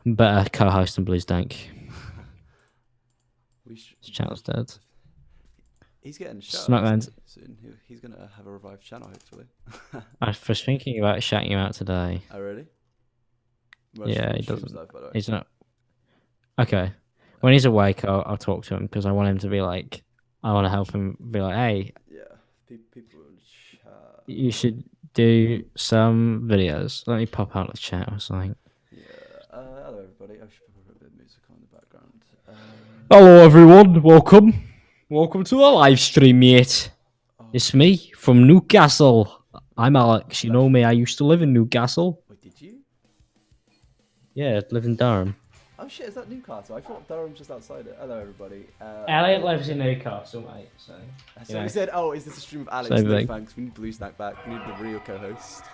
better co-host than Blues Dank. His channel's dead. He's getting a shout Smackman. soon. He's gonna have a revived channel, hopefully. I was thinking about shouting you out today. Oh really? Yeah, he doesn't. Live, by the way. He's not. Okay. When he's awake, I'll talk to him because I want him to be like. I want to help him be like, hey. Yeah, people in chat. You should do some videos. Let me pop out the chat or something. Yeah. Hello everybody. I should probably put a bit of music on in the background. Hello everyone. Welcome to a live stream, mate. It's me from Newcastle. I'm Alex. You know me. I used to live in Newcastle. Wait, did you? Yeah, I live in Durham. Oh shit, is that Newcastle? I thought Durham's just outside it. Hello everybody. Elliot lives in Newcastle, mate. So he said, "Oh, is this a stream of Alex?" So No, thanks. We need Blue Snack back. We need the real co-host.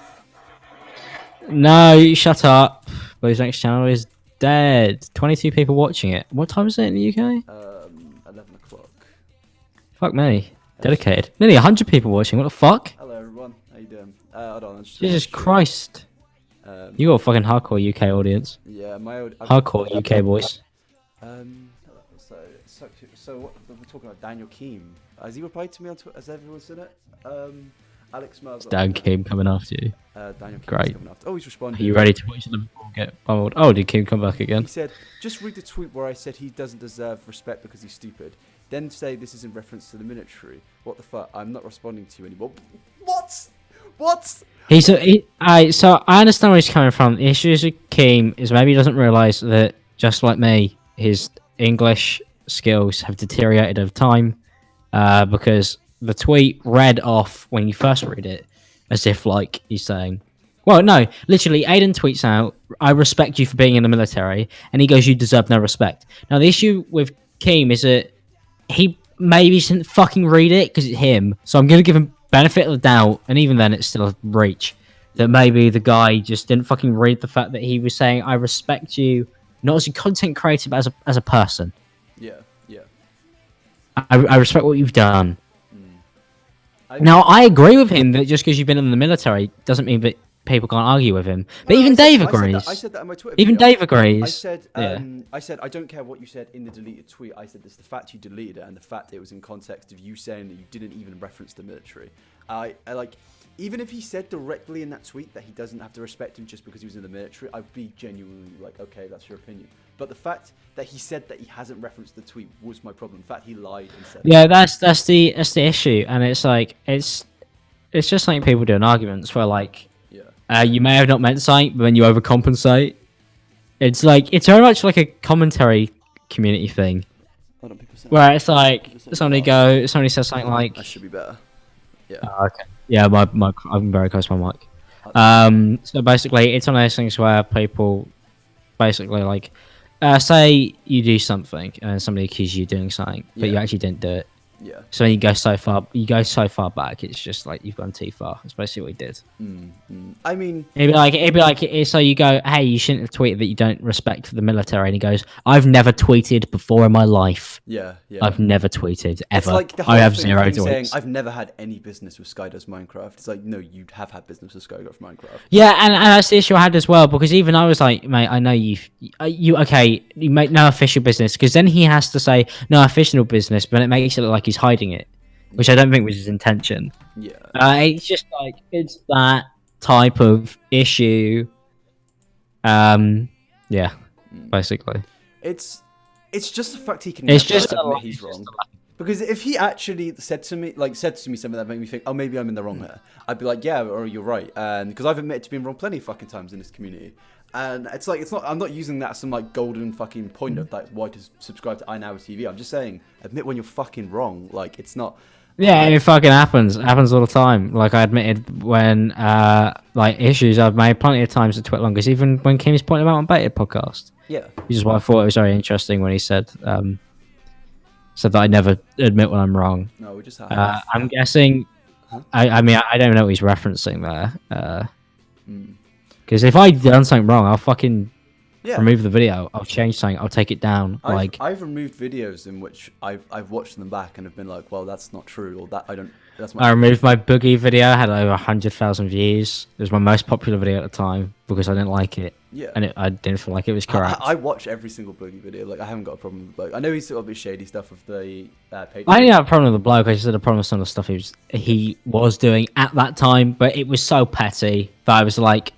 no, shut up. Blue's next channel is dead. 22 people watching it. What time is it in the UK? 11 o'clock. Fuck me. Dedicated. Nearly 100 people watching. What the fuck? Hello everyone. How you doing? Hold on. Jesus Christ. You got a fucking hardcore UK audience. Yeah, hardcore UK boys. So what, we're talking about Daniel Keem. Has he replied to me on Twitter? Has everyone seen it? Alex Smells. Dan Keem coming after you. Daniel Keem Great. coming after. Oh, he's responded. Are you ready to watch them get bubbled? Oh, did Keem come back again? He said, just read the tweet where I said he doesn't deserve respect because he's stupid. Then say this is in reference to the military. What the fuck? I'm not responding to you anymore. What? So I understand where he's coming from. The issue with Keem is maybe he doesn't realise that, just like me, his English skills have deteriorated over time. Because the tweet read off when you first read it as if like he's saying, well, no, literally, Aiden tweets out, I respect you for being in the military, and he goes, you deserve no respect. Now, the issue with Keem is that he maybe shouldn't fucking read it because it's him, so I'm going to give him benefit of the doubt, and even then it's still a breach, that maybe the guy just didn't fucking read the fact that he was saying, I respect you, not as a content creator, but as a person. Yeah. I respect what you've done. Now, I agree with him that just because you've been in the military doesn't mean that people can't argue with him. But even Dave agrees. I said that in my Twitter Even video. Dave agrees. I said, I don't care what you said in the deleted tweet. I said, it's the fact you deleted it and the fact it was in context of you saying that you didn't even reference the military. I like, even if he said directly in that tweet that he doesn't have to respect him just because he was in the military, I'd be genuinely like, okay, that's your opinion. But the fact that he said that he hasn't referenced the tweet was my problem. In fact, he lied and said. Yeah, that's the issue, and it's like it's just like people doing arguments where like, you may have not meant something, but then you overcompensate. It's like it's very much like a commentary community thing, where it's like somebody says something like, "That should be better." Yeah. Okay. Yeah, I'm very close to my mic. So basically, it's one of those things where people basically like, say you do something and somebody accuses you of doing something, but you actually didn't do it. Yeah. So you go so far back. It's just like you've gone too far. That's basically what he did. I mean, it'd be like, so you go, hey, you shouldn't have tweeted that you don't respect the military, and he goes, I've never tweeted before in my life. Yeah. I've never tweeted ever. It's like the whole I have thing 0 of him saying, tweets. I've never had any business with Sky Does Minecraft. It's like, no, you have had business with Sky Does Minecraft. Yeah, and that's the issue I had as well, because even I was like, mate, I know you make no official business, because then he has to say no official business, but it makes it look like he's hiding it, which I don't think was his intention. Yeah. It's just like, it's that type of issue. Yeah, basically. It's just the fact he can It's never just admit he's wrong. Because if he actually said to me something that made me think, oh, maybe I'm in the wrong here, I'd be like, yeah, or you're right. And because I've admitted to being wrong plenty of fucking times in this community. And it's like, I'm not using that as some like golden fucking point of like why to subscribe to iNow TV. I'm just saying, admit when you're fucking wrong. Like, it's not. Yeah, it fucking happens. It happens all the time. Like, I admitted when, like, issues I've made plenty of times at Twit Longest, even when Kim's pointed out on Baited podcast. Yeah. Which is why I thought it was very interesting when he said that I never admit when I'm wrong. No, we just have. I'm guessing. Huh? I mean, I don't know what he's referencing there. Because if I've done something wrong, I'll fucking remove the video. I'll change something. I'll take it down. I've removed videos in which I've watched them back and have been like, well, that's not true, or that I don't. That's my. I removed my boogie video. Had over 100,000 views. It was my most popular video at the time because I didn't like it. Yeah. and I didn't feel like it was correct. I watch every single Boogie video. Like, I haven't got a problem with the bloke. I know he's got a bit shady stuff with the Patreon. I didn't have a problem with the bloke. I just had a problem with some of the stuff he was doing at that time, but it was so petty that I was like,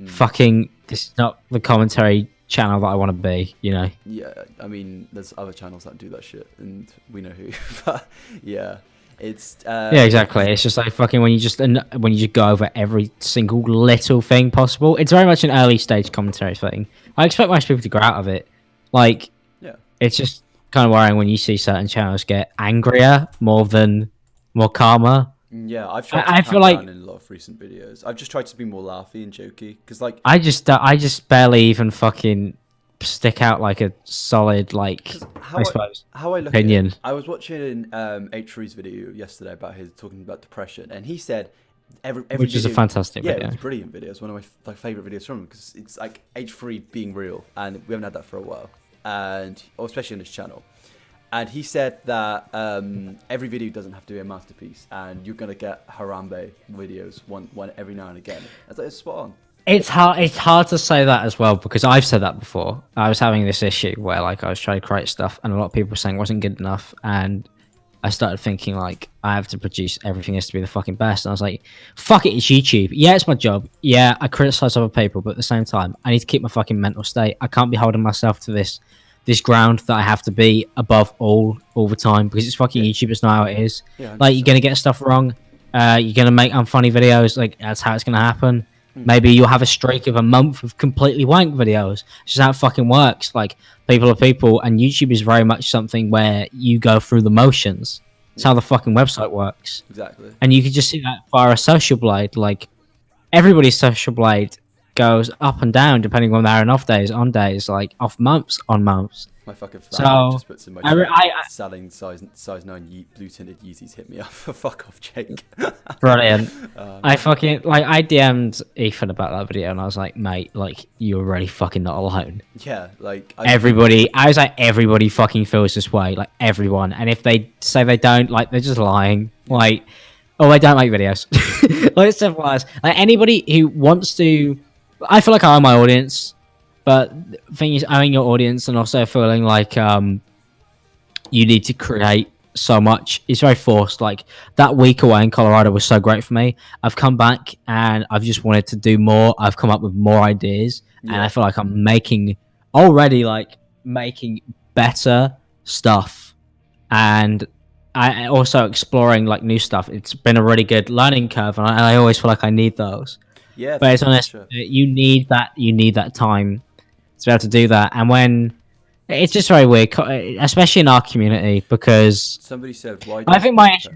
"Fucking, this is not the commentary channel that I want to be." You know? Yeah, I mean, there's other channels that do that shit, and we know who. But yeah, it's Yeah, exactly. It's just like fucking when you just go over every single little thing possible. It's very much an early stage commentary thing. I expect most people to grow out of it. Like, yeah. it's just kind of worrying when you see certain channels get angrier more calmer. Yeah, I've tried to I calm feel like down in a lot of recent videos. I've just tried to be more laughy and jokey because, like, I just barely even fucking stick out like a solid like I suppose how I look opinion. at it, I was watching H3's video yesterday about his talking about depression, and he said every Which is a fantastic yeah, video. it was a brilliant video. It's one of my favorite videos from him because it's like H3 being real, and we haven't had that for a while, and especially on his channel. And he said that every video doesn't have to be a masterpiece, and you're gonna get Harambe videos one every now and again. It's like, it's spot on. It's hard to say that as well because I've said that before. I was having this issue where like I was trying to create stuff and a lot of people were saying it wasn't good enough, and I started thinking like I have to produce everything has to be the fucking best, and I was like, fuck it, it's YouTube. Yeah, it's my job. Yeah, I criticize other people, but at the same time, I need to keep my fucking mental state. I can't be holding myself to this ground that I have to be above all the time because it's fucking YouTube. It's not how it is. Yeah, like you're gonna get stuff wrong. You're gonna make unfunny videos. Like that's how it's gonna happen. Maybe you'll have a streak of a month of completely wank videos. It's just how it fucking works. Like people are people, and YouTube is very much something where you go through the motions. It's how the fucking website works. Exactly. And you can just see that via a social blade. Like everybody's social blade goes up and down depending on their off days, on days, like off months, on months. My fucking So, family just puts in my chat, I selling size 9 blue tinted Yeezys. Hit me up for fuck off, Jake. brilliant. I fucking like I DM'd Ethan about that video and I was like, mate, like you're really fucking not alone. Yeah, like I was like, everybody fucking feels this way, like everyone. And if they say they don't, like they're just lying. Like, oh, I don't make videos. Like it's simple as like anybody who wants to. I feel like I own my audience. But the thing is, owning your audience and also feeling like you need to create so much is very forced. Like that week away in Colorado was so great for me. I've come back and I've just wanted to do more. I've come up with more ideas, and I feel like I'm making better stuff, and I also exploring like new stuff. It's been a really good learning curve, and I always feel like I need those. Yeah, but it's honest. Sure. You need that time to be able to do that, and when it's just very weird, especially in our community, because somebody said, "Why?" I think my issue.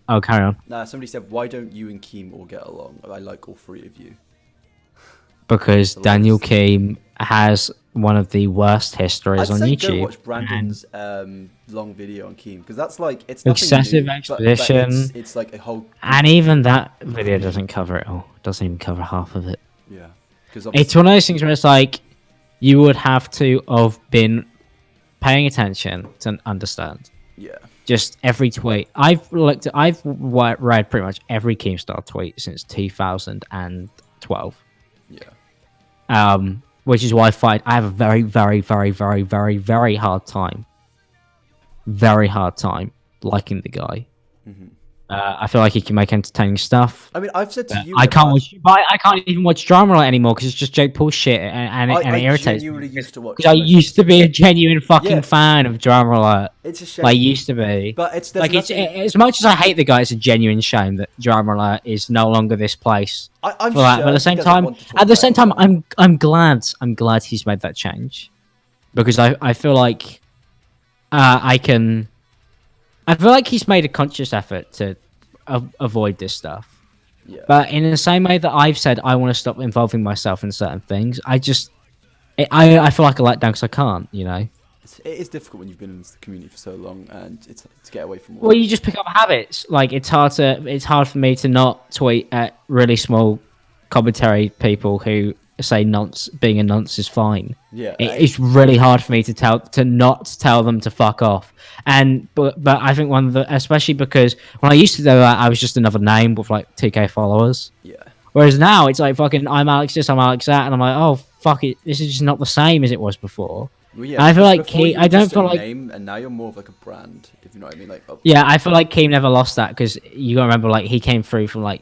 Oh, carry on. Nah, somebody said, "Why don't you and Keem all get along?" I like all three of you. Because Daniel Keem has one of the worst histories on YouTube. Go watch Brandon's long video on Keem because that's like it's excessive new, exposition. But it's like a whole. And even that video doesn't cover it all. It doesn't even cover half of it. Yeah, because it's one of those things where it's like you would have to have been paying attention to understand. Yeah. Just every tweet I've read pretty much every Keemstar tweet since 2012. Yeah. Which is why I have a very, very, very, very, very, very hard time liking the guy. Mm-hmm. I feel like he can make entertaining stuff. I mean, I've said to you, I can't even watch drama anymore because it's just Jake Paul shit, and it irritates me. Because I used to be a genuine fucking fan of Drama Alert. It's a shame. Like, used to be. But it's like it's as much as I hate the guy, it's a genuine shame that Drama Alert is no longer this place. I'm for that. But at the same time, I'm glad he's made that change because I feel like I feel like he's made a conscious effort to avoid this stuff. Yeah. But in the same way that I've said I want to stop involving myself in certain things, I feel like a letdown because I can't, you know? It is difficult when you've been in the community for so long and it's to get away from all. Well, you just pick up habits. Like, it's hard for me to not tweet at really small commentary people who say being a nonce is fine. Yeah, it's really hard for me to not tell them to fuck off. But I think especially because when I used to do that, I was just another name with like 2K followers. Yeah. Whereas now it's like fucking I'm Alex this, I'm Alex that, and I'm like, oh fuck it, this is just not the same as it was before. Well, yeah, And I feel like before you were I don't just a feel like name, and now you're more of like a brand, if you know what I mean. Like, oh, yeah, I feel like Keem never lost that because you gotta remember like he came through from like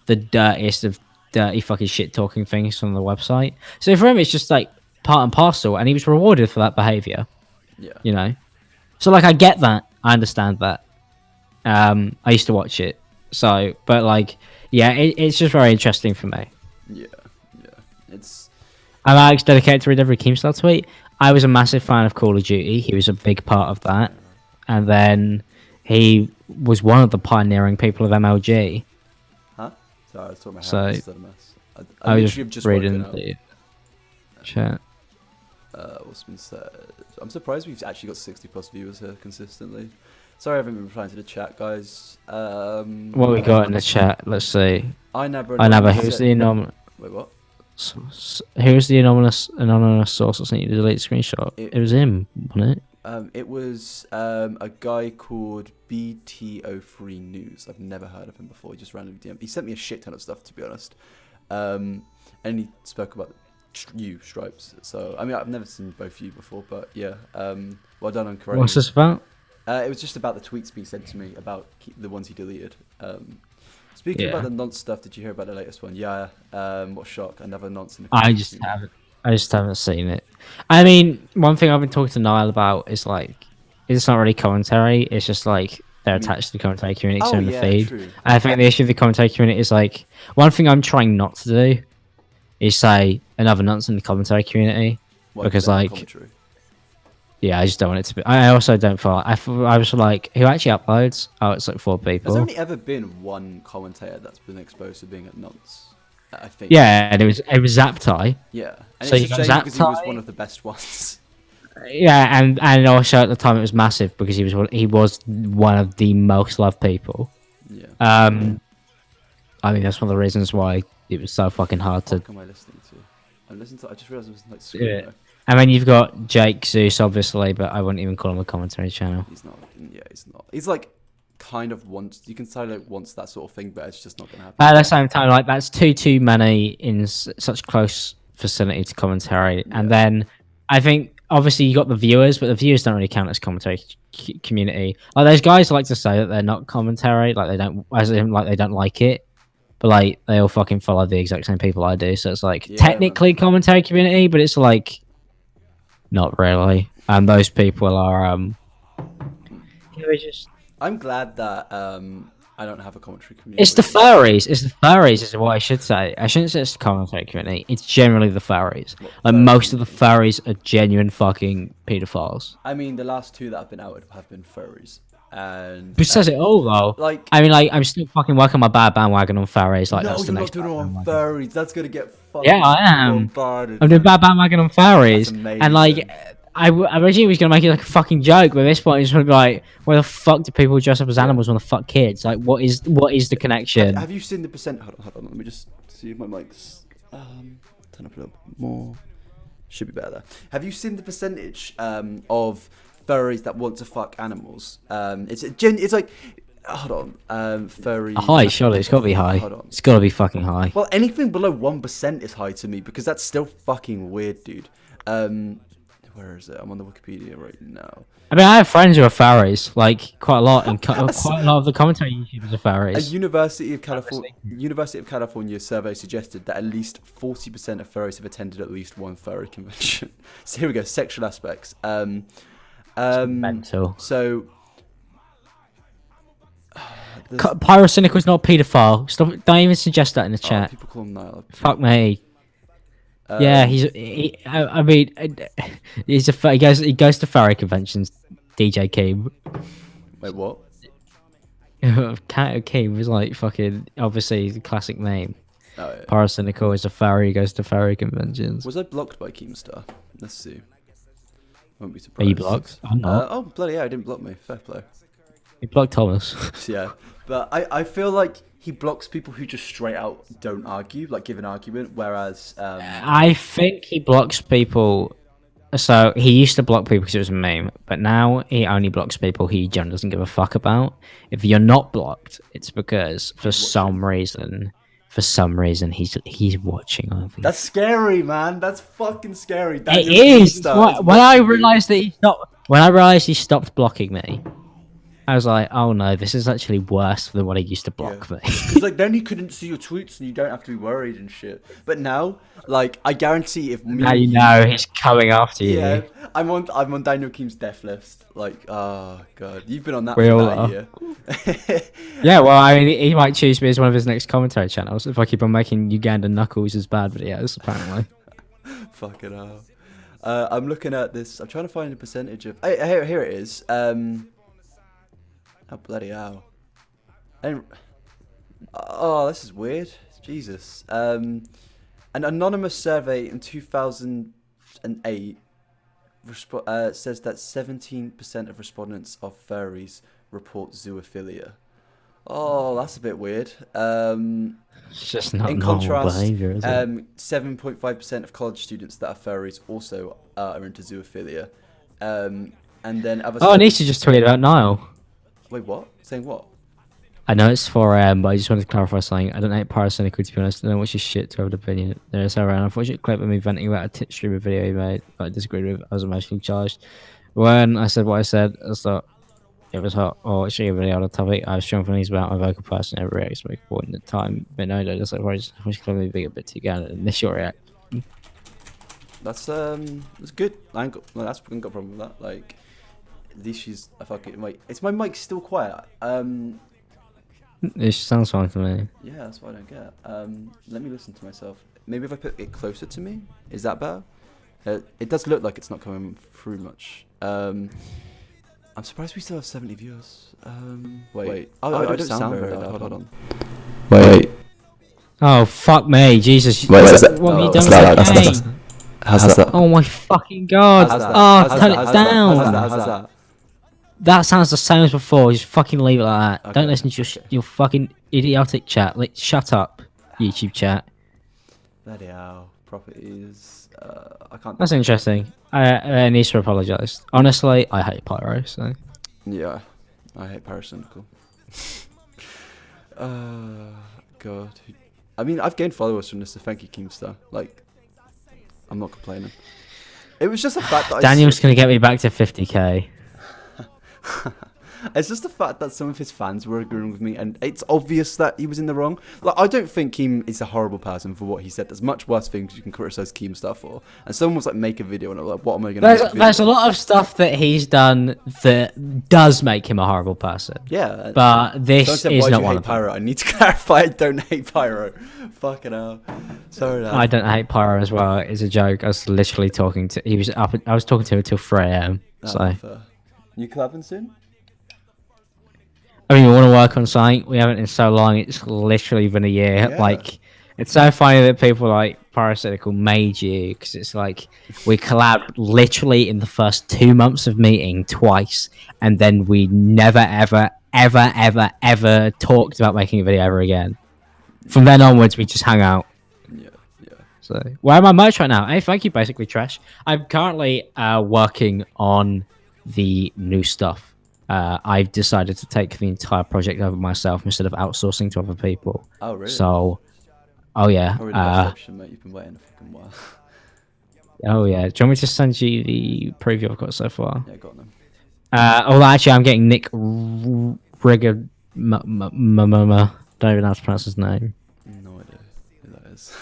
the dirtiest of dirty fucking shit talking things on the website. So for him, it's just like part and parcel, and he was rewarded for that behavior. yeah, You know, so like I get that, I understand that. I used to watch it, so but like yeah, it's just very interesting for me. yeah, yeah. It's I'm Alex dedicated to read every Keemstar tweet. I was a massive fan of Call of Duty. He was a big part of that, and then he was one of the pioneering people of MLG. huh? Sorry, I was talking my So, hands. Is a mess? I I was literally have just reading woken up. the chat. What's been said? I'm surprised we've actually got 60 plus viewers here consistently. Sorry, I haven't been replying to the chat, guys. What we got in the chat? Let's see. I never. Who's the Wait, what? who's the anonymous source that sent you the delete screenshot? It was him, wasn't it? It was a guy called BTO3 News. I've never heard of him before. He just randomly DM. He sent me a shit ton of stuff, to be honest. And he spoke about you, Stripes. So, I mean, I've never seen both of you before, but yeah. Well done on correcting. What's this about? It was just about the tweets being sent to me about the ones he deleted. Speaking about the nonce stuff, did you hear about the latest one? Yeah. What shock! Another nonce. I just haven't seen it. I mean, one thing I've been talking to Niall about is like, it's not really commentary. It's just like they're attached to the commentary community in the feed. True. I think the issue of the commentary community is like one thing I'm trying not to do is say another nonce in the commentary community because like. Commentary? Yeah, I just don't want it to be. I also don't feel. I was like, who actually uploads? Oh, it's like 4 people. There's only ever been one commentator that's been exposed to being a nonce. I think. Yeah, and it was Zaptai. Yeah, and so it's a shame because he was one of the best ones. Yeah, and also at the time it was massive because he was one of the most loved people. Yeah. I mean that's one of the reasons why it was so fucking hard to. What am I listening to? I'm listening to. I just realized it was like screaming. Yeah. And then you've got Jake Zeus, obviously, but I wouldn't even call him a commentary channel. He's not. Yeah, he's not. He's like kind of wants. You can say like wants that sort of thing, but it's just not gonna happen. At the same time, like that's too many in such close vicinity to commentary. Yeah. And then I think obviously you got the viewers, but the viewers don't really count as commentary community. Like those guys like to say that they're not commentary, like they don't, as in like they don't like it. But like they all fucking follow the exact same people I do, so it's like technically commentary community, but it's like. Not really, and those people are. I'm glad that I don't have a commentary community. It's the furries. It's the furries, is what I should say. I shouldn't say it's the commentary community. It's generally the furries. Like most of the furries are genuine fucking pedophiles. I mean, the last 2 that have been outed have been furries. And who says it all though? Like, I mean, like I'm still fucking working my bad bandwagon on furries. Like, no, that's the you're next. Not doing it on furries. That's gonna get fucking. Yeah, I am. Bombarded. I'm doing bad bandwagon on furries, and like, I originally was gonna make it like a fucking joke, but at this point, it's gonna be like, why the fuck do people dress up as animals when they fuck kids? Like, what is the connection? Have you seen the percent? Hold on. Let me just see if my mic's turn up a little bit more. Should be better there. Have you seen the percentage of furries that want to fuck animals? It's like, hold on, furry. High, surely it's got to be high. Hold on. It's got to be fucking high. Well, anything below 1% is high to me because that's still fucking weird, dude. Where is it? I'm on the Wikipedia right now. I mean, I have friends who are furries, like quite a lot, and quite a lot of the commentary YouTubers are furries. A University of California survey suggested that at least 40% of furries have attended at least one furry convention. So here we go, sexual aspects. Mental. So Pyrocynic was not a paedophile. Stop! Don't even suggest that in the chat. People call him Niall. Fuck me. Yeah, I mean, he goes to furry conventions. DJ Keem. Wait, what? Keem was like fucking obviously the classic name. Oh, yeah. Pyrocynical is a furry, goes to furry conventions. Was I blocked by Keemstar? Let's see. Won't be surprised. Are you blocked? I'm not. Oh bloody yeah, I didn't block me. Fair play. You blocked Thomas. Yeah, but I feel like he blocks people who just straight out don't argue, like give an argument, whereas... I think he blocks people... So, he used to block people because it was a meme, but now he only blocks people he generally doesn't give a fuck about. If you're not blocked, it's because, for some reason, for some reason he's watching over you. That's scary, man. That's fucking scary. It Daniel is. Keemstar When I watching you. realized that he stopped. When I realized he stopped blocking me, I was like, "Oh no, this is actually worse than when he used to block me." Because like then you couldn't see your tweets and you don't have to be worried and shit. But now, like I guarantee if me Now and you know he's coming after you. yeah, I'm on Daniel Keem's death list. Like, oh god, you've been on that We for all about are. a year. Yeah, well, I mean, he might choose me as one of his next commentary channels if I keep on making Uganda Knuckles as bad videos. Apparently. Fucking hell. I'm looking at this. I'm trying to find the percentage of. Here it is. Oh bloody hell. Oh, this is weird. Jesus. An anonymous survey in 2008 says that 17% of respondents of furries report zoophilia. Oh, that's a bit weird. It's just not In normal contrast, behavior, is it? 7.5% of college students that are furries also are into zoophilia. And then other. Oh, I need to just tweet about Niall. Wait, what? Saying what? I know it's 4 but I just wanted to clarify something. I don't hate Pyrocynical, to be honest. I don't watch his shit to have an opinion. There is an unfortunate clip of me venting about a Twitch streamer video he made that I disagreed with. I was emotionally charged. When I said what I said, I thought it was hot or actually a video on a topic. I was strong feelings about my vocal person every reaction to make a point in the time. But no, that's like, why just clearly being a bit too good. And this your react. That's good. I ain't got, no, that's got a problem with that. Like, at least she's a fucking mic. Is my mic still quiet? It sounds fine to me. Yeah, that's what I don't get. Let me listen to myself. Maybe if I put it closer to me, is that better? It does look like it's not coming through much. I'm surprised we still have 70 viewers. Wait. Oh, I don't sound very loud. Hold on. Wait. Oh, fuck me. Jesus. Wait, What have you done with the game? How's that? Oh my fucking god. Turn it down. How's that? That sounds the same as before. Just fucking leave it like that. Okay, Don't listen to your fucking idiotic chat. Like, shut up, YouTube chat. Bloody hell. Properties. I can't. That's interesting. I need to apologise. Honestly, I hate Pyro, so. Yeah, I hate Parasynical. God. I mean, I've gained followers from this, so thank you, Keemstar. Like, I'm not complaining. It was just the fact that Daniel's going to get me back to 50k. It's just the fact that some of his fans were agreeing with me, and it's obvious that he was in the wrong. Like, I don't think Keem is a horrible person for what he said. There's much worse things you can criticize Keemstar for. And someone was like, make a video, and I'm like, what am I going to do? There's a lot of stuff that he's done that does make him a horrible person. Yeah. But this Someone said, is why do not you one hate of them. Pyro? I need to clarify, I don't hate Pyro. Fucking hell. Sorry, lad. I don't hate Pyro as well. It's a joke. I was literally talking to. He was up. I was talking to him until 3 a.m. So. Fair. You collabing soon? I mean, we want to work on something. We haven't in so long. It's literally been a year. Yeah. Like, it's so funny that people like Parasitical made you, because it's like we collabed literally in the first 2 months of meeting twice, and then we never, ever talked about making a video ever again. From then onwards, we just hang out. Yeah. So, where am I merch right now? Hey, thank you, basically, Trash. I'm currently working on the new stuff. I've decided to take the entire project over myself instead of outsourcing to other people. Oh, really? So, oh yeah. Probably the best option, mate. You've been waiting a fucking while. Oh yeah. Do you want me to send you the preview I've got so far? Yeah, got them. Actually, I'm getting Nick Rigger. Don't even know how to pronounce his name. No idea who that is.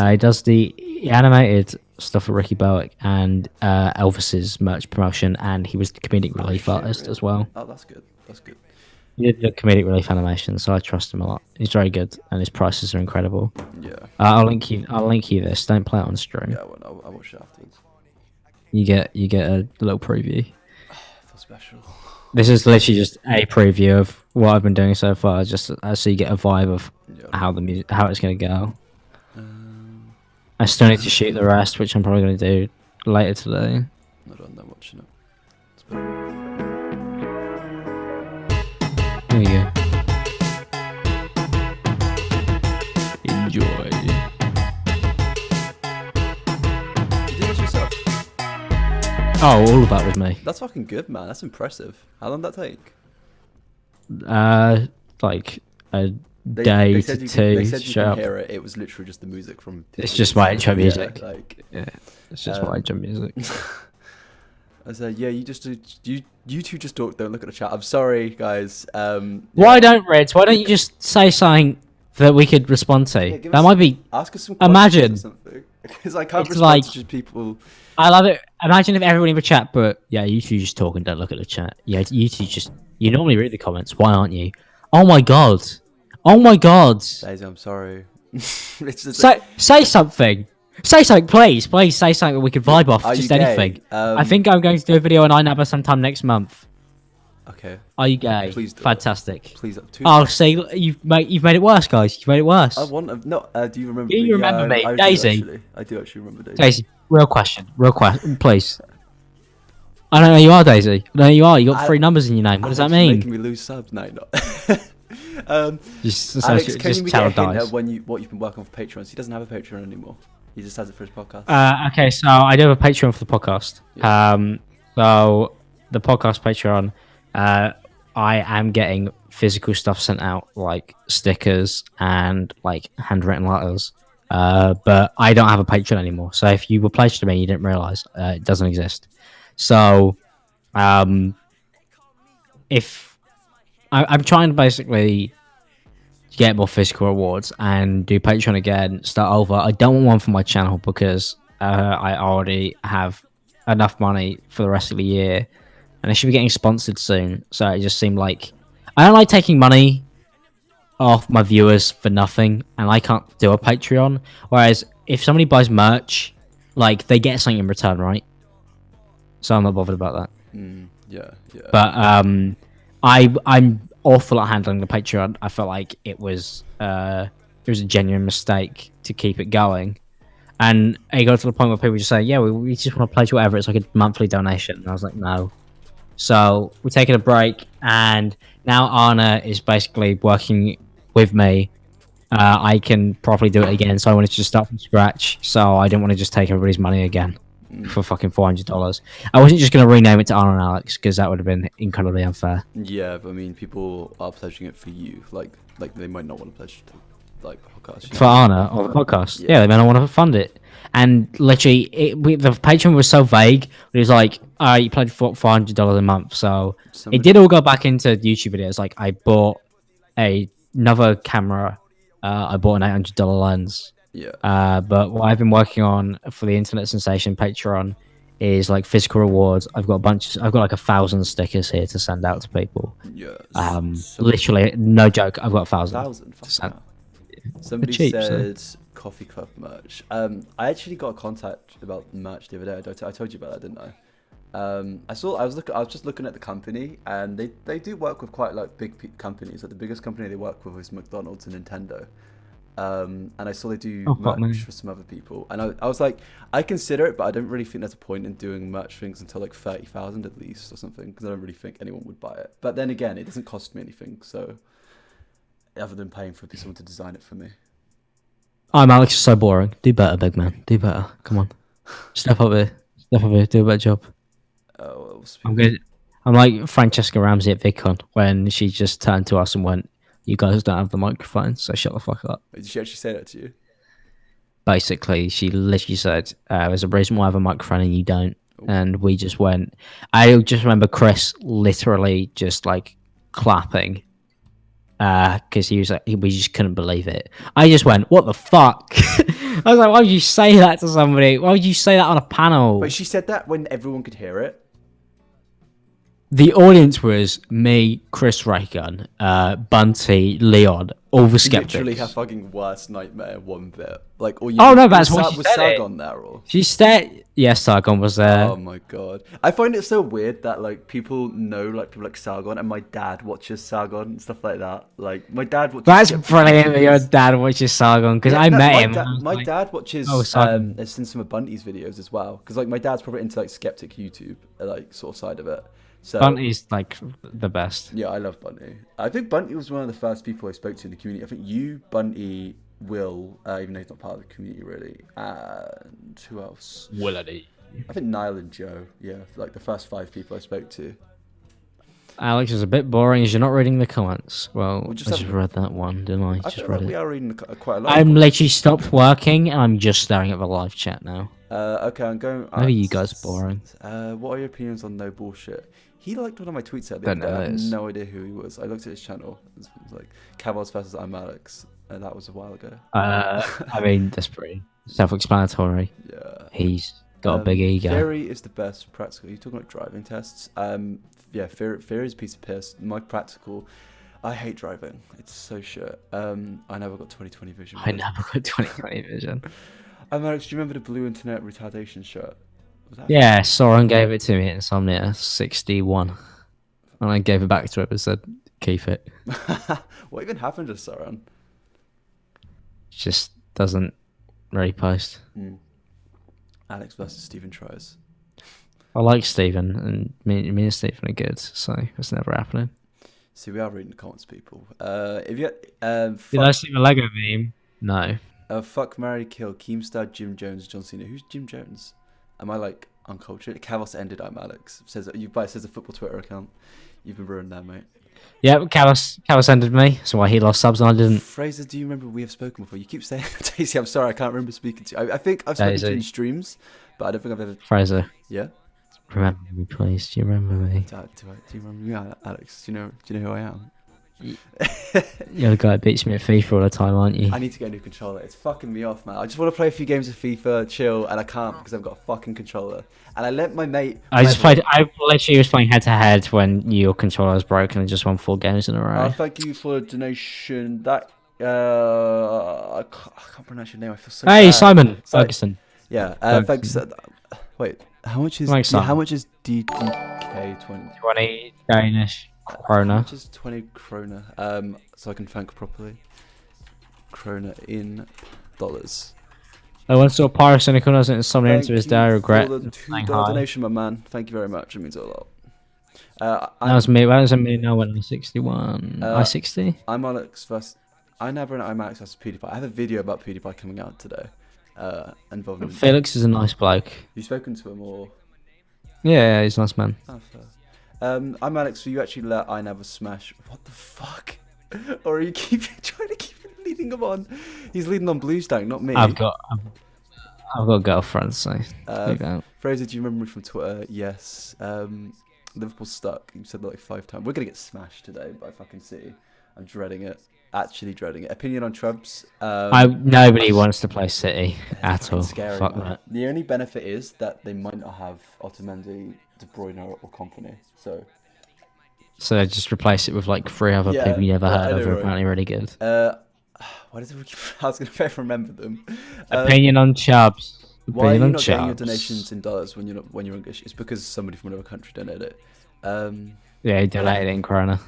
He does the animated stuff for Ricky Bowick and Elvis's merch promotion, and he was the comedic relief artist really? as well. Oh, that's good. That's good. He did the comedic relief animation, so I trust him a lot. He's very good, and his prices are incredible. Yeah. I'll link you this. Don't play it on stream. Yeah, I'll watch it afterwards. You get a little preview. I feel special. This is literally just a preview of what I've been doing so far, just so you get a vibe of how it's gonna go. I still need to shoot the rest, which I'm probably going to do later today. Not on that watching it. There you go. Enjoy. You did this yourself? Oh, all of that was me. That's fucking good, man. That's impressive. How long did that take? Like a They day said to you could, they two. said you Shut can up. hear it. It was literally just the music from. It's just my intro Yeah, music. like. Yeah, it's just my intro music. I said, yeah, you two just don't look at the chat. I'm sorry, guys. Why don't Reds? Why don't you just say something that we could respond to? Yeah, That might be. ask us some questions Imagine. or something. Because I can't It's respond like to just people. I love it. Imagine if everybody in the chat, but yeah, you two just talk and don't look at the chat. Yeah, you two just you normally read the comments. Why aren't you? Oh my god! Oh my god! Daisy, I'm sorry. It's just Say something. Say something, please. Please say something we could vibe off. Are you Just gay? anything. I think I'm going to do a video on iNabba sometime next month. Okay. Are you gay? Please do it. Fantastic. Please. Oh, see, you've made it worse, guys. You've made it worse. I want no. Do you remember? Do you remember me, I Daisy? I do actually remember Daisy. Daisy, real question, please. I don't know who you are, Daisy. I don't know who you are. You got three numbers in your name. What does that Alex, you're mean? making me lose subs. No, not. Alex, can you get a hint at what you've been working on for Patreon? He doesn't have a Patreon anymore. He just has it for his podcast. Okay, so I do have a Patreon for the podcast. Yeah. So the podcast Patreon, I am getting physical stuff sent out, like stickers and like handwritten letters. But I don't have a Patreon anymore. So if you were pledged to me, you didn't realize it doesn't exist. So, if I'm trying to basically get more physical rewards and do Patreon again, start over. I don't want one for my channel because I already have enough money for the rest of the year, and I should be getting sponsored soon. So it just seemed like I don't like taking money off my viewers for nothing, and I can't do a Patreon. Whereas if somebody buys merch, like they get something in return, right? So I'm not bothered about that. Yeah. But I'm awful at handling the Patreon. I felt like it was a genuine mistake to keep it going, and it got to the point where people just say, "Yeah, we just want to pledge whatever." It's like a monthly donation, and I was like, "No." So we're taking a break, and now Anna is basically working with me. I can properly do it again, so I wanted to just start from scratch. So I didn't want to just take everybody's money again for fucking $400. I wasn't just going to rename it to Anna and Alex because that would have been incredibly unfair. Yeah, but I mean, people are pledging it for you. Like they might not want to pledge to like podcast. For Anna or the podcast. Yeah, they may not want to fund it. And literally, the Patreon was so vague. It was like, you pledged for $400 a month. So it did all go back into YouTube videos. Like I bought another camera. I bought an $800 lens. Yeah. But what I've been working on for the Internet Sensation Patreon is like physical rewards. I've got I've got like 1,000 stickers here to send out to people. Yeah. Literally, no joke. I've got 1,000. Somebody cheap, said coffee club merch. I actually got a contact about merch the other day. I told you about that, didn't I? I was just looking at the company, and they do work with quite like big companies. Like the biggest company they work with is McDonald's and Nintendo. And I saw they do merch for some other people, and I was like, I consider it, but I don't really think there's a point in doing merch things until like 30,000 at least or something, because I don't really think anyone would buy it. But then again, it doesn't cost me anything, so other than paying for someone to design it for me. I'm Alex. Is so boring. Do better, big man. Do better. Come on, step up here. Step up here. Do a better job. I'm good. I'm like Francesca Ramsey at VidCon when she just turned to us and went, "You guys don't have the microphone, so shut the fuck up." Did she actually say that to you? Basically, she literally said, "There's a reason why I have a microphone and you don't." Ooh. And we just went. I just remember Chris literally just like clapping, because he was like, we just couldn't believe it. I just went, "What the fuck?" I was like, "Why would you say that to somebody? Why would you say that on a panel?" But she said that when everyone could hear it. The audience was me, Chris Raygun, Bunty, Leon, all the skeptics. Literally her fucking worst nightmare, one bit. Like, or you no, that's what she was said. Sargon there, or she said, yes, Sargon was there. Oh my god, I find it so weird that like people know like people like Sargon, and my dad watches Sargon and stuff like that. Like my dad watches. That's brilliant that your dad watches Sargon, because I met him. My dad watches. Has seen some of Bunty's videos as well, because like my dad's probably into like skeptic YouTube, like sort of side of it. So, Bunty's like the best. Yeah, I love Bunty. I think Bunty was one of the first people I spoke to in the community. I think you, Bunty, Will, even though he's not part of the community really, and who else? Willity. I think Niall and Joe. Yeah, like the first 5 people I spoke to. Alex is a bit boring as you're not reading the comments. Well, We'll I just just have. read that one, didn't I? I Just feel read like we it. are reading quite a lot. I'm Of literally stopped working and I'm just staring at the live chat now. Okay, I'm going. Maybe you guys are boring. What are your opinions on no bullshit? He liked one of my tweets the Don't other day. know I have this. no idea who he was. I looked at his channel. It was like Cavos versus I'm Alex, and that was a while ago. I mean, that's pretty self-explanatory. Yeah. He's got a big ego. Theory is the best practical. You're talking about driving tests. Yeah, theory is a piece of piss. My practical, I hate driving. It's so shit. I never got 20/20 vision. I never got 20/20 vision. Alex, do you remember the blue internet retardation shirt? Was that Yeah, Soren gave it to me at Insomnia 61. And I gave it back to him and said, keep it. What even happened to Sauron? Just doesn't really post. Alex versus Stephen tries. I like Stephen, and me and Stephen are good, so it's never happening. See, we are reading the comments, people. If you Did I see the Lego meme? No. fuck, marry, kill, Keemstar, Jim Jones, John Cena. Who's Jim Jones? Am I like uncultured? Cavos ended. I'm Alex. Says it says a football Twitter account. You've been ruined there, mate. Yeah, Callis ended me, so why he lost subs and I didn't. Fraser, do you remember we have spoken before? You keep saying, Daisy, I'm sorry, I can't remember speaking to you. I think I've spoken to you in streams, but I don't think I've ever. Fraser. Yeah. Remember me, please. Do you remember me? Do you remember me, Alex? Do you know who I am? You're the guy that beats me at FIFA all the time, aren't you? I need to get a new controller. It's fucking me off, man. I just want to play a few games of FIFA, chill, and I can't because I've got a fucking controller. And I let my mate. I literally was playing head to head when your controller was broken and just won 4 games in a row. Thank you for the donation. That I can't pronounce your name. I feel so. Hey, bad. Simon Ferguson. Yeah. Ferguson. Thanks. Wait. How much is Simon. how much is DDK 20? 20 Danish How krona. much is 20 krona? So I can thank properly. Krona in dollars. I once saw Pyrus and Ikunas and somebody into his day. Regret. For the $2 donation, my man. Thank you very much. It means a lot. That was me. That was me. No, when I was 61. I 60. I'm Alex versus. I never know I'm Alex versus PewDiePie. I have a video about PewDiePie coming out today. Involving Felix is a nice bloke. You spoken to him or? Yeah, he's a nice man. Oh, fair. I'm Alex. So you actually let I never smash? What the fuck? Or are you trying to keep leading him on? He's leading on Blue Stank, not me. I've got a girlfriend, so Fraser, do you remember me from Twitter? Yes. Liverpool stuck. You said that like 5 times. We're gonna get smashed today by fucking City. I'm dreading it. Actually dreading it. Opinion on Trubs? Nobody wants to play City at all. Scary, Fuck man. that. The only benefit is that they might not have Otamendi, De Bruyne, or Company. So just replace it with like 3 other people you never heard of who are apparently really good. What is it? I was gonna remember them. Opinion on Chubbs. Why are you Opinion on not getting your Chubbs. donations in dollars when you're English? It's because somebody from another country donated it. Yeah, he donated it in Corona.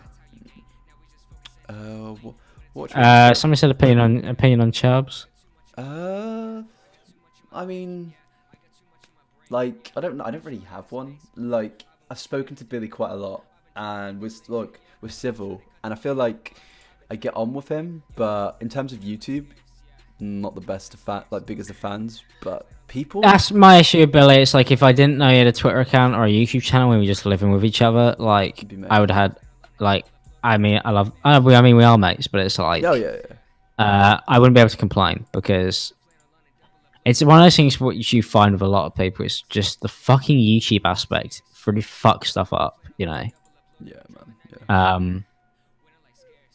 Somebody said opinion on Chubbs. I mean, like I don't really have one. Like I've spoken to Billy quite a lot, and we're civil, and I feel like I get on with him. But in terms of YouTube, not the best of biggest of fans, but people. That's my issue with Billy. It's like if I didn't know he had a Twitter account or a YouTube channel and we were just living with each other, like I would have had like. I mean, we are mates, but it's like, oh yeah. I wouldn't be able to complain because it's one of those things what you find with a lot of people. It's just the fucking YouTube aspect really fucks stuff up, you know. Yeah, man.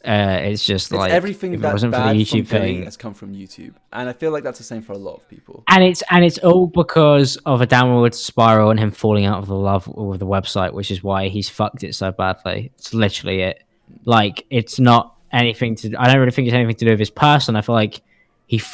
Yeah. It's just like everything if that it wasn't for the bad YouTube from Billy thing has come from YouTube, and I feel like that's the same for a lot of people. and it's all because of a downward spiral and him falling out of the love with the website, which is why he's fucked it so badly. It's literally it. Like it's not anything to. I don't really think it's anything to do with his person. I feel like he's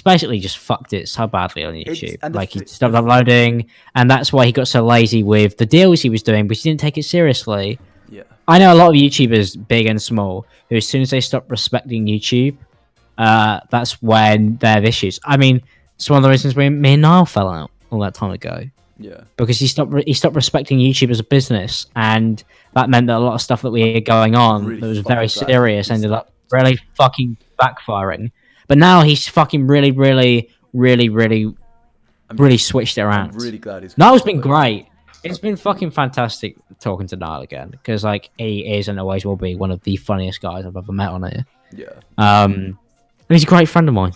basically just fucked it so badly on YouTube. Like he stopped uploading, and that's why he got so lazy with the deals he was doing, but he didn't take it seriously. Yeah, I know a lot of YouTubers, big and small, who as soon as they stop respecting YouTube, that's when they have issues. I mean, it's one of the reasons me and Niall fell out all that time ago. Yeah, because he stopped respecting YouTube as a business, and that meant that a lot of stuff that we had going on that was very serious ended up really fucking backfiring. But now he's fucking really switched it around. I'm really glad he's. Niall's been great. It's been fucking fantastic talking to Niall again because like he is and always will be one of the funniest guys I've ever met on here. Yeah. And he's a great friend of mine.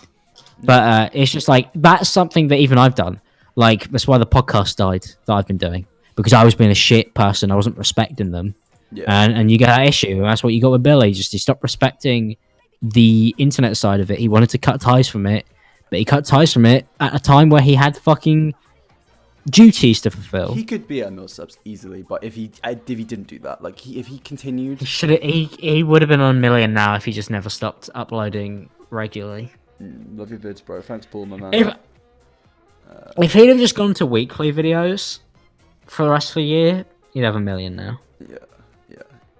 But it's just like that's something that even I've done. Like that's why the podcast died that I've been doing because I was being a shit person. I wasn't respecting them, Yeah. and you get that issue. And that's what you got with Billy. Just he stopped respecting the internet side of it. He wanted to cut ties from it, but he cut ties from it at a time where he had fucking duties to fulfill. He could be at mil subs easily, but if he didn't do that, like if he continued, He would have been on a million now if he just never stopped uploading regularly. Love your vids, bro. Thanks, Paul, my man. If he'd have just gone to weekly videos for the rest of the year, he'd have a million now. Yeah.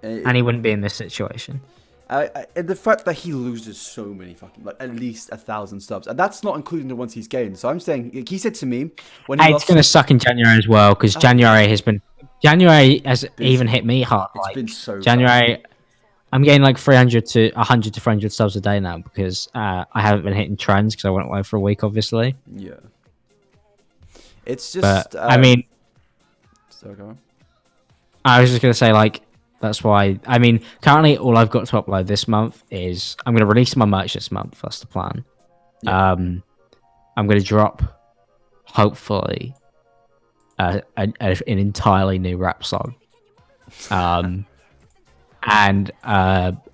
And he wouldn't be in this situation. And the fact that he loses so many fucking, like, at least 1,000 subs, and that's not including the ones he's gained. So I'm saying, like, he said to me when he It's going to suck in January as well, because January has even hit me hard. It's been so January, bad. I'm getting like 300 to 100 to 400 subs a day now because I haven't been hitting trends because I went away for a week, obviously. Yeah. It's just. But I mean, so go on. I was just gonna say like that's why. I mean, currently all I've got to upload this month is I'm gonna release my merch this month. That's the plan. Yeah. I'm gonna drop, hopefully, an entirely new rap song, and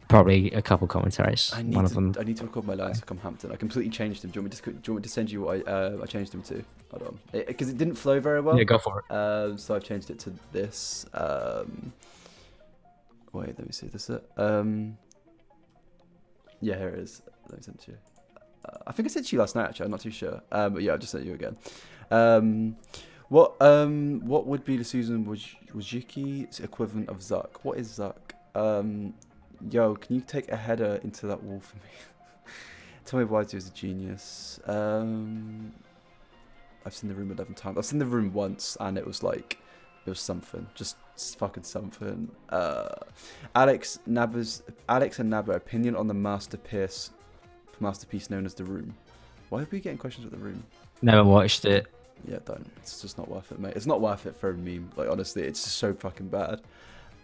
probably a couple commentaries. I need to record my lines for Comphampton. I completely changed them. Do you want me to send you what I changed them to? Hold on, because it didn't flow very well. Yeah, go for it. So I've changed it to this. Wait, let me see. This it. Yeah, here it is. Let me send it to you. I think I sent it to you last night. Actually, I'm not too sure. But yeah, I'll just sent you again. What would be the Susan Wojcicki's equivalent of Zuck? What is Zuck? Yo, can you take a header into that wall for me? Tell me why he was a genius. I've seen The Room 11 times. I've seen The Room once, and it was something. Just fucking something. Alex and Nabba, opinion on the masterpiece known as The Room. Why are we getting questions with The Room? Never watched it. Yeah, don't. It's just not worth it, mate. It's not worth it for a meme. Like, honestly, it's just so fucking bad.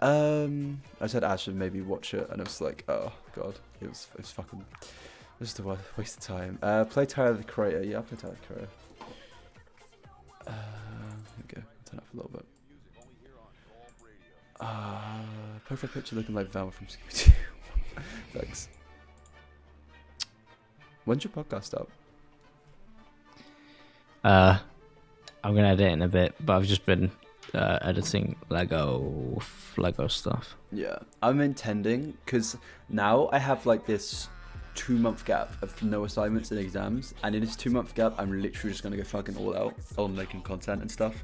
I said Ash should maybe watch it, and it was like, oh god, it was fucking, it was just a waste of time. Play Tyler the Creator. Yeah, I'll play Tyler the Creator. Here we go. Turn up a little bit. Profile picture looking like Velma from Scooby-Doo. Thanks. When's your podcast up? I'm gonna edit it in a bit, but I've just been editing Lego stuff. Yeah, I'm intending, because now I have like this 2-month gap of no assignments and exams, and in this 2-month gap I'm literally just gonna go fucking all out on making content and stuff,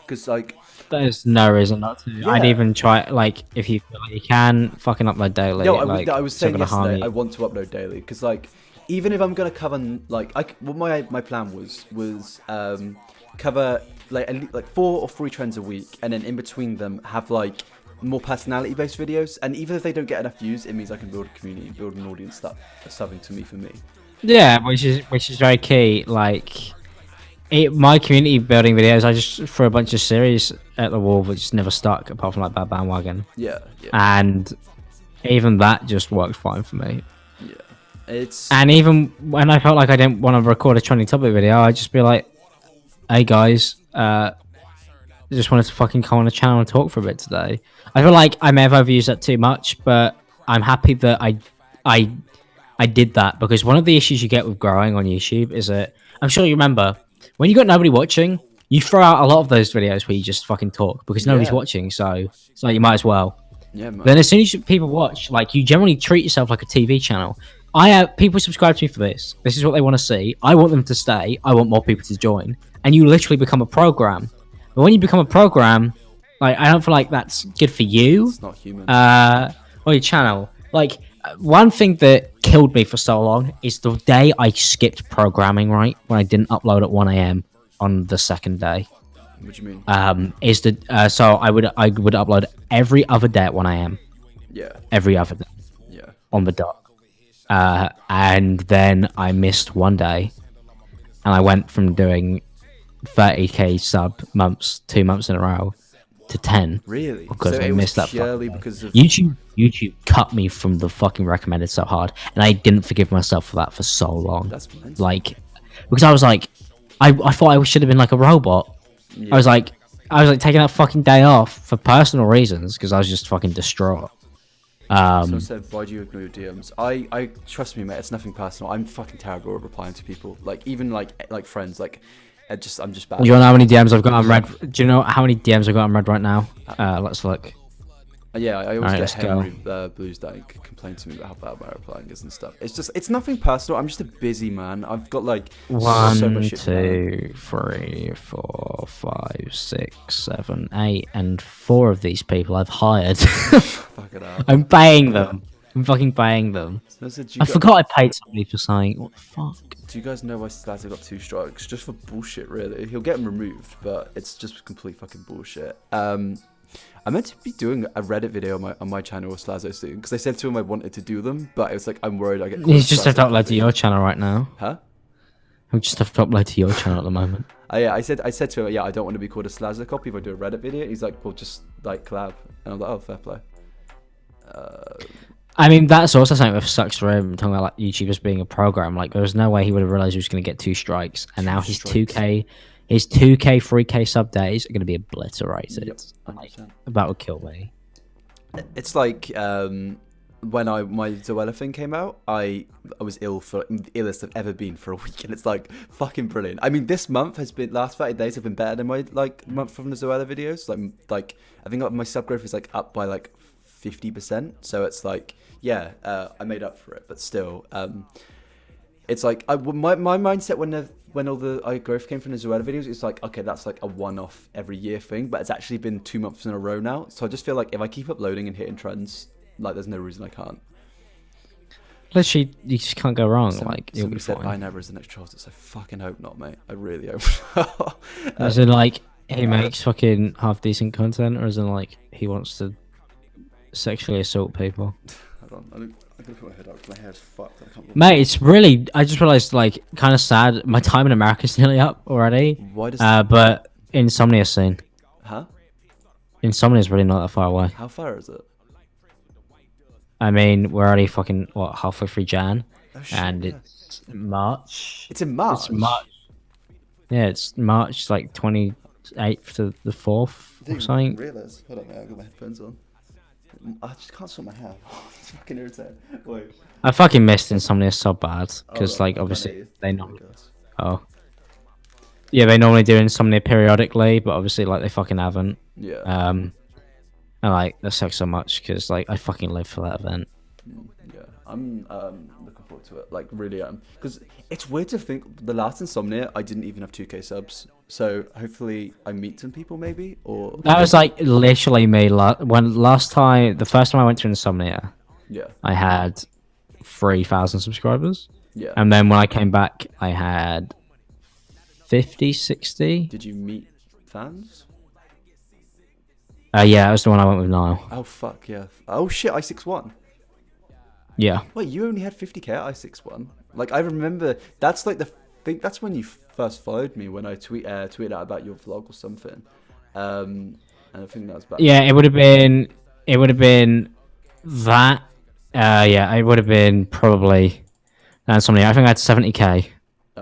because like there's no reason not to. Yeah. I'd even try, like, if you feel like you can fucking upload daily. No, I was saying yesterday I want to upload daily, because like even if I'm gonna cover like what my plan was cover like 4 or 3 trends a week, and then in between them have like more personality based videos, and even if they don't get enough views, it means I can build a community, build an audience that's something to me for me. Yeah, which is very key. Like my community building videos, I just threw a bunch of series at the wall which just never stuck apart from like Bad Bandwagon. Yeah. And even that just worked fine for me. Yeah. And even when I felt like I didn't want to record a trending topic video, I'd just be like, hey guys, just wanted to fucking come on a channel and talk for a bit today. I feel like I may have overused that too much, but I'm happy that I did that, because one of the issues you get with growing on YouTube is that, I'm sure you remember, when you got nobody watching, you throw out a lot of those videos where you just fucking talk because nobody's watching, so it's like you might as well. Yeah, man. Then as soon as people watch, like, you generally treat yourself like a TV channel. I have people subscribe to me for this. This is what they want to see. I want them to stay. I want more people to join. And you literally become a program. But when you become a program, like, I don't feel like that's good for you. It's not human. Or your channel. Like, one thing that killed me for so long is the day I skipped programming, right? When I didn't upload at 1 a.m. on the second day. What do you mean? So I would upload every other day at 1 a.m. Yeah. Every other day. Yeah. On the dot. And then I missed one day, and I went from doing 30k sub months, 2 months in a row, to 10 Really? because So I it was missed that purely fucking day. because of. YouTube cut me from the fucking recommended so hard, and I didn't forgive myself for that for so long. That's mental. Like, because I was like, I thought I should have been like a robot. Yeah. I was like taking that fucking day off for personal reasons because I was just fucking distraught. Someone said, "Why do you ignore your DMs?" I trust me, mate. It's nothing personal. I'm fucking terrible at replying to people. Like even like friends. Like, I'm just bad. Do you know how many DMs I've got on red? Do you know how many DMs I've got on red right now? Let's look. Yeah, I always Alright, get let's Henry Blues that complain to me about how bad my replying is and stuff. It's nothing personal. I'm just a busy man. I've got like so much One, shit to do. 2, 3, 4, 5, 6, 7, 8, and 4 of these people I've hired. Fuck it out. I'm paying them. I'm fucking paying them. I forgot I paid somebody for something. What the fuck? Do you guys know why Slazzo got 2 strikes? Just for bullshit, really. He'll get them removed, but it's just complete fucking bullshit. I meant to be doing a Reddit video on my channel with Slazzo soon because I said to him I wanted to do them, but it was like I'm worried I get. He's just have to upload to your channel right now. Huh? I just have to upload to your channel at the moment. Yeah, I said to him, yeah, I don't want to be called a Slazzo copy if I do a Reddit video. He's like, well, just like collab, and I'm like, oh, fair play. I mean, that's also something that sucks for him, talking about like YouTubers being a program. Like, there was no way he would have realized he was going to get 2 strikes, and now his 2K, 3K sub days are going to be obliterated. Yep, like, that would kill me. It's like when my Zoella thing came out, I was ill for the illest I've ever been for a week, and it's like fucking brilliant. I mean, this month has been last 30 days have been better than my like month from the Zoella videos. Like I think my sub growth is like up by like 50%. So it's like yeah, I made up for it, but still, it's like my mindset when all the growth came from the Zoella videos, it's like, okay, that's like a one-off every year thing, but it's actually been 2 months in a row now. So I just feel like if I keep uploading and hitting trends, like there's no reason I can't. Literally, you just can't go wrong. Like, you'll be said fine. I never is the next Charles. I fucking hope not, mate. I really hope. As in, like, he makes fucking half decent content, or as in, like, he wants to sexually assault people. Hold on, I'm gonna put my head up. My hair's fucked. I can't. Mate, it's really. I just realized, like, kind of sad. My time in America's nearly up already. Why does? But Insomnia's soon. Huh? Insomnia's really not that far away. How far is it? I mean, we're already fucking halfway through Jan, Oh, shit, and yeah. it's March. It's in March. It's March. Yeah, it's March like 28th to the 4th or something. Realize. Hold on, mate. I've got my headphones on. I just can't sort my hair. It's fucking irritating. Wait. I fucking missed Insomnia so bad because, Oh, like, I obviously can't they hear know. you. Oh. Yeah, they normally do Insomnia periodically, but obviously, like, they fucking haven't. Yeah. And like that sucks so much because like I fucking live for that event. Yeah, I'm looking forward to it. Like really am, because it's weird to think the last Insomnia I didn't even have 2K subs. So hopefully I meet some people maybe, or That was like literally me. The first time I went to Insomnia, yeah, I had 3,000 subscribers, yeah. and then when I came back, I had 50, 60. Did you meet fans? Yeah, that was the one I went with Niall. Oh fuck yeah! Oh shit! I61. Yeah. Wait, you only had 50k at I61. Like I remember that's like that's when you first followed me when I tweeted out about your vlog or something. And I think that was back. Yeah, it would have been that. Yeah, it would have been probably something. I think I had 70k.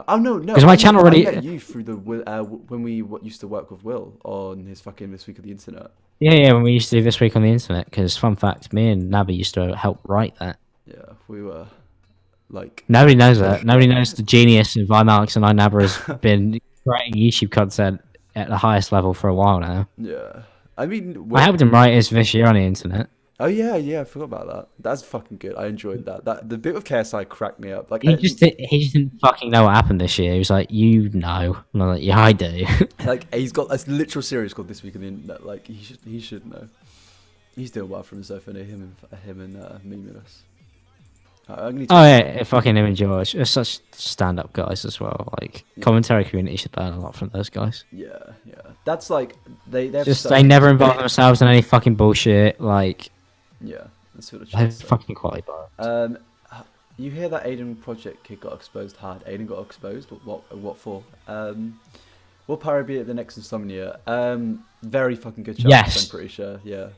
Oh no, because my channel already. I met you through the when we used to work with Will on his fucking This Week of the Internet. Yeah, when we used to do This Week on the Internet, because fun fact, me and Nabi used to help write that. Yeah, we were like. Nobody knows that. Nobody knows the genius of Alex and Nabra has been writing YouTube content at the highest level for a while now. Yeah, I mean, I helped him write his this year on the internet. Oh yeah, I forgot about that. That's fucking good. I enjoyed that. The bit with KSI cracked me up. Like he just didn't fucking know what happened this year. He was like, you know, and I'm like, yeah, I do. Like he's got a literal series called This Week on the Internet. Like he should know. He's doing well for himself, and him and Memeless. Oh yeah, fucking him and George. They're such stand-up guys as well. Like commentary community should learn a lot from those guys. Yeah. That's like they never involve themselves in any fucking bullshit. Like yeah, that's sort of. They're fucking quality bars. You hear that Aiden Project kid got exposed hard. Aiden got exposed, but what for? Will Pyro be at the next Insomnia? Very fucking good chance. Yes. I'm pretty sure. Yeah.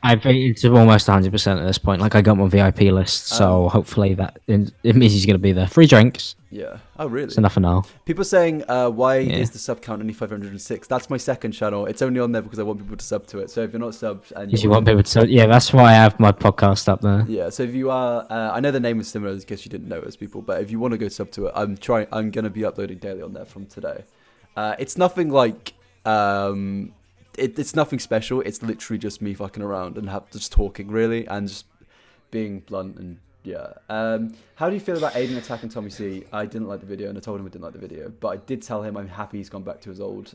I bet it's almost 100% at this point. Like, I got my VIP list, so hopefully it means he's going to be there. Free drinks. Yeah. Oh, really? So nothing now. People saying, why is the sub count only 506? That's my second channel. It's only on there because I want people to sub to it. So if you're not subbed and You want people to, yeah, that's why I have my podcast up there. yeah. So if you are, I know the name is similar, in case you didn't notice, people. But if you want to go sub to it, I'm gonna be uploading daily on there from today. It's nothing like, it's nothing special. It's literally just me fucking around and just talking really and just being blunt and. Yeah. How do you feel about Aiden attacking Tommy C? I didn't like the video, and I told him I didn't like the video, but I did tell him I'm happy he's gone back to his old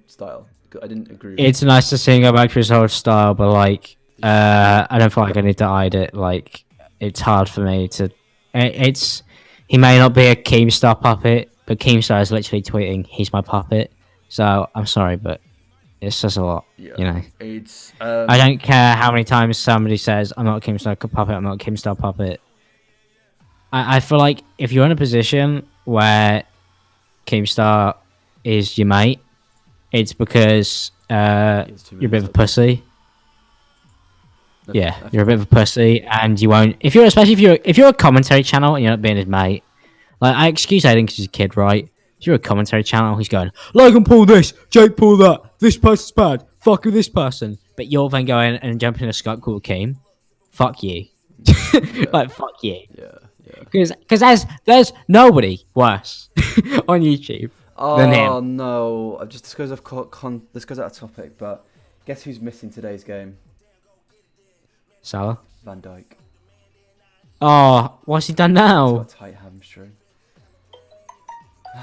style. I didn't agree. It's nice to see him go back to his old style, but like, I don't feel like I need to hide it. Like, it's hard for me to. He may not be a Keemstar puppet, but Keemstar is literally tweeting, "He's my puppet." So I'm sorry, but it says a lot. Yeah. You know. It's. I don't care how many times somebody says, "I'm not a Keemstar puppet. I'm not a Keemstar puppet." I feel like if you're in a position where Keemstar is your mate, it's because you're a bit of a pussy. Yeah, you're a bit of a pussy, and you won't. Especially if you're a commentary channel and you're not being his mate. Like, I excuse Aiden because he's a kid, right? If you're a commentary channel, he's going, Logan, pull this, Jake, pull that. This person's bad. Fuck with this person. But you're then going and jumping in a Skype call with Keem. Fuck you. Like, fuck you. Yeah. Because there's nobody worse on YouTube than him. Oh no! Just this goes off this goes out of topic, but guess who's missing today's game? Salah. Van Dijk. Oh, what's he done now? Got a tight hamstring.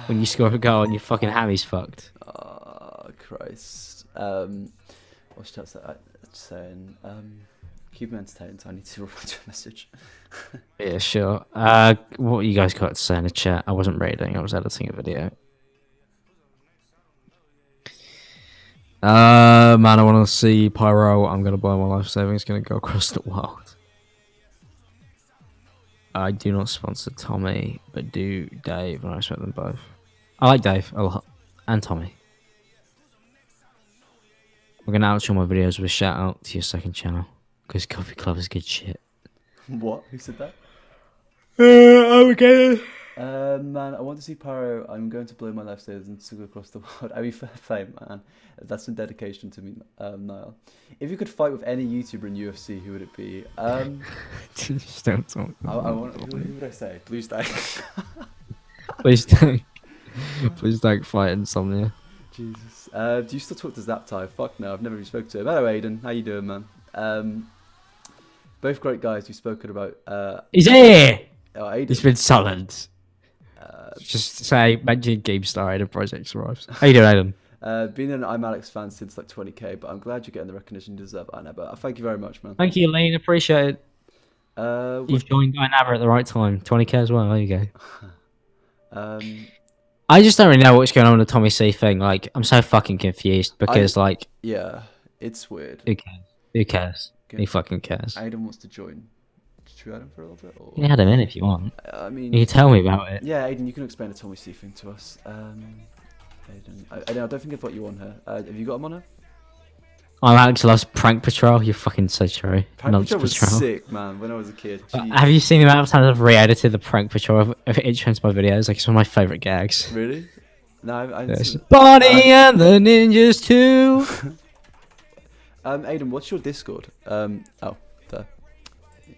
When you score a goal and your fucking hammy's fucked. Oh Christ! What's that saying? Keep me entertained. I need to reply to a message. Yeah, sure. What you guys got to say in the chat? I wasn't reading. I was editing a video. Man, I want to see Pyro. I'm gonna blow my life savings. Gonna go across the world. I do not sponsor Tommy, but do Dave, and I respect them both. I like Dave a lot, and Tommy. We're gonna outro my videos with a shout out to your second channel, because Coffee Club is good shit. What? Who said that? Okay. Man, I want to see Pyro. I'm going to blow my life savings and to go across the world. I mean, fair play, man. That's some dedication to me, Niall. If you could fight with any YouTuber in UFC, who would it be? Just don't talk. Who would I say? Blue Stack. Please don't. Please don't fight Insomnia. Jesus. Do you still talk to Zaptai? Fuck no, I've never even spoken to him. Hello, Aiden. How you doing, man? Both great guys. We've spoken about. He's here. Oh, Aiden. He's been sullied. Just say, mention Keemstar and Project arrives. How you doing, Aiden? Been an I'm Alex fan since like 20k, but I'm glad you're getting the recognition you deserve, Inaba. Thank you very much, man. Thank you, Lane. Appreciate it. You've joined Inaba at the right time. 20k as well. There you go. I just don't really know what's going on with the Tommy C thing. Like, I'm so fucking confused because, yeah, it's weird. Who cares? Who cares? Who fucking cares? Aiden wants to join. Should we add him for a little bit? Or? You can add him in if you want. I mean, you can tell me about it. Yeah, Aiden, you can explain the Tommy C thing to us. Aiden, I don't think I've got you on here. Have you got him on here? Oh, Alex loves Prank Patrol. You're fucking so true. Prank Patrol was sick, man, when I was a kid. Have you seen the amount of times I've re-edited the Prank Patrol of intros to my videos? Like, it's one of my favourite gags. Really? No, Bonnie and the Ninjas too. Aiden, what's your Discord? Oh, there.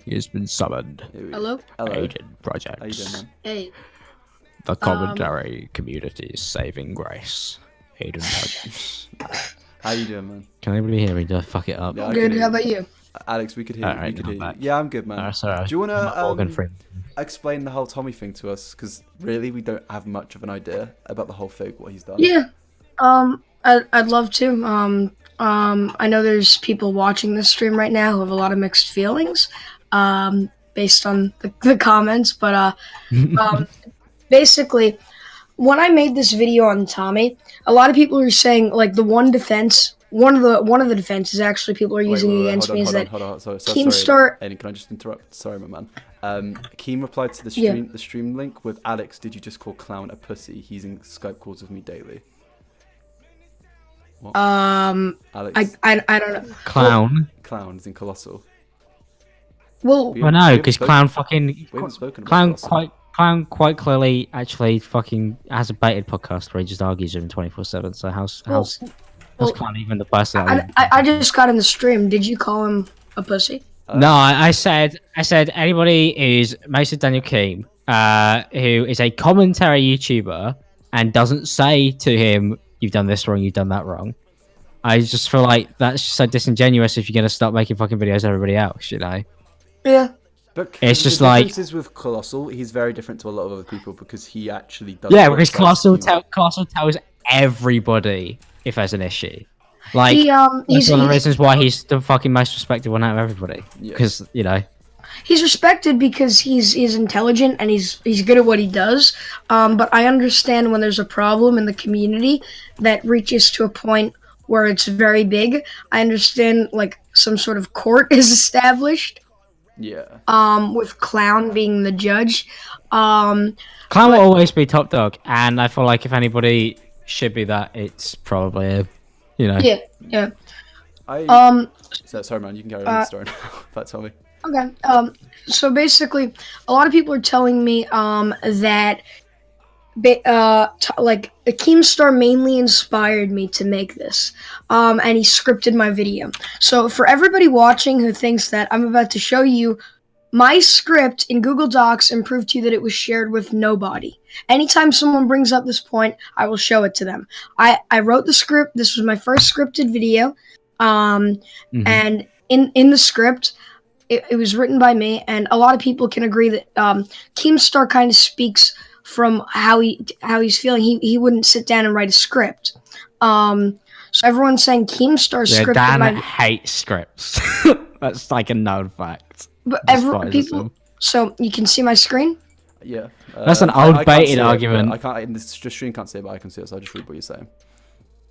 He's been summoned. Hello? Aiden Projects. How you doing, man? Hey. The commentary community's saving grace. Aiden Projects. How you doing, man? Can anybody hear me? Do I fuck it up? Yeah, Good, how about you? Alex, we could hear you. Alright, We could hear back. you. Yeah, I'm good, man. Sorry, Do you want to explain explain the whole Tommy thing to us? Because really, we don't have much of an idea about the whole thing, what he's done. Yeah. I'd love to. I know there's people watching this stream right now who have a lot of mixed feelings, based on the comments, but basically, when I made this video on Tommy, a lot of people are saying like the one of the defenses actually people are using against me is that Keemstar. Eddie, can I just interrupt? Sorry, my man. Keem replied to the stream link with Alex. Did you just call clown a pussy? He's in Skype calls with me daily. What? Alex. I don't know. Clown. Clown is in Colossal. Well, We Well, no, haven't because spoken- Clown fucking We haven't spoken about Clown quite clearly actually fucking has a baited podcast where he just argues with him 24/7. So how's well, Clown even the person that we... I just got in the stream. Did you call him a pussy? No, I said anybody who's makes it Daniel Keem, who is a commentary YouTuber and doesn't say to him, "You've done this wrong, you've done that wrong." I just feel like that's just so disingenuous if you're gonna start making fucking videos of everybody else, you know? Yeah. But It's just the like- difference is with Colossal, he's very different to a lot of other people because he actually does. Yeah, what because tries to- Colossal tells everybody if there's an issue. Like, He that's he's one of the reasons why he's the fucking most respected one out of everybody. Yeah. Because, you know, he's respected because he's intelligent and he's good at what he does. But I understand when there's a problem in the community that reaches to a point where it's very big. I understand like some sort of court is established. Yeah. With Clown being the judge. Clown will always be top dog, and I feel like if anybody should be that, it's probably him. You know. Yeah. I. Sorry, man. You can carry on the story now. But tell me. Okay. So basically, a lot of people are telling me that like the Keemstar mainly inspired me to make this, and he scripted my video. So for everybody watching who thinks that I'm about to show you my script in Google Docs and prove to you that it was shared with nobody. Anytime someone brings up this point, I will show it to them. I wrote the script. This was my first scripted video, and in the script, it was written by me, and a lot of people can agree that Keemstar kind of speaks from how he's feeling. He wouldn't sit down and write a script. So everyone's saying Keemstar scripted Dan hates scripts. That's like a known fact. But Despises people. them. So you can see my screen. Yeah. That's an I old can't baited see it, but argument. I can't. In this stream can't see it, but I can see it. So I'll just read what you're saying.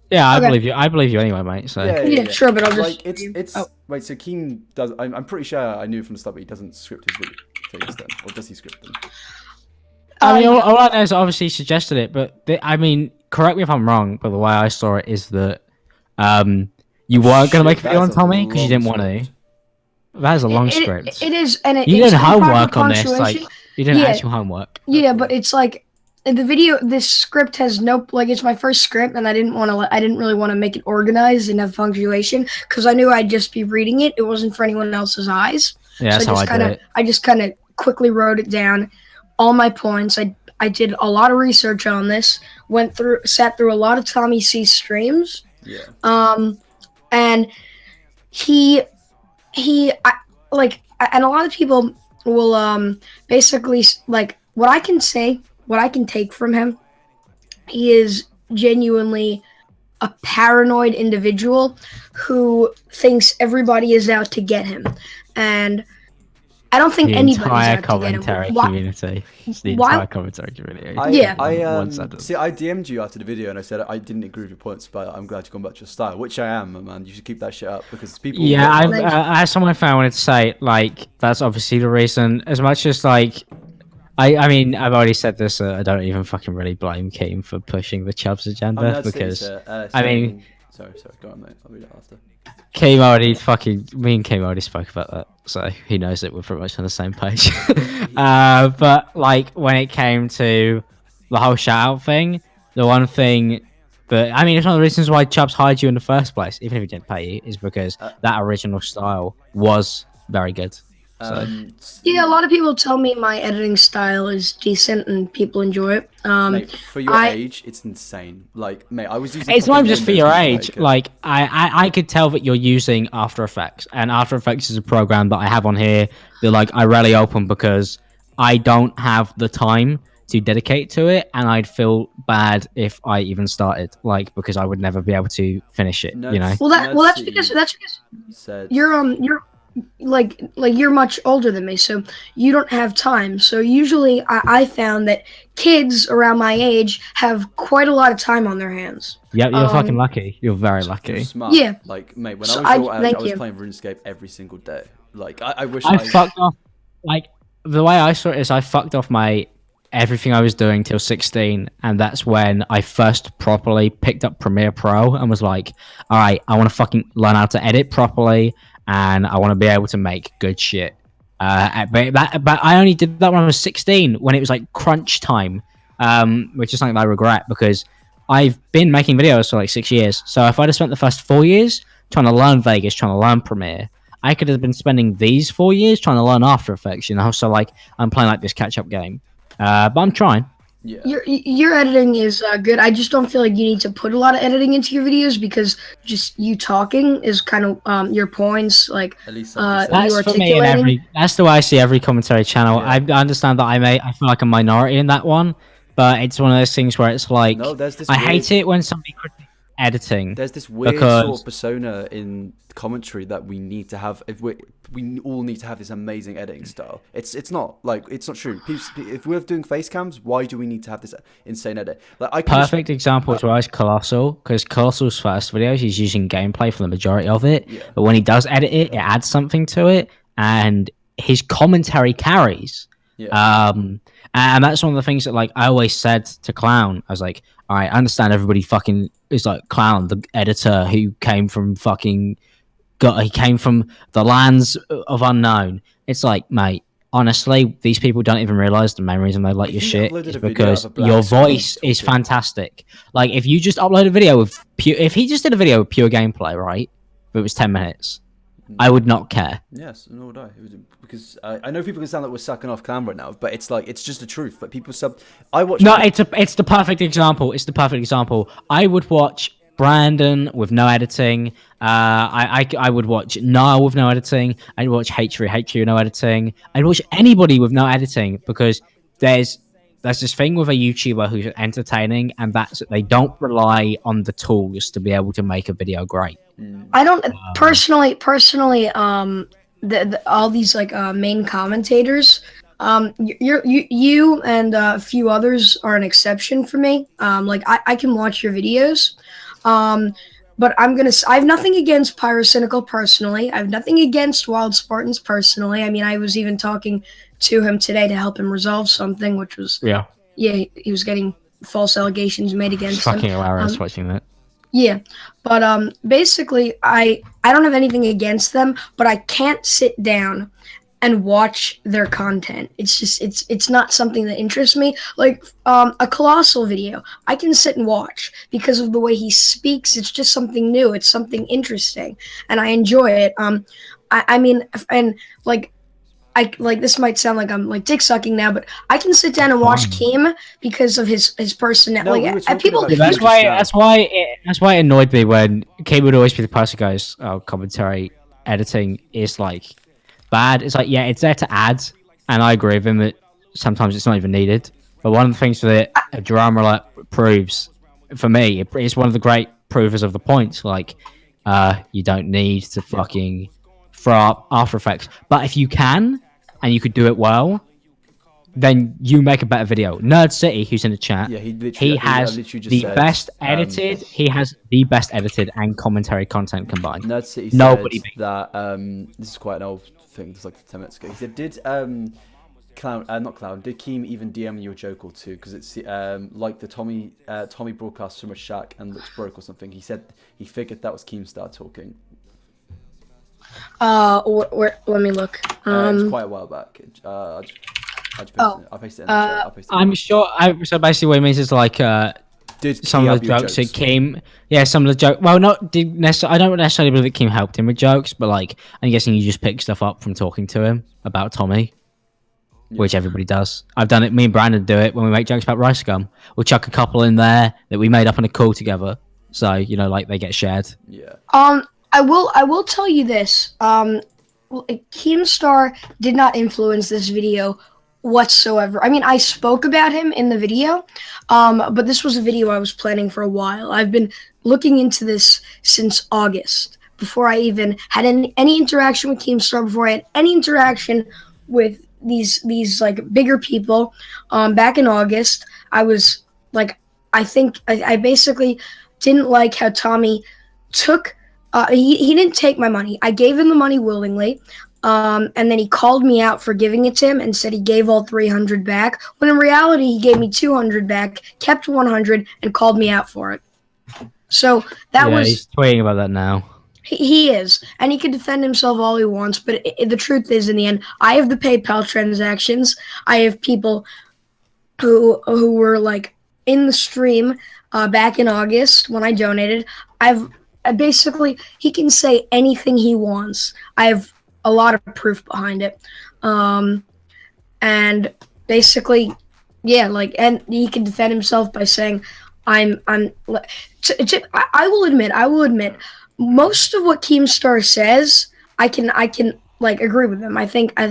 Yeah, I Okay. believe you. I believe you anyway, mate. So Yeah, sure, but I'll just. Like it's wait. So Keem does. I'm pretty sure I knew from the start, but he doesn't script his videos then, or does he script them? I mean, all I know is obviously he suggested it, but I mean, correct me if I'm wrong, but the way I saw it is that you weren't going to make a video on that's a Tommy because you didn't want long to. That is a long script. It is, and You it's did improper homework on this, like punctuation. you did Yeah. actual homework. Yeah, but it's like in the video. This script has no like. It's my first script, and I didn't really want to make it organized and have punctuation because I knew I'd just be reading it. It wasn't for anyone else's eyes. Yeah, that's so how I did it. I just kind of quickly wrote it down, all my points. I did a lot of research on this. Sat through a lot of Tommy C streams. Yeah. And and a lot of people will basically like what I can take from him. He is genuinely a paranoid individual who thinks everybody is out to get him, and I don't think The anybody's entire out to get commentary him. Why- community. It's the why- entire commentary community. Yeah. One sentence. See, I DM'd you after the video and I said I didn't agree with your points, but I'm glad you've gone back to your style, which I am, man. You should keep that shit up because people. Yeah, Thank you. as someone I wanted to say, like, that's obviously the reason. As much as, like, I mean, I've already said this, I don't even fucking really blame Keem for pushing the Chubbs agenda because, I mean, sorry, go on, mate. I'll read it after. me and Keem already spoke about that, so he knows that we're pretty much on the same page. But, like, when it came to the whole shout out thing, the one thing that, I mean, it's one of the reasons why Chubbs hired you in the first place, even if he didn't pay you, is because that original style was very good. So. Yeah, a lot of people tell me my editing style is decent and people enjoy it. Mate, for your age, it's insane. Like, mate, I was using. It's not fucking just for Windows your to age. make it. Like, I could tell that you're using After Effects, and After Effects is a program that I have on here that, like, I rarely open because I don't have the time to dedicate to it, and I'd feel bad if I even started, like, because I would never be able to finish it. You know. That's because you're you're much older than me, so you don't have time. So usually I found that kids around my age have quite a lot of time on their hands. Yep, you're fucking lucky. You're very lucky. You're smart. Yeah. Like, mate, when So I was your age, thank I was you. playing RuneScape every single day. Like, I wish I fucked off. Like, the way I saw it is I fucked off my everything I was doing till 16, and that's when I first properly picked up Premiere Pro and was like, all right, I want to fucking learn how to edit properly, and I want to be able to make good shit. But I only did that when I was 16, when it was like crunch time, which is something that I regret because I've been making videos for like 6 years. So if I'd have spent the first 4 years trying to learn Vegas, trying to learn Premiere, I could have been spending these 4 years trying to learn After Effects, you know. So like I'm playing like this catch up game, but I'm trying. Yeah. Your editing is good. I just don't feel like you need to put a lot of editing into your videos because just you talking is kind of your points, like At least you That's for me in articulating. every. That's the way I see every commentary channel. Yeah. I understand that I feel like a minority in that one, but it's one of those things where it's like No, there's this I weird, hate it when somebody critiques editing there's this weird because sort of persona in commentary that we need to have. If we all need to have this amazing editing style. It's not like it's not true. If we're doing face cams, why do we need to have this insane edit? Like I can perfect example as well is Colossal, because Colossal's first videos he's using gameplay for the majority of it, Yeah. but when he does edit it, it adds something to it, and his commentary carries. Yeah. And that's one of the things that like I always said to Clown. I was like, all right, I understand everybody fucking is like Clown, the editor who came from fucking he came from the lands of unknown. It's like, mate, honestly, these people don't even realize the main reason they like If your he shit uploaded is a video because of a black your screen voice is talking- fantastic. Like if you just upload a video with pure, if he just did a video with pure gameplay, right? If it was 10 minutes, I would not care. Yes, nor would I. It was, because I know people can sound like we're sucking off Clown right now, but it's like it's just the truth. But people I watch. No, it's the perfect example. It's the perfect example. I would watch Brandon with no editing. I would watch Niall with no editing. I'd watch H3 with no editing. I'd watch anybody with no editing because there's this thing with a YouTuber who's entertaining, and that's they don't rely on the tools to be able to make a video great. I don't personally all these like main commentators, you and a few others are an exception for me. Like I can watch your videos, but I have nothing against Pyrocynical personally. I have nothing against Wild Spartans personally. I mean, I was even talking to him today to help him resolve something, which was Yeah, he was getting false allegations made it's against him. fucking hilarious watching that. Yeah, but basically, I don't have anything against them, but I can't sit down and watch their content. It's just it's not something that interests me. Like a Colossal video, I can sit and watch because of the way he speaks. It's just something new. It's something interesting, and I enjoy it. I mean, and like. This might sound like I'm like dick sucking now, but I can sit down and watch Keem because of his personality. No, we were talking People, about Yeah, Keem just now. that's why it annoyed me when Kate would always be the person who goes, "Oh, commentary editing is like bad." It's like, yeah, it's there to add, and I agree with him that sometimes it's not even needed. But one of the things that a drama like proves for me, it's one of the great provers of the points. Like, you don't need to fucking throw up After Effects, but if you can and you could do it well, then you make a better video. Nerd City, who's in the chat, Yeah, he has literally just the said, best edited. He has the best edited and commentary content combined. Nerd City Nobody said beats that this is quite an old thing. It's like 10 minutes ago. He said, "Did Clown, not Clown, did Keem even DM you a joke or two? Because it's like the Tommy broadcasts from a shack and looks broke or something." He said he figured that was Keemstar talking. let me look. It was quite a while back. I pasted it in the chat. I'll paste it in I'm sure. So basically, what it means is like Did some Key of the help you with jokes it came. Yeah, some of the jokes. Well, not did necessarily. I don't necessarily believe that Kim helped him with jokes, but like I'm guessing you just pick stuff up from talking to him about Tommy, which everybody does. I've done it. Me and Brandon do it when we make jokes about Rice Gum. We'll chuck a couple in there that we made up in a call together. So you know, like they get shared. Yeah. I will tell you this. Keemstar did not influence this video whatsoever. I mean, I spoke about him in the video, but this was a video I was planning for a while. I've been looking into this since August, before I even had any interaction with Keemstar, before I had any interaction with these like bigger people. Back in August, I was like, I basically didn't like how Tommy took. He didn't take my money. I gave him the money willingly. And then he called me out for giving it to him and said he gave all 300 back, when in reality he gave me 200 back, kept 100, and called me out for it. So that Yeah, was he's tweeting about that now. he is, and he can defend himself all he wants. But the truth is, in the end, I have the PayPal transactions. I have people who were like in the stream back in August when I donated. Basically, he can say anything he wants. I have a lot of proof behind it, and basically, yeah, like, and he can defend himself by saying, "I'm." I will admit, most of what Keemstar says, I can like agree with him. I think a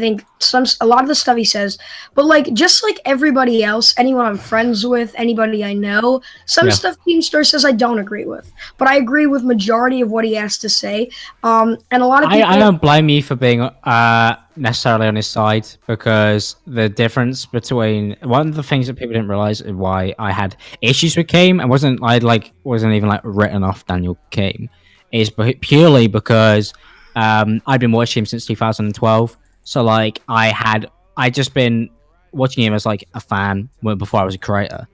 lot of the stuff he says, but like just like everybody else, anyone I'm friends with, anybody I know, some stuff Keemstar says I don't agree with, but I agree with majority of what he has to say. And a lot of people, I don't blame you for being necessarily on his side, because the difference between one of the things that people didn't realize is why I had issues with Keem and wasn't even like written off Daniel Keem is purely because I'd been watching him since 2012. So like I just been watching him as like a fan before I was a creator,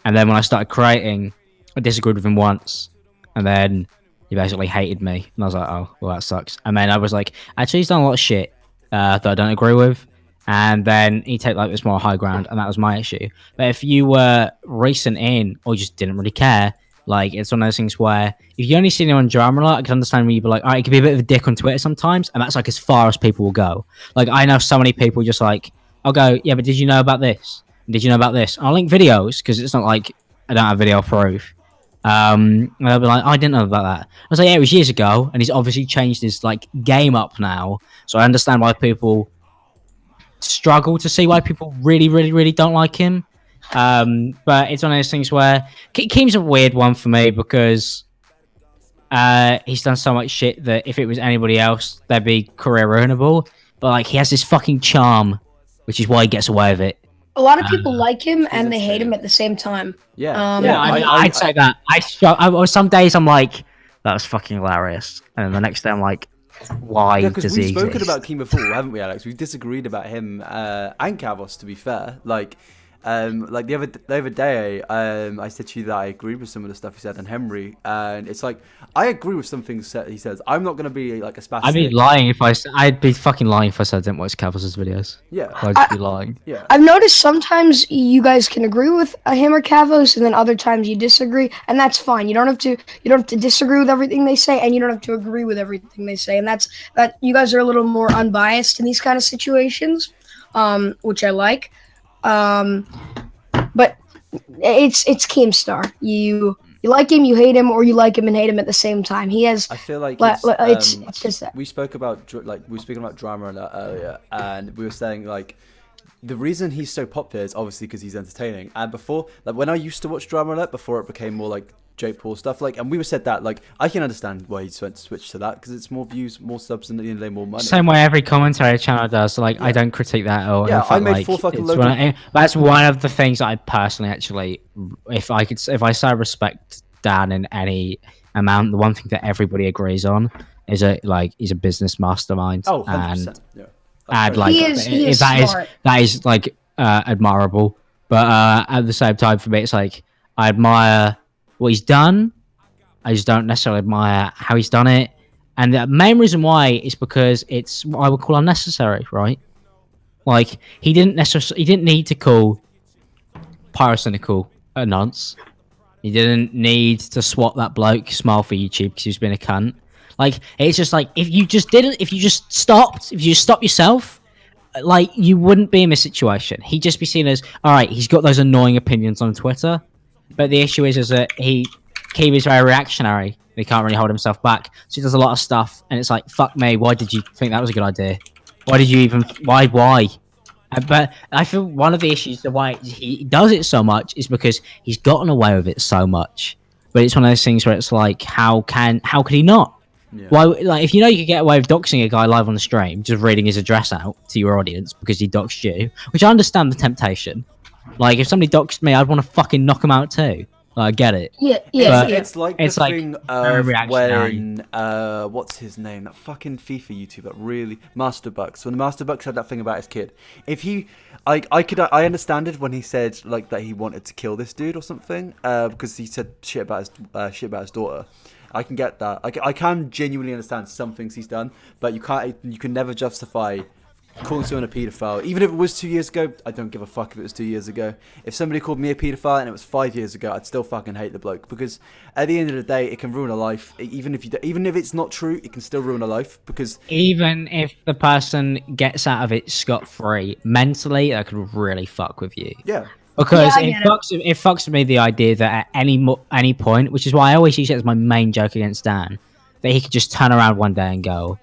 and then when I started creating, I disagreed with him once, and then he basically hated me, and I was like, oh, well, that sucks. And then I was like, actually, he's done a lot of shit that I don't agree with, and then he take like this more high ground, and that was my issue. But if you were recent in, or you just didn't really care, like it's one of those things where if you only seen him on drama a lot, I can understand when you'd be like, all right, he could be a bit of a dick on Twitter sometimes, and that's like as far as people will go. Like I know so many people just like, I'll go, yeah, but did you know about this? Did you know about this? And I'll link videos because it's not like I don't have video proof. And they'll be like, oh, I didn't know about that. I was like, yeah, it was years ago, and he's obviously changed his like game up now. So I understand why people struggle to see why people really, really, really don't like him. But it's one of those things where Keem's a weird one for me because he's done so much shit that if it was anybody else, they'd be career ruinable. But like, he has this fucking charm, which is why he gets away with it. a lot of people like him and they hate him at the same time. Yeah, Yeah, I'd say that. Some days I'm like, that was fucking hilarious, and then the next day I'm like, why does he we've spoken exist? about Keem before, haven't we, Alex? We've disagreed about him and Kavos, to be fair. Like the other day, I said to you that I agree with some of the stuff he said on Henry, and it's like I agree with some things that he says. I'm not gonna be like a spastic. I'd be fucking lying if I said I didn't watch Cavils' videos. Yeah, I'd just be lying. yeah. I've noticed sometimes you guys can agree with him or Kavos, and then other times you disagree, and that's fine. You don't have to disagree with everything they say, and you don't have to agree with everything they say, and that you guys are a little more unbiased in these kind of situations, which I like. But it's Keemstar. You like him, you hate him, or you like him and hate him at the same time. He has. I feel like it's just that. We spoke about we were speaking about drama a lot earlier, and we were saying like the reason he's so popular is obviously because he's entertaining. And before, like when I used to watch Drama Alert, before it became more like Jake Paul stuff, like, and we said that, like, I can understand why he switched to that because it's more views, more subs, and they more money. Same way every commentary channel does. So, like, I don't critique that at all. Yeah, I made like, full fucking that's one of the things that I personally actually, if I say respect Dan in any amount, the one thing that everybody agrees on is that he's a business mastermind. Oh, 100%. Yeah. And like he is smart. That is like admirable, but at the same time, for me, it's like I admire what he's done. I just don't necessarily admire how he's done it, and the main reason why is because it's what I would call unnecessary, right? Like he didn't need to call Pyrocynical a nonce. He didn't need to swap that bloke Smile for YouTube because he's been a cunt. Like, it's just like, if you just stopped yourself, like, you wouldn't be in this situation. He'd just be seen as, all right, he's got those annoying opinions on Twitter, but the issue is that Keem is very reactionary. He can't really hold himself back, so he does a lot of stuff, and it's like, fuck me, why did you think that was a good idea? Why? But I feel one of the issues of why he does it so much is because he's gotten away with it so much. But it's one of those things where it's like, how could he not? Yeah. Why, like, if you know you could get away with doxing a guy live on the stream, just reading his address out to your audience because he doxed you, which I understand the temptation. Like, if somebody doxed me, I'd want to fucking knock him out too. Like, I get it. Yeah, But It's like it's the like thing very of reactionary. when what's his name? That fucking FIFA YouTuber, really Masterbucks. When Masterbucks had that thing about his kid, if he, I understand it when he said like that he wanted to kill this dude or something, because he said shit about his daughter. I can get that. I can genuinely understand some things he's done, but you can never justify calling someone a paedophile. Even if it was 2 years ago, I don't give a fuck if it was 2 years ago. If somebody called me a paedophile and it was 5 years ago, I'd still fucking hate the bloke, because at the end of the day, it can ruin a life. Even if it's not true, it can still ruin a life, because Even if the person gets out of it scot-free, mentally, that could really fuck with you. yeah. Because I get it. it fucks with me the idea that at any point, which is why I always use it as my main joke against Dan, that he could just turn around one day and go,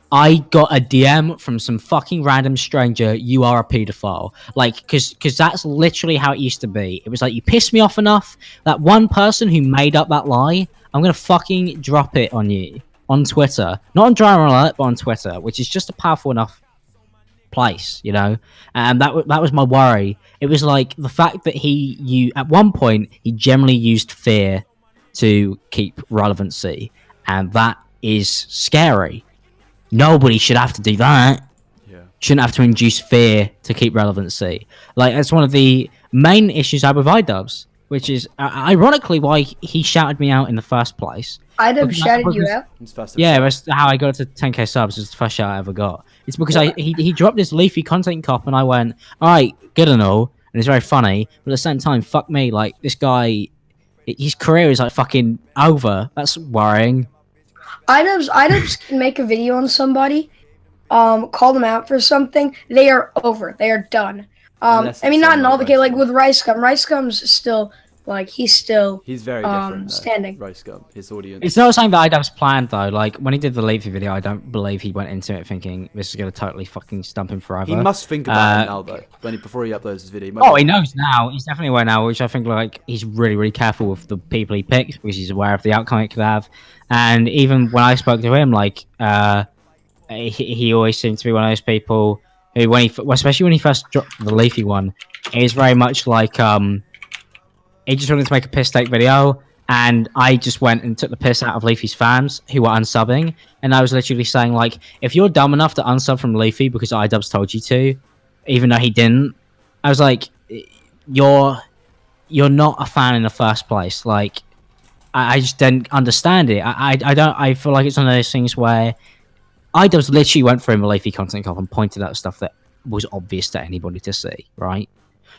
I got a DM from some fucking random stranger. You are a paedophile. Like, because that's literally how it used to be. It was like, you pissed me off enough. That one person who made up that lie, I'm gonna fucking drop it on you on Twitter, not on Drama Alert, but on Twitter, which is just a powerful enough place, you know. And that was my worry. It was like the fact that you at one point he generally used fear to keep relevancy, and that is scary. Nobody should have to do that. Yeah. Shouldn't have to induce fear to keep relevancy. Like, that's one of the main issues I have with iDubbbz, which is ironically why he shouted me out in the first place. I'd Because- shouted you out. It's fast. Yeah, that's how I got to 10k subs. It's the first shout I ever got. It's because he dropped this Leafy content cop, and I went, all right, good and all, and it's very funny, but at the same time, fuck me, like, this guy, his career is like fucking over. That's worrying. I'd can make a video on somebody, call them out for something. They are over. They are done. Unless I mean, it's not in all the someone case. like Like with Rice Gum. Rice Gum's still like he's very different. standing. Rice Gum, his audience. It's not something that iDubbbz planned though. Like, when he did the Leafy video, I don't believe he went into it thinking this is gonna totally fucking stump him forever. He must think about it now, though. Before he uploads his video. Oh, he knows now. He's definitely aware now, which I think, like, he's really, really careful with the people he picks because he's aware of the outcome it could have. And even when I spoke to him, like, he always seemed to be one of those people who, especially when he first dropped the Leafy one, it was very much like, he just wanted to make a piss take video, and I just went and took the piss out of Leafy's fans who were unsubbing, and I was literally saying, like, if you're dumb enough to unsub from Leafy because iDubbbz told you to, even though he didn't, I was like, you're not a fan in the first place. Like, I just didn't understand it. I feel like it's one of those things where iDubbbz literally went through a Leafy content cop and pointed out stuff that was obvious to anybody to see, right?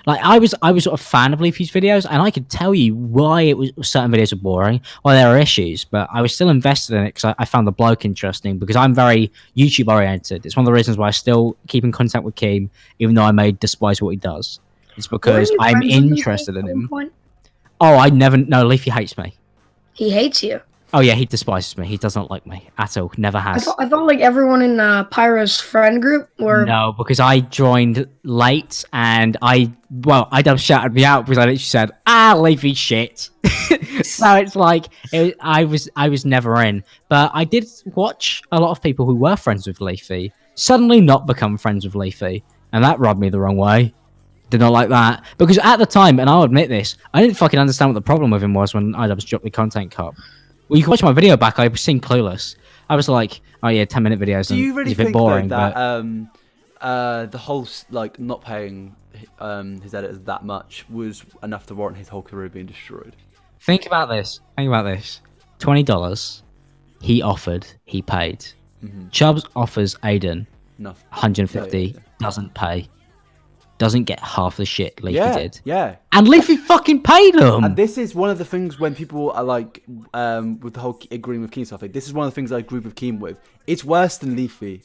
Like, I was sort of fan of Leafy's videos, and I could tell you why certain videos were boring, why there were issues, but I was still invested in it because I found the bloke interesting, because I'm very YouTube oriented. It's one of the reasons why I still keep in contact with Keem, even though I may despise what he does. It's because I'm interested in him. Oh, I never. No, Leafy hates me. He hates you. Oh yeah, he despises me. He does not like me at all. Never has. I thought like everyone in Pyro's friend group were. No, because I joined late, and iDubbbz shouted me out because I literally said, Leafy shit. So it's like, I was never in. But I did watch a lot of people who were friends with Leafy suddenly not become friends with Leafy, and that rubbed me the wrong way. Did not like that. Because at the time, and I'll admit this, I didn't fucking understand what the problem with him was when iDubbbz dropped the content cop. Well, you can watch my video back. I was seeing clueless. I was like, oh yeah, 10-minute videos. Do you really it's a bit think boring, though, but that the whole like not paying his editors that much was enough to warrant his whole career being destroyed? Think about this. $20. He offered. He paid. Chubbs offers Aiden Nothing. 150. Yeah. Doesn't pay. Doesn't get half the shit Leafy did. Yeah. And Leafy fucking paid him. And this is one of the things when people are like, with the whole agreeing with Keemstar thing. This is one of the things I agree with Keem with. It's worse than Leafy.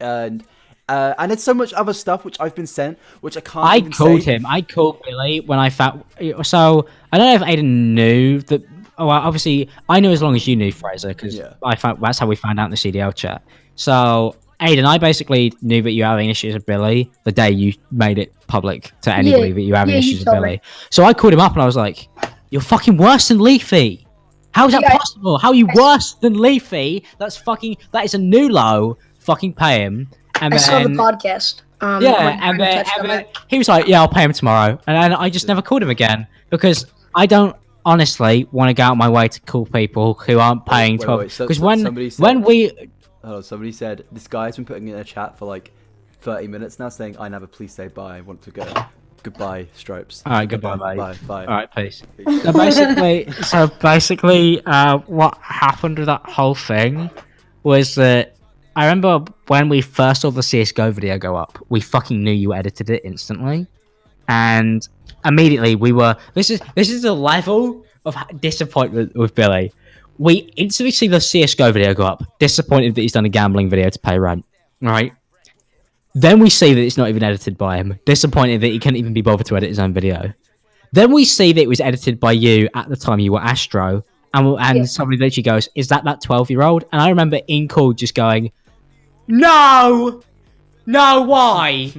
And it's so much other stuff which I've been sent, which I can't. I called him. I called Billy when I found. So I don't know if Aiden knew that. Oh, well, obviously I knew as long as you knew, Fraser, because I found that's how we found out in the CDL chat. So Aiden, I basically knew that you were having issues with Billy the day you made it public to anybody that you were having issues with Billy. So I called him up and I was like, "You're fucking worse than Leafy. How is that possible? How are you worse than Leafy? That is a new low. Fucking pay him." And I saw the podcast. And then he was like, "Yeah, I'll pay him tomorrow," and then I just never called him again because I don't honestly want to go out my way to call people who aren't paying 12. Wait. Because Somebody said, when we somebody said this guy's been putting in a chat for like 30 minutes now, saying, "I never, please say bye. I want to go. Goodbye, Stripes." all right, goodbye, mate. Bye. All right, peace. Peace. So basically, what happened with that whole thing was that I remember when we first saw the CS:GO video go up, we fucking knew you edited it instantly, and immediately we were. This is the level of disappointment with Billy. We instantly see the CS:GO video go up, disappointed that he's done a gambling video to pay rent, right? Then we see that it's not even edited by him, disappointed that he can't even be bothered to edit his own video. Then we see that it was edited by you at the time you were Astro, and somebody literally goes, "Is that 12-year-old?" And I remember in call just going, "No, why?"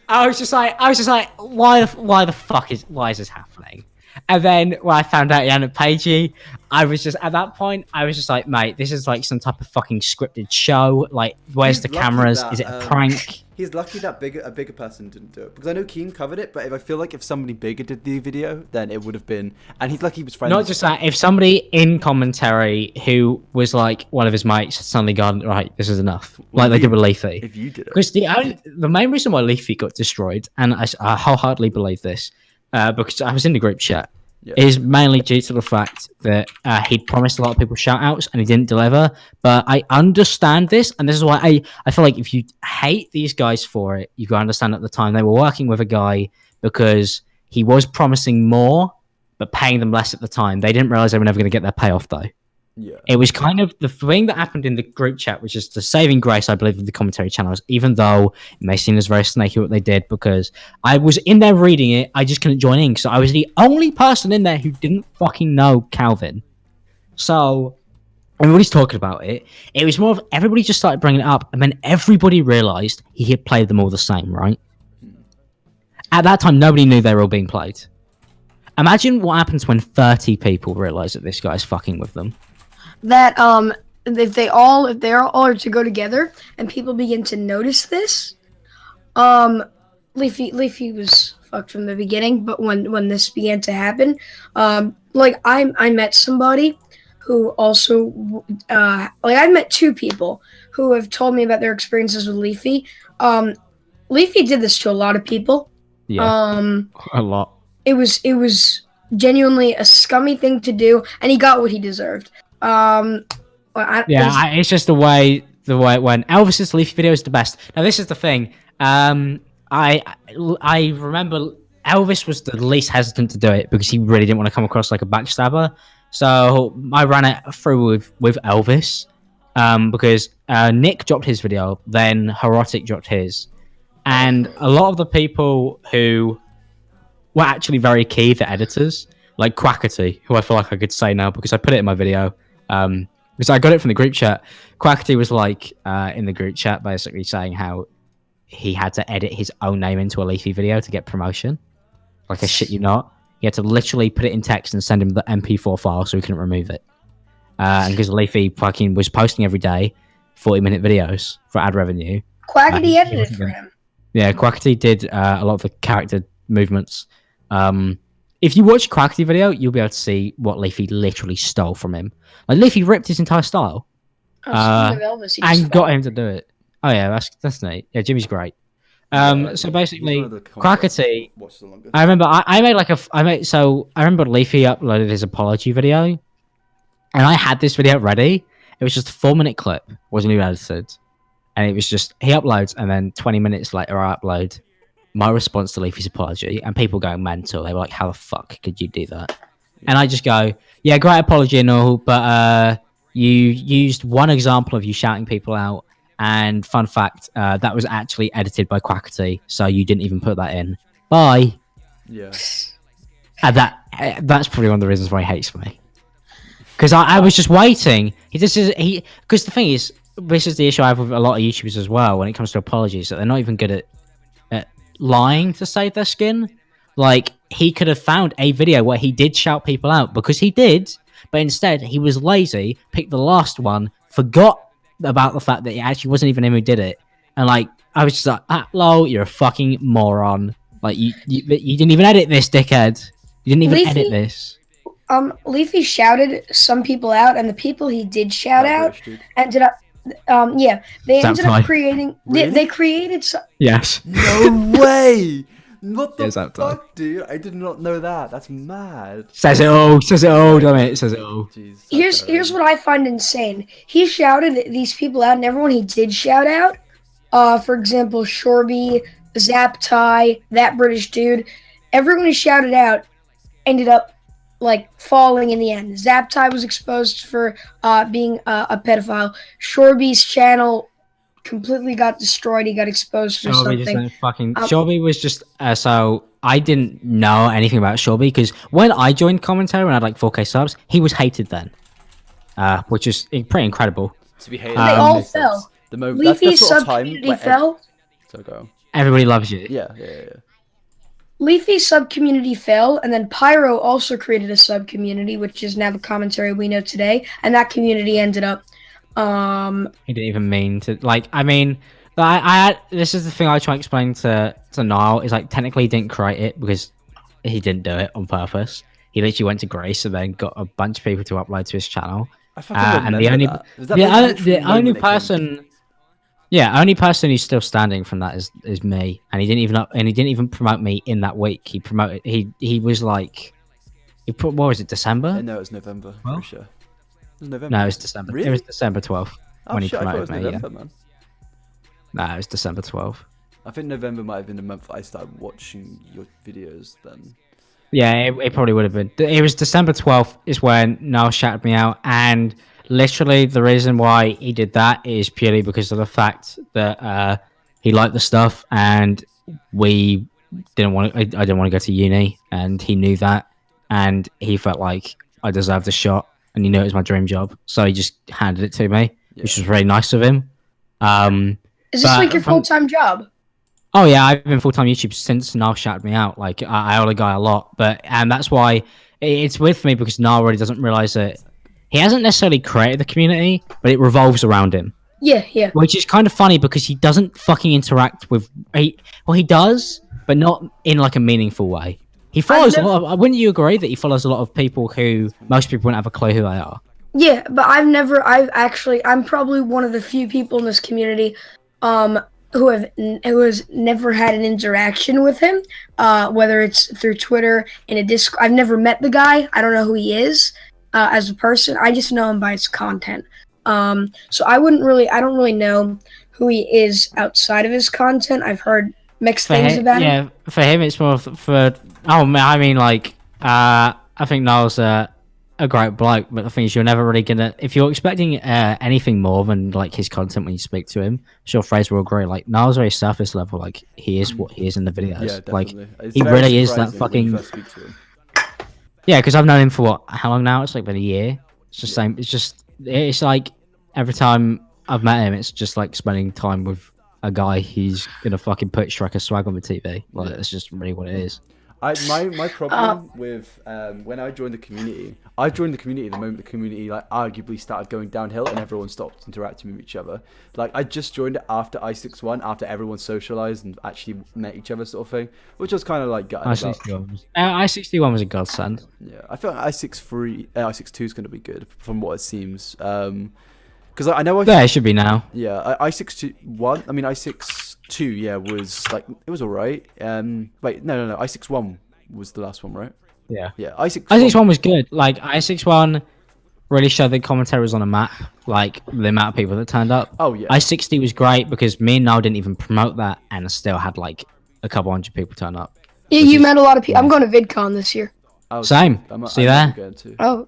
I was just like, why is this happening? And then when I found out he hadn't paid you, I was just, at that point, I was just like, mate, this is like some type of fucking scripted show. Like, where's the cameras? Is it a prank? He's lucky that a bigger person didn't do it, because I know Keem covered it, but I feel like if somebody bigger did the video, then it would have been. And he's lucky he was friends. Not just that, if somebody in commentary who was like one of his mates had suddenly gone, right, this is enough, like they did with Leafy. If you did it, because the main reason why Leafy got destroyed, and I wholeheartedly believe this, because I was in the group chat. Yeah. Is mainly due to the fact that he'd promised a lot of people shout-outs and he didn't deliver. But I understand this, and this is why I feel like if you hate these guys for it, you can understand at the time they were working with a guy because he was promising more, but paying them less at the time. They didn't realize they were never going to get their payoff, though. Yeah. It was kind of the thing that happened in the group chat, which is the saving grace, I believe, of the commentary channels, even though it may seem as very snaky what they did, because I was in there reading it, I just couldn't join in, so I was the only person in there who didn't fucking know Calvin. So everybody's talking about it. It was more of everybody just started bringing it up, and then everybody realized he had played them all the same, right? At that time, nobody knew they were all being played. Imagine what happens when 30 people realize that this guy's fucking with them. That if they all are to go together and people begin to notice this, Leafy was fucked from the beginning, but when this began to happen, like I met somebody who also like I met two people who have told me about their experiences with Leafy. Leafy did this to a lot of people. Yeah. A lot. It was genuinely a scummy thing to do, and he got what he deserved. It's just the way it went. Elvis's Leafy video is the best. Now this is the thing. I remember Elvis was the least hesitant to do it because he really didn't want to come across like a backstabber. So I ran it through with Elvis, because Nick dropped his video, then Herotic dropped his, and a lot of the people who were actually very key, the editors, like Quackity, who I feel like I could say now because I put it in my video. Because I got it from the group chat. Quackity was like in the group chat basically saying how he had to edit his own name into a Leafy video to get promotion. Like, I shit you not. He had to literally put it in text and send him the MP4 file so he couldn't remove it. And because Leafy fucking was posting every day 40-minute videos for ad revenue. Quackity edited for him. Yeah, Quackity did a lot of the character movements. If you watch Quackity video, you'll be able to see what Leafy literally stole from him. Like, Leafy ripped his entire style. Elvis, and got him to do it. Oh yeah, that's neat. Yeah, Jimmy's great. So basically, Quackity. I remember I remember Leafy uploaded his apology video, and I had this video ready. It was just a 4-minute clip, wasn't even edited, and it was just he uploads, and then 20 minutes later I upload my response to Leafy's apology, and people going mental. They were like, "How the fuck could you do that?" And I just go, "Yeah, great apology and all, but you used one example of you shouting people out, and fun fact, that was actually edited by Quackity, so you didn't even put that in. Bye." Yeah. And that's probably one of the reasons why he hates me, because I was just waiting. Because the thing is, this is the issue I have with a lot of YouTubers as well when it comes to apologies, that they're not even good at lying to save their skin. Like, he could have found a video where he did shout people out, because he did, but instead he was lazy, picked the last one, forgot about the fact that it actually wasn't even him who did it, and like I was just like, lol, you're a fucking moron. Like, you didn't even edit this, dickhead. You didn't even Leafy- edit this. Leafy shouted some people out, and the people he did shout That out British dude. ended up, yeah, they Zap ended up tie. creating. Really? They created. Yes. No way! What the Yeah, Zap tie. fuck, dude? I did not know that. That's mad. Says it all. Says it all. Damn it. Says it all. Jeez, Here's what I find insane. He shouted these people out, and everyone he did shout out, for example, Shorby, Zap Tie, that British dude, everyone he shouted out ended up like falling in the end. Zap Tie was exposed for being a pedophile. Shorby's channel completely got destroyed. He got exposed for Shorby just something. went fucking. Shorby was just so I didn't know anything about Shorby because when I joined commentary when I had like 4K subs, he was hated then, which is pretty incredible. To be hated. They all fell. The moment that's the Leafy's sort of sub time community where fell. So go. Everybody loves you. Yeah. Leafy's sub community fell, and then Pyro also created a sub community, which is now the commentary we know today. And that community ended up. He didn't even mean to. Like, I mean, I this is the thing I try to explain to Niall is like technically he didn't create it because he didn't do it on purpose. He literally went to Grace and then got a bunch of people to upload to his channel. I fucking And the only that. Was that literally the only moment it came? person. Yeah, only person who's still standing from that is me, and he didn't even promote me in that week. He promoted he was like, what was it, December? No, it was November. Well? Pretty sure. It was November. No, it was December. Really? It was December 12th Oh, when he shit, I thought it promoted was me. November, man. No, it was December 12th. I think November might have been the month I started watching your videos then. Yeah, it probably would have been. It was December 12th is when Niall shouted me out, and literally the reason why he did that is purely because of the fact that he liked the stuff, and we didn't want. I didn't want to go to uni, and he knew that, and he felt like I deserved a shot, and he knew it was my dream job, so he just handed it to me, which was very nice of him. Is this like your full-time job? Oh yeah, I've been full-time YouTube since Niall shouted me out. Like I owe the guy a lot, and that's why it's with me because Niall really doesn't realize that he hasn't necessarily created the community, but it revolves around him. Yeah. Which is kind of funny because he doesn't fucking interact with. He does, but not in like a meaningful way. He follows a lot of. Wouldn't you agree that he follows a lot of people who most people wouldn't have a clue who they are? Yeah, but I'm probably one of the few people in this community, who has never had an interaction with him, whether it's through Twitter, in a Discord. I've never met the guy. I don't know who he is as a person. I just know him by his content. So I don't really know who he is outside of his content. I've heard mixed things about him. Yeah, for him it's more for. Oh man, I mean like, I think Niall's a great bloke, but the thing is, you're never really gonna. If you're expecting anything more than like his content when you speak to him, I'm sure Fraser will agree. Like Niall's very surface level. Like he is what he is in the videos. Yeah, definitely. Like he really is that fucking. Yeah, because I've known him for how long now? It's like been a year. It's just same. It's like every time I've met him, it's just like spending time with a guy who's gonna fucking put Shrek swag on the TV. Like that's just really what it is. My problem with when I joined the community, the moment the community like arguably started going downhill and everyone stopped interacting with each other. Like I just joined it after I61, after everyone socialized and actually met each other, sort of thing, which was kind of like gutted about. I61 was a godsend. Yeah, I feel like I62 is going to be good from what it seems. Because I know it should be now. Yeah, I61. I mean I62. Yeah, was like it was alright. Wait, no. I61 was the last one, right? Yeah. I61 was good. Like I61 really showed the commentary was on a map. Like the amount of people that turned up. Oh yeah. I60 was great because me and Niall didn't even promote that, and still had like a couple hundred people turn up. Yeah, you met a lot of people. I'm going to VidCon this year. Same. See there? Oh.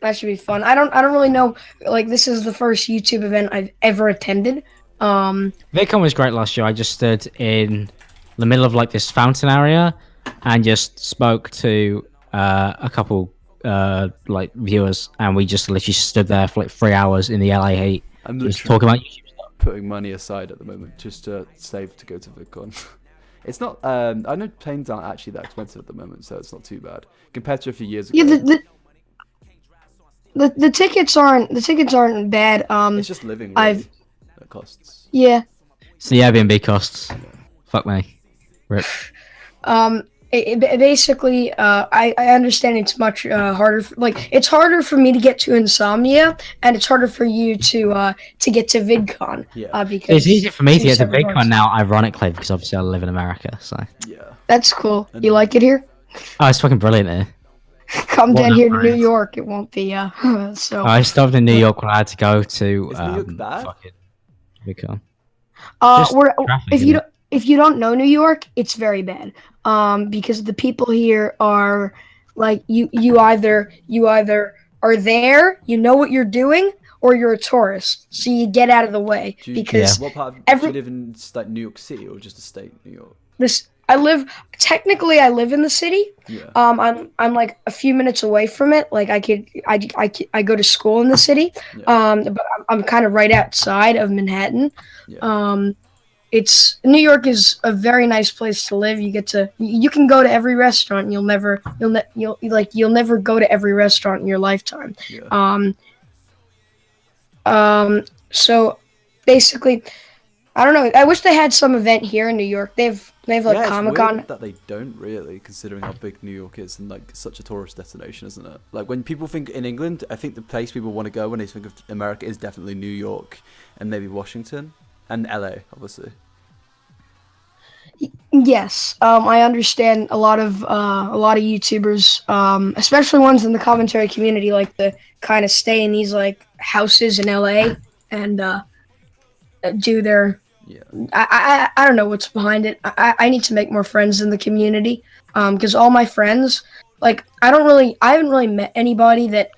That should be fun. I don't really know. Like this is the first YouTube event I've ever attended. VidCon was great last year. I just stood in the middle of like this fountain area and just spoke to a couple like viewers, and we just literally stood there for like 3 hours in the LA heat. I'm just talking about YouTube stuff. Putting money aside at the moment just to save to go to VidCon. It's not. I know planes aren't actually that expensive at the moment, so it's not too bad compared to a few years ago. Yeah, the tickets aren't bad. It's just living. Really, that costs. Yeah. So the Airbnb costs. Fuck me. Rip. Basically, I understand it's much harder. Like it's harder for me to get to Insomnia, and it's harder for you to get to VidCon. Yeah. Because It's easier for me to two get to separate VidCon parts. now, ironically, because obviously I live in America. So Yeah. That's cool. And- You like it here? oh, it's fucking brilliant here. Come What down a here to New place. York. It won't be so. I stopped in New York when I had to go to Is New York bad? fucking VidCon. Just We're traffic, if isn't you it? don't if you don't know New York, it's very bad. Because the people here are like you either are there, you know what you're doing, or you're a tourist. So you get out of the way Do you, because what part? Do every you live in like New York City or just the state New York? this I live in the city. Yeah. I'm like a few minutes away from it. Like I go to school in the city. Yeah. But I'm kind of right outside of Manhattan. Yeah. It's New York is a very nice place to live. You can go to every restaurant. And you'll never go to every restaurant in your lifetime. Yeah. So basically, I don't know. I wish they had some event here in New York. They've like Yeah, Comic it's Con. weird that they don't really, considering how big New York is and like such a tourist destination, isn't it? Like when people think in England, I think the place people want to go when they think of America is definitely New York and maybe Washington and LA, obviously. Yes, I understand a lot of YouTubers, especially ones in the commentary community, like to kind of stay in these like houses in LA and do their. Yeah. I don't know what's behind it. I need to make more friends in the community, because all my friends, like I haven't really met anybody that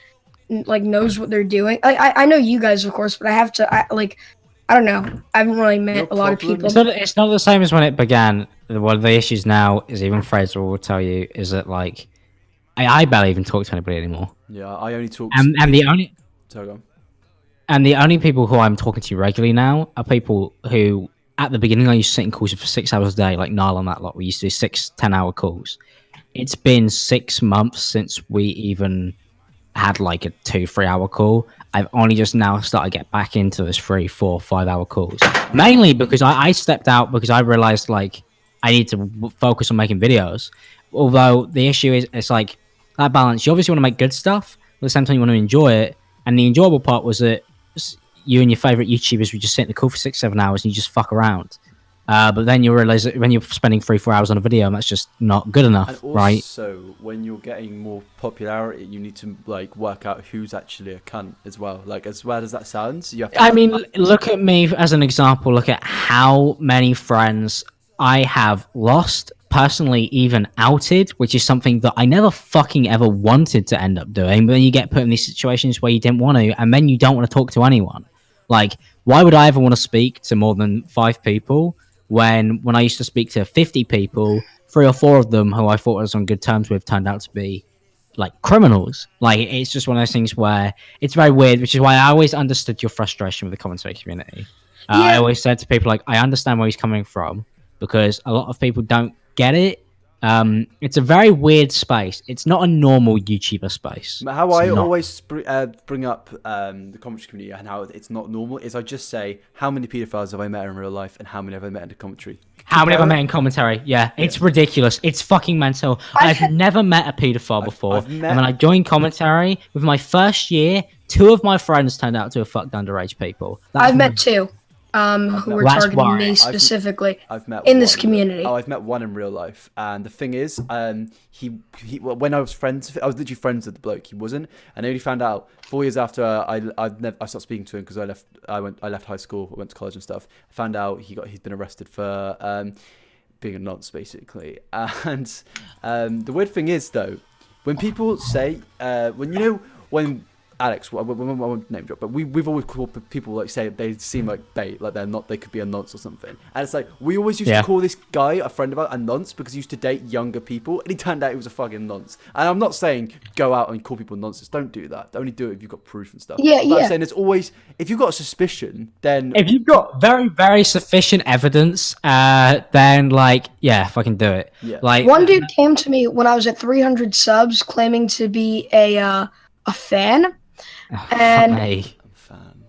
like knows what they're doing. I know you guys, of course, but I don't know. I haven't really met Your a lot of problem people. It's not the same as when it began. One of the issues now is even Fraser will tell you is that like I barely even talk to anybody anymore. Yeah, I only talk. And the only Sorry, go on. And the only people who I'm talking to regularly now are people who, at the beginning, I used to sit in calls for 6 hours a day, like Niall and that lot. We used to do 6 10-hour calls. It's been 6 months since we even had like a 2 3 hour call. I've only just now started to get back into this 3 4 5 hour calls. Mainly because I stepped out because I realized like I need to focus on making videos. Although the issue is, it's like that balance. You obviously want to make good stuff, but at the same time you want to enjoy it. And the enjoyable part was that you and your favorite YouTubers would just sit in the call for 6 7 hours and you just fuck around. But then you realize that when you're spending 3 4 hours on a video, that's just not good enough, And also, right? when you're getting more popularity, you need to like work out who's actually a cunt as well. Like as bad as that sounds, you have to. I mean, look at me as an example. Look at how many friends I have lost, personally, even outed, which is something that I never fucking ever wanted to end up doing. But then you get put in these situations where you didn't want to, and then you don't want to talk to anyone. Like, why would I ever want to speak to more than 5 people when I used to speak to 50 people, 3 or 4 of them who I thought I was on good terms with turned out to be like criminals. Like it's just one of those things where it's very weird, which is why I always understood your frustration with the commentary community. I Yeah. always said to people like, I understand where he's coming from because a lot of people don't get it. It's a very weird space. It's not a normal YouTuber space. How It's I not. always bring up the commentary community and how it's not normal is I just say how many pedophiles have I met in real life and how many have I met in the commentary. How many have I Compare met in commentary? Yeah, it's ridiculous. It's fucking mental. I've never met a paedophile before. I've met- And when I joined commentary, with my first year, 2 of my friends turned out to have fucked underage people. I've met 2, who were That's targeting why me I've- specifically I've met in this one. community. Oh, I've met one in real life, and the thing is, when I was literally friends with the bloke. He wasn't, and I only found out 4 years after I stopped speaking to him because I left high school, I went to college and stuff. I found out he's been arrested for being a nonce basically, and the weird thing is though, when people say when Alex, I won't name drop, but we've always called people like say they seem like bait, like they could be a nonce or something. And it's like we always used to call this guy, a friend of ours, a nonce because he used to date younger people, and he turned out he was a fucking nonce. And I'm not saying go out and call people nonces. Don't do that. Only do it if you've got proof and stuff. Yeah, but I'm saying it's always if you've got a suspicion, then If you've got very, very sufficient evidence, then fucking do it. Yeah. Like One dude came to me when I was at 300 subs, claiming to be a fan, and fuck me. I'm a fan.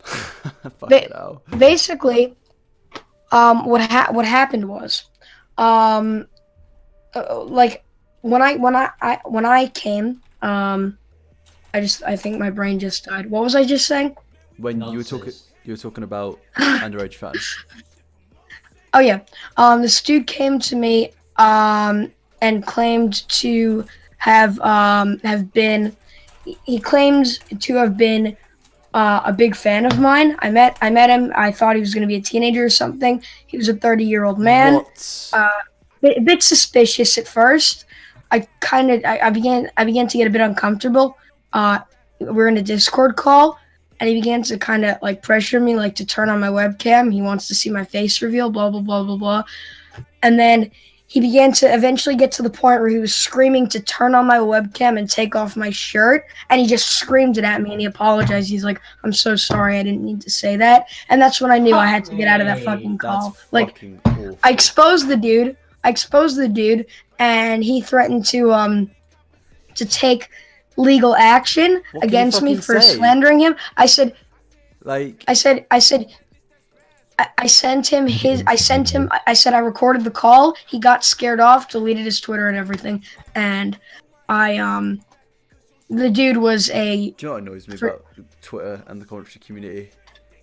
Fucking hell. basically, what happened was, like when I came, I think my brain just died. What was I just saying? When Nonsense. you were talking about underage fans. Oh yeah. This dude came to me and claimed to have been. He claimed to have been a big fan of mine. I met him. I thought he was going to be a teenager or something. He was a 30-year-old man. What? A bit suspicious at first. I began to get a bit uncomfortable. We're in a Discord call, and he began to kind of like pressure me, like to turn on my webcam. He wants to see my face reveal, blah blah blah blah blah. And then he began to eventually get to the point where he was screaming to turn on my webcam and take off my shirt. And he just screamed it at me and he apologized. He's like, I'm so sorry, I didn't need to say that. And that's when I knew I had to get out of that fucking call. That's Like, fucking awful. I exposed the dude, and he threatened to take legal action What did he against me fucking for say? slandering him. I said, Like, I sent him I said I recorded the call. He got scared off, deleted his Twitter and everything. And the dude was a do you know what annoys me For- about Twitter and the commentary community?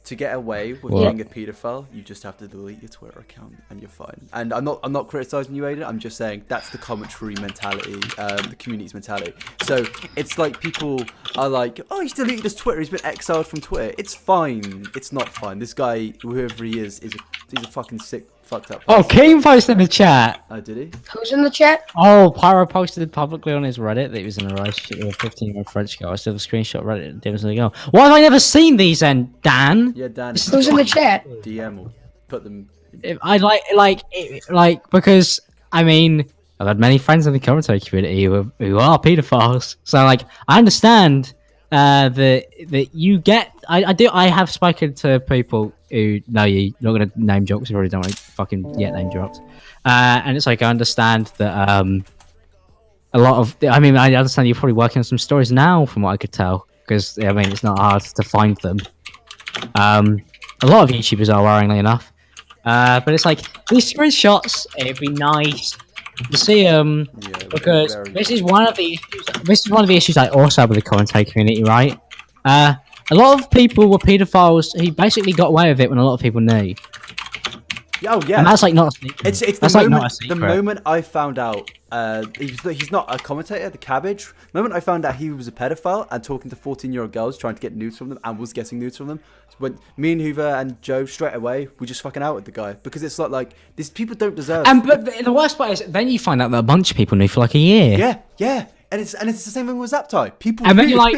To get away with What? being a paedophile, you just have to delete your Twitter account and you're fine. And I'm not criticizing you, Aiden. I'm just saying that's the commentary mentality, the community's mentality. So it's like people are like, oh, he's deleted his Twitter. He's been exiled from Twitter. It's fine. It's not fine. This guy, whoever he is he's a fucking sick, fucked up Oh, person. Keem posted in the chat. Oh, did he? who's in the chat? Oh, Pyro posted publicly on his Reddit that he was in a relationship with a 15-year-old French girl. I still have a screenshot of Reddit. David's gonna go. Why have I never seen these then, Dan? Yeah, Dan. Who's in the chat? DM or put them. I like because I mean I've had many friends in the commentary community who are pedophiles. So like I understand that you get. I have spoken to people who know you. Not gonna name drops. You probably don't want to fucking yet name drops. And it's like I understand that a lot of. I mean I understand you're probably working on some stories now from what I could tell because I mean it's not hard to find them. A lot of YouTubers are, worryingly enough. But it's like these screenshots. It'd be nice to see them Yeah, because very- this is one of the issues. This is one of the issues I also have with the commentary community, right? A lot of people were pedophiles who basically got away with it when a lot of people knew, Oh yeah. and that's like not a secret. It's the That's like not a moment secret. the moment I found out he's not a commentator, the Cabbage. The moment I found out he was a pedophile and talking to 14-year-old girls trying to get nudes from them and was getting nudes from them, when me and Hoover and Joe straight away we just fucking out with the guy because it's not like these people don't deserve. And but the worst part is then you find out that a bunch of people knew for like a year. Yeah. And it's the same thing with Zaptai. People And then knew. you're like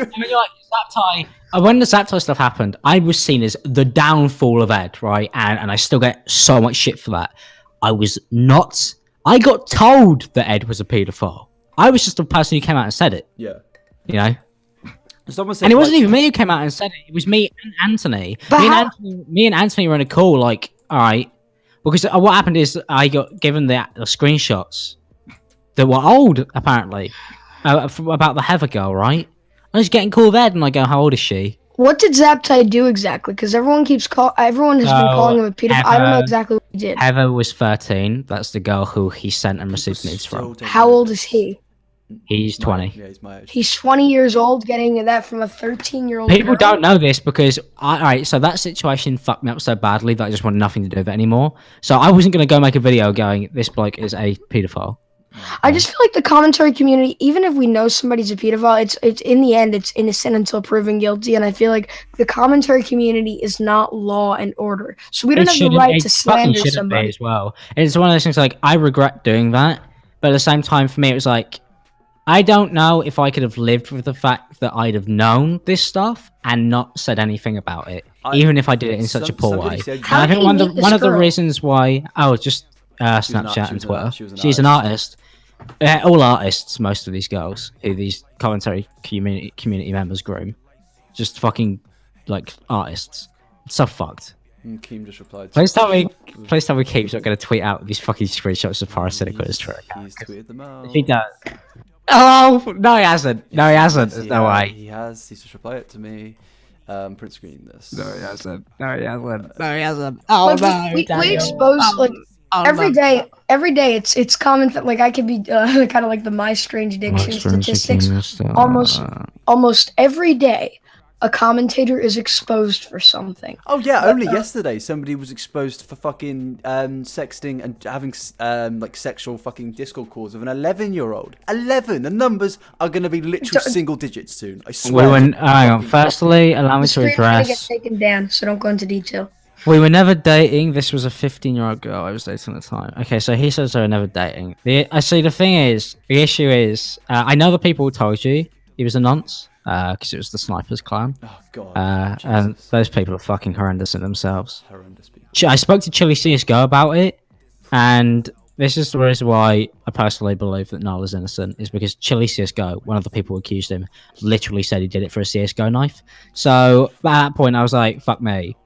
Zaptai. When the Zaptai stuff happened, I was seen as the downfall of Ed, right? And I still get so much shit for that. I was not. I got told that Ed was a paedophile. I was just a person who came out and said it. Yeah. You know. Someone said, And it wasn't even me who came out and said it. It was me and Anthony. But Me and Anthony were in a call, like, all right, because what happened is I got given the screenshots that were old, apparently, about the Heather girl, right? I was getting called Ed, and I go, how old is she? What did Zaptai do exactly? Because everyone has been calling him a pedophile. I don't know Heather- exactly what he did. Heather was 13. That's the girl who he sent and received nudes from. How old is he? He's 20. Yeah, he's my age. He's 20 years old, getting that from a 13-year-old. People girl? don't know this because alright, so that situation fucked me up so badly that I just wanted nothing to do with it anymore. So I wasn't gonna go make a video going, this bloke is a paedophile. I just feel like the commentary community, even if we know somebody's a pedophile, it's in the end it's innocent until proven guilty, and I feel like the commentary community is not law and order, so we don't have the right to slander somebody. As well. And it's one of those things like I regret doing that, but at the same time for me it was like I don't know if I could have lived with the fact that I'd have known this stuff and not said anything about it, even if I did it in such a poor way. Said, And I think did you meet this one of the girl? reasons why just Snapchat and Twitter. She's an artist. All artists, most of these girls who these commentary community members groom, just fucking like artists. It's so fucked. Keem just replied. Please tell me Keem's not going to tweet out these fucking screenshots of parasitical his Twitter account. He's tweeted them out. If he does. Oh no, he hasn't. No, he hasn't. There's no way. He has. He's just replied it to me. Print screen this. No, he hasn't. No, he hasn't. No, he hasn't. Oh Like, no, we Daniel. expose like every day, it's common. Like I could be kind of like the My Strange Addiction statistics. Almost every day, a commentator is exposed for something. Oh yeah, But, only yesterday somebody was exposed for fucking sexting and having like sexual fucking Discord calls with an 11-year-old. 11. The numbers are gonna be literal single digits soon. I swear. Hang on. Firstly, allow me the to stream's gonna get address. taken down, so don't go into detail. We were never dating. This was a 15-year-old girl I was dating at the time. Okay, so he says they were never dating. I see. The thing is, the issue is, I know the people who told you he was a nonce, because it was the Snipers clan. Oh god. And those people are fucking horrendous in themselves. Horrendous people. I spoke to Chili CSGO about it, and this is the reason why I personally believe that Niall is innocent, is because Chili CSGO, one of the people who accused him, literally said he did it for a CSGO knife. So at that point, I was like, fuck me.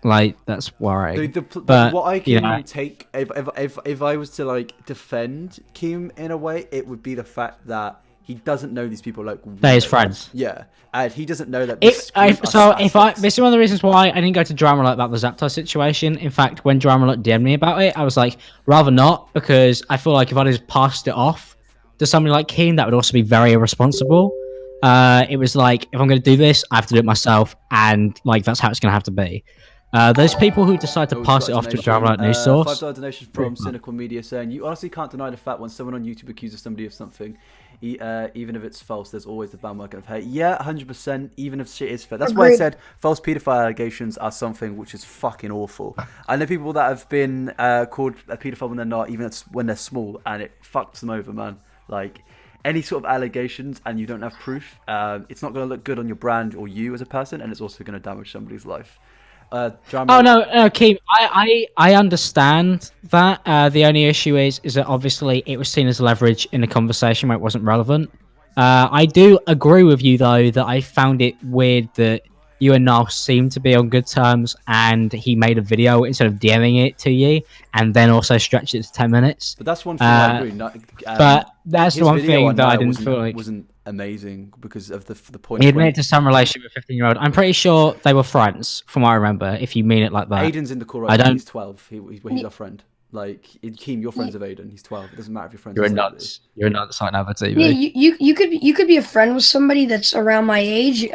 Like, that's worrying. But what I can take, if I was to like defend Keem in a way, it would be the fact that he doesn't know these people like they're his friends. Yeah, and he doesn't know that. This is one of the reasons why I didn't go to Drama about the Zapdos situation. In fact, when Drama DM'd me about it, I was like, rather not, because I feel like if I just passed it off to somebody like Keem, that would also be very irresponsible. It was like, if I'm going to do this, I have to do it myself, and like that's how it's going to have to be. Those people who decide to pass it off to a Drama news source. $5 donation from Cynical Media saying, you honestly can't deny the fact when someone on YouTube accuses somebody of something, even if it's false, there's always the bandwagon of hate. Yeah, 100%, even if shit is fair. That's why I said false paedophile allegations are something which is fucking awful. I know people that have been called a paedophile when they're not, even when they're small, and it fucks them over, man. Like, any sort of allegations and you don't have proof, it's not going to look good on your brand or you as a person, and it's also going to damage somebody's life. Keem, I understand that. The only issue is that obviously it was seen as leverage in a conversation where it wasn't relevant. I do agree with you though that I found it weird that you and Niall seemed to be on good terms, and he made a video instead of DMing it to you, and then also stretched it to 10 minutes. But that's one thing I agree. But that's the one thing that I didn't feel like wasn't amazing because of the point. He admitted to some relationship with a 15-year-old. I'm pretty sure they were friends, from what I remember. If you mean it like that. Aiden's in the call right now. He's 12. He's our friend. Like, Keem, you're friends of Aiden. He's 12. It doesn't matter if you're friends. You're nuts. You're nuts like Nava TV. Yeah, you could be a friend with somebody that's around my age.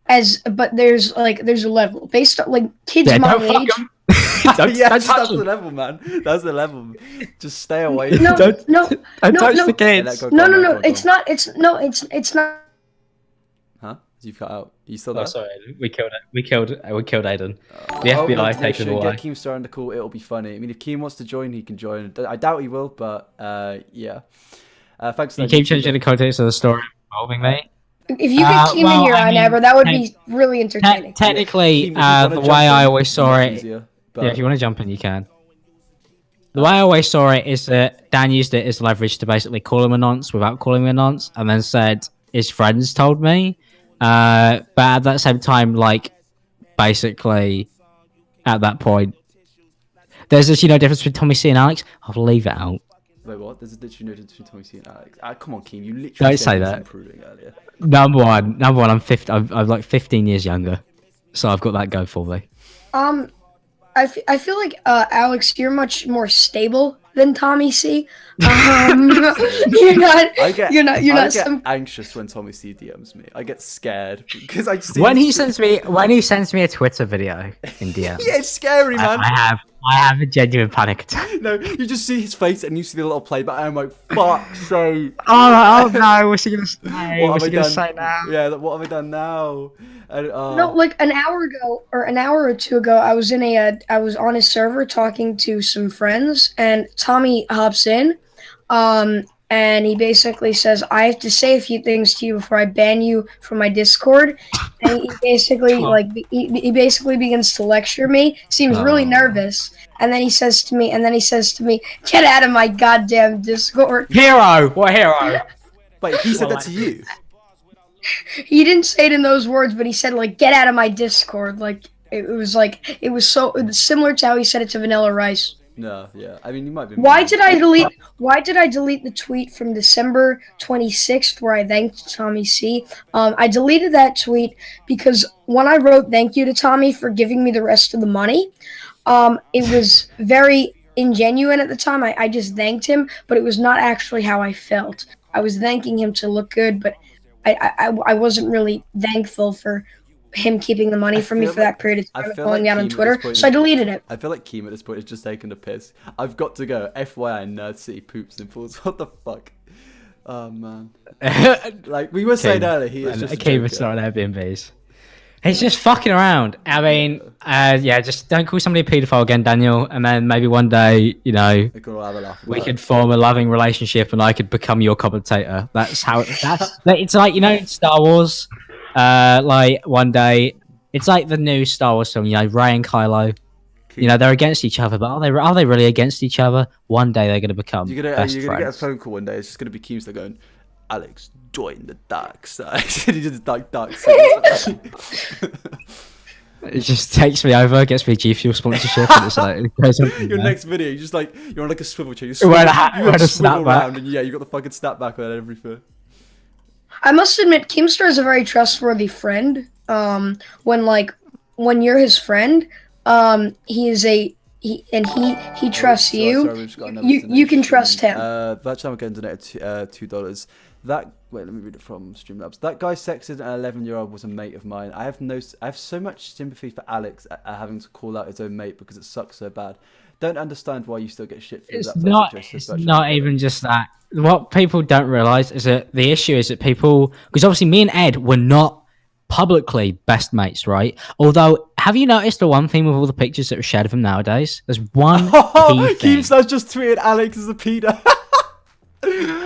But there's a level based on like kids my age. That's the level, man. That's the level. Just stay away. No, don't touch the kids. No. It's not. Huh? You've cut out. You still there? Oh, sorry. We killed Aiden. The FBI taken away. Get Keemstar on the call. It'll be funny. I mean, if Keem wants to join, he can join. I doubt he will, but yeah. Thanks. You keep changing the context of the story involving me. If you get Keem in here, that would be really entertaining. Technically, the way I always saw it. Yeah, if you want to jump in, you can. The way I always saw it is that Dan used it as leverage to basically call him a nonce without calling him a nonce, and then said his friends told me. But at that same time, like, basically, at that point, there's this, difference between Tommy C and Alex. I'll leave it out. Wait, what? There's literally no difference between Tommy C and Alex. Come on, Keem. You literally don't say that. Improving earlier. Number one. I'm like 15 years younger, so I've got that go for me. I feel like Alex, you're much more stable than Tommy C. You're not. I get anxious when Tommy C DMs me. I get scared because I just when he sends me a Twitter video in DM. Yeah, it's scary, man. I have a genuine panic attack. No, you just see his face and you see the little play, but I'm like, fuck, so. Oh no, what's he gonna say? What's he gonna say now? Yeah, what have I done now? No, like an hour ago or an hour or two ago, I was on his server talking to some friends, and Tommy hops in, and he basically says, "I have to say a few things to you before I ban you from my Discord." And he basically he basically begins to lecture me. Seems really nervous, and then he says to me, "Get out of my goddamn Discord." Hero, what hero? Wait, he said that to you? He didn't say it in those words, but he said like, "Get out of my Discord." Like it was similar to how he said it to Vanilla Rice. No, yeah. I mean, you might be. Why did I delete the tweet from December 26th where I thanked Tommy C? I deleted that tweet because when I wrote thank you to Tommy for giving me the rest of the money, It was very ingenuine at the time. I just thanked him, but it was not actually how I felt. I was thanking him to look good, but I wasn't really thankful for him keeping the money from me for that period of I time and feel calling like me out on Keem at this Twitter, point so I deleted it. I feel like Keem at this point is just taking a piss. I've got to go. FYI, Nerd City poops and falls. What the fuck? Oh man. Like we were saying earlier, he is just a Keemstar joker. on Airbnbs. He's just fucking around. I mean, just don't call somebody a paedophile again, Daniel. And then maybe one day, We could all have a laugh. we could form a loving relationship, and I could become your commentator. That's how. It's like in Star Wars. Like one day, it's like the new Star Wars film. Rey and Kylo. They're against each other, but are they really against each other? One day they're going to become You're gonna best get a friends. phone call one day. It's just gonna be Keemstar going, Alex, join the dark side. He just dark side. It just takes me over, gets me G Fuel sponsorship, and it's like it goes on from Your there. next video, you just like you're on like a swivel chair. You Wearing a swivel, hat, you wearing a swivel snapback. around, and yeah, you got the fucking snapback on everything. I must admit, Keemstar is a very trustworthy friend. When you're his friend, he trusts you. Sorry, we've just got another You can donation. trust him. That channel again donated $2. Wait, let me read it from Streamlabs. That guy sexted an 11-year-old was a mate of mine. I have so much sympathy for Alex having to call out his own mate because it sucks so bad. Don't understand why you still get shit for It's that. not. Just It's virtual not video. even just that. What people don't realize is that the issue is that people, because obviously me and Ed were not publicly best mates, right? Although, have you noticed the one thing with all the pictures that were shared of him nowadays? There's one key thing. Keemstar's just tweeted Alex as a pedo.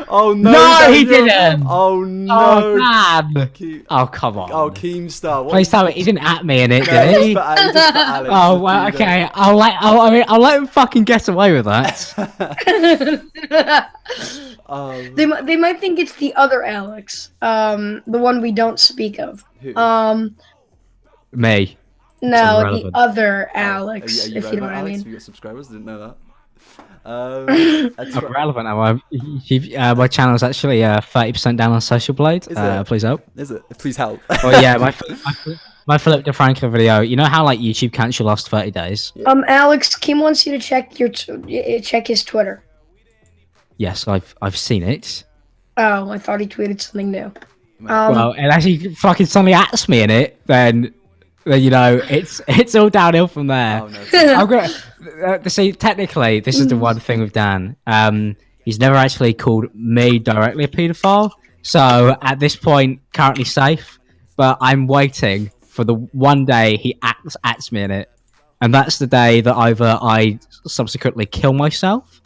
Oh no! No, he Daniel. didn't. Oh Oh no! man! Ke- Oh come on! Oh, Keemstar. What Please tell me he didn't at me in it, No, did he he? just put Alex as Oh a well, pedo. okay. I'll let him fucking get away with that. They might think it's the other Alex, the one we don't speak of. Who? Me. No, the irrelevant. other Are Alex, you if you know what I Alex? mean. Have you got subscribers? Didn't know that. I'm relevant now. My channel's actually 30% down on Social Blade. Is it? Please help. Is it? Please help. Well, yeah, my Philip DeFranco video. You know how like YouTube cancels your last 30 days? Alex, Kim wants you to check check his Twitter. Yes, I've seen it. Oh, I thought he tweeted something new. Well, unless he fucking suddenly ats me in it, then it's all downhill from there. Oh, no. I'm gonna see. Technically, this is the one thing with Dan. He's never actually called me directly a paedophile, so at this point, currently safe. But I'm waiting for the one day he ats me in it, and that's the day that either I subsequently kill myself,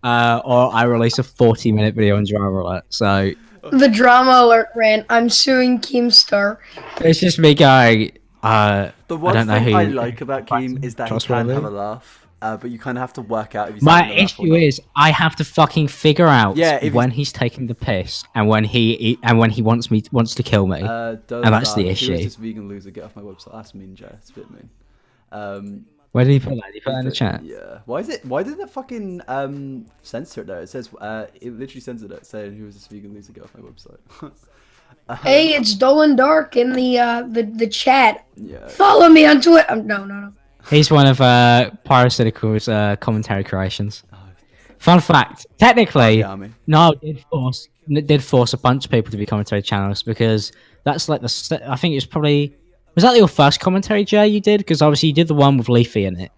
or I release a 40-minute video on Drama Alert. So The drama alert ran. I'm suing Keemstar. it's just me going. The one I don't know thing who I like about Keem is that he can trustworthy. have a laugh, but you kind of have to work out if he's My having a laugh or issue not. is I have to fucking figure out if when he's taking the piss and when he wants to kill me. And that's the Who issue. is this vegan loser? Get off my website. That's mean, Jay. It's a bit mean. Where did he put that? Did he put that in the chat? Yeah. Why did it fucking censor it though? It says it literally censored it, saying who is this vegan loser? Get off my website. Hey, it's Dolan Dark in the chat. Yeah. Follow me on Twitter. No. He's one of Pyrocynical's commentary creations. Fun fact: technically, Yummy. no, it did force a bunch of people to be commentary channels because that's like I think it was probably. Was that your first commentary, Jay, you did? Because obviously you did the one with Leafy in it.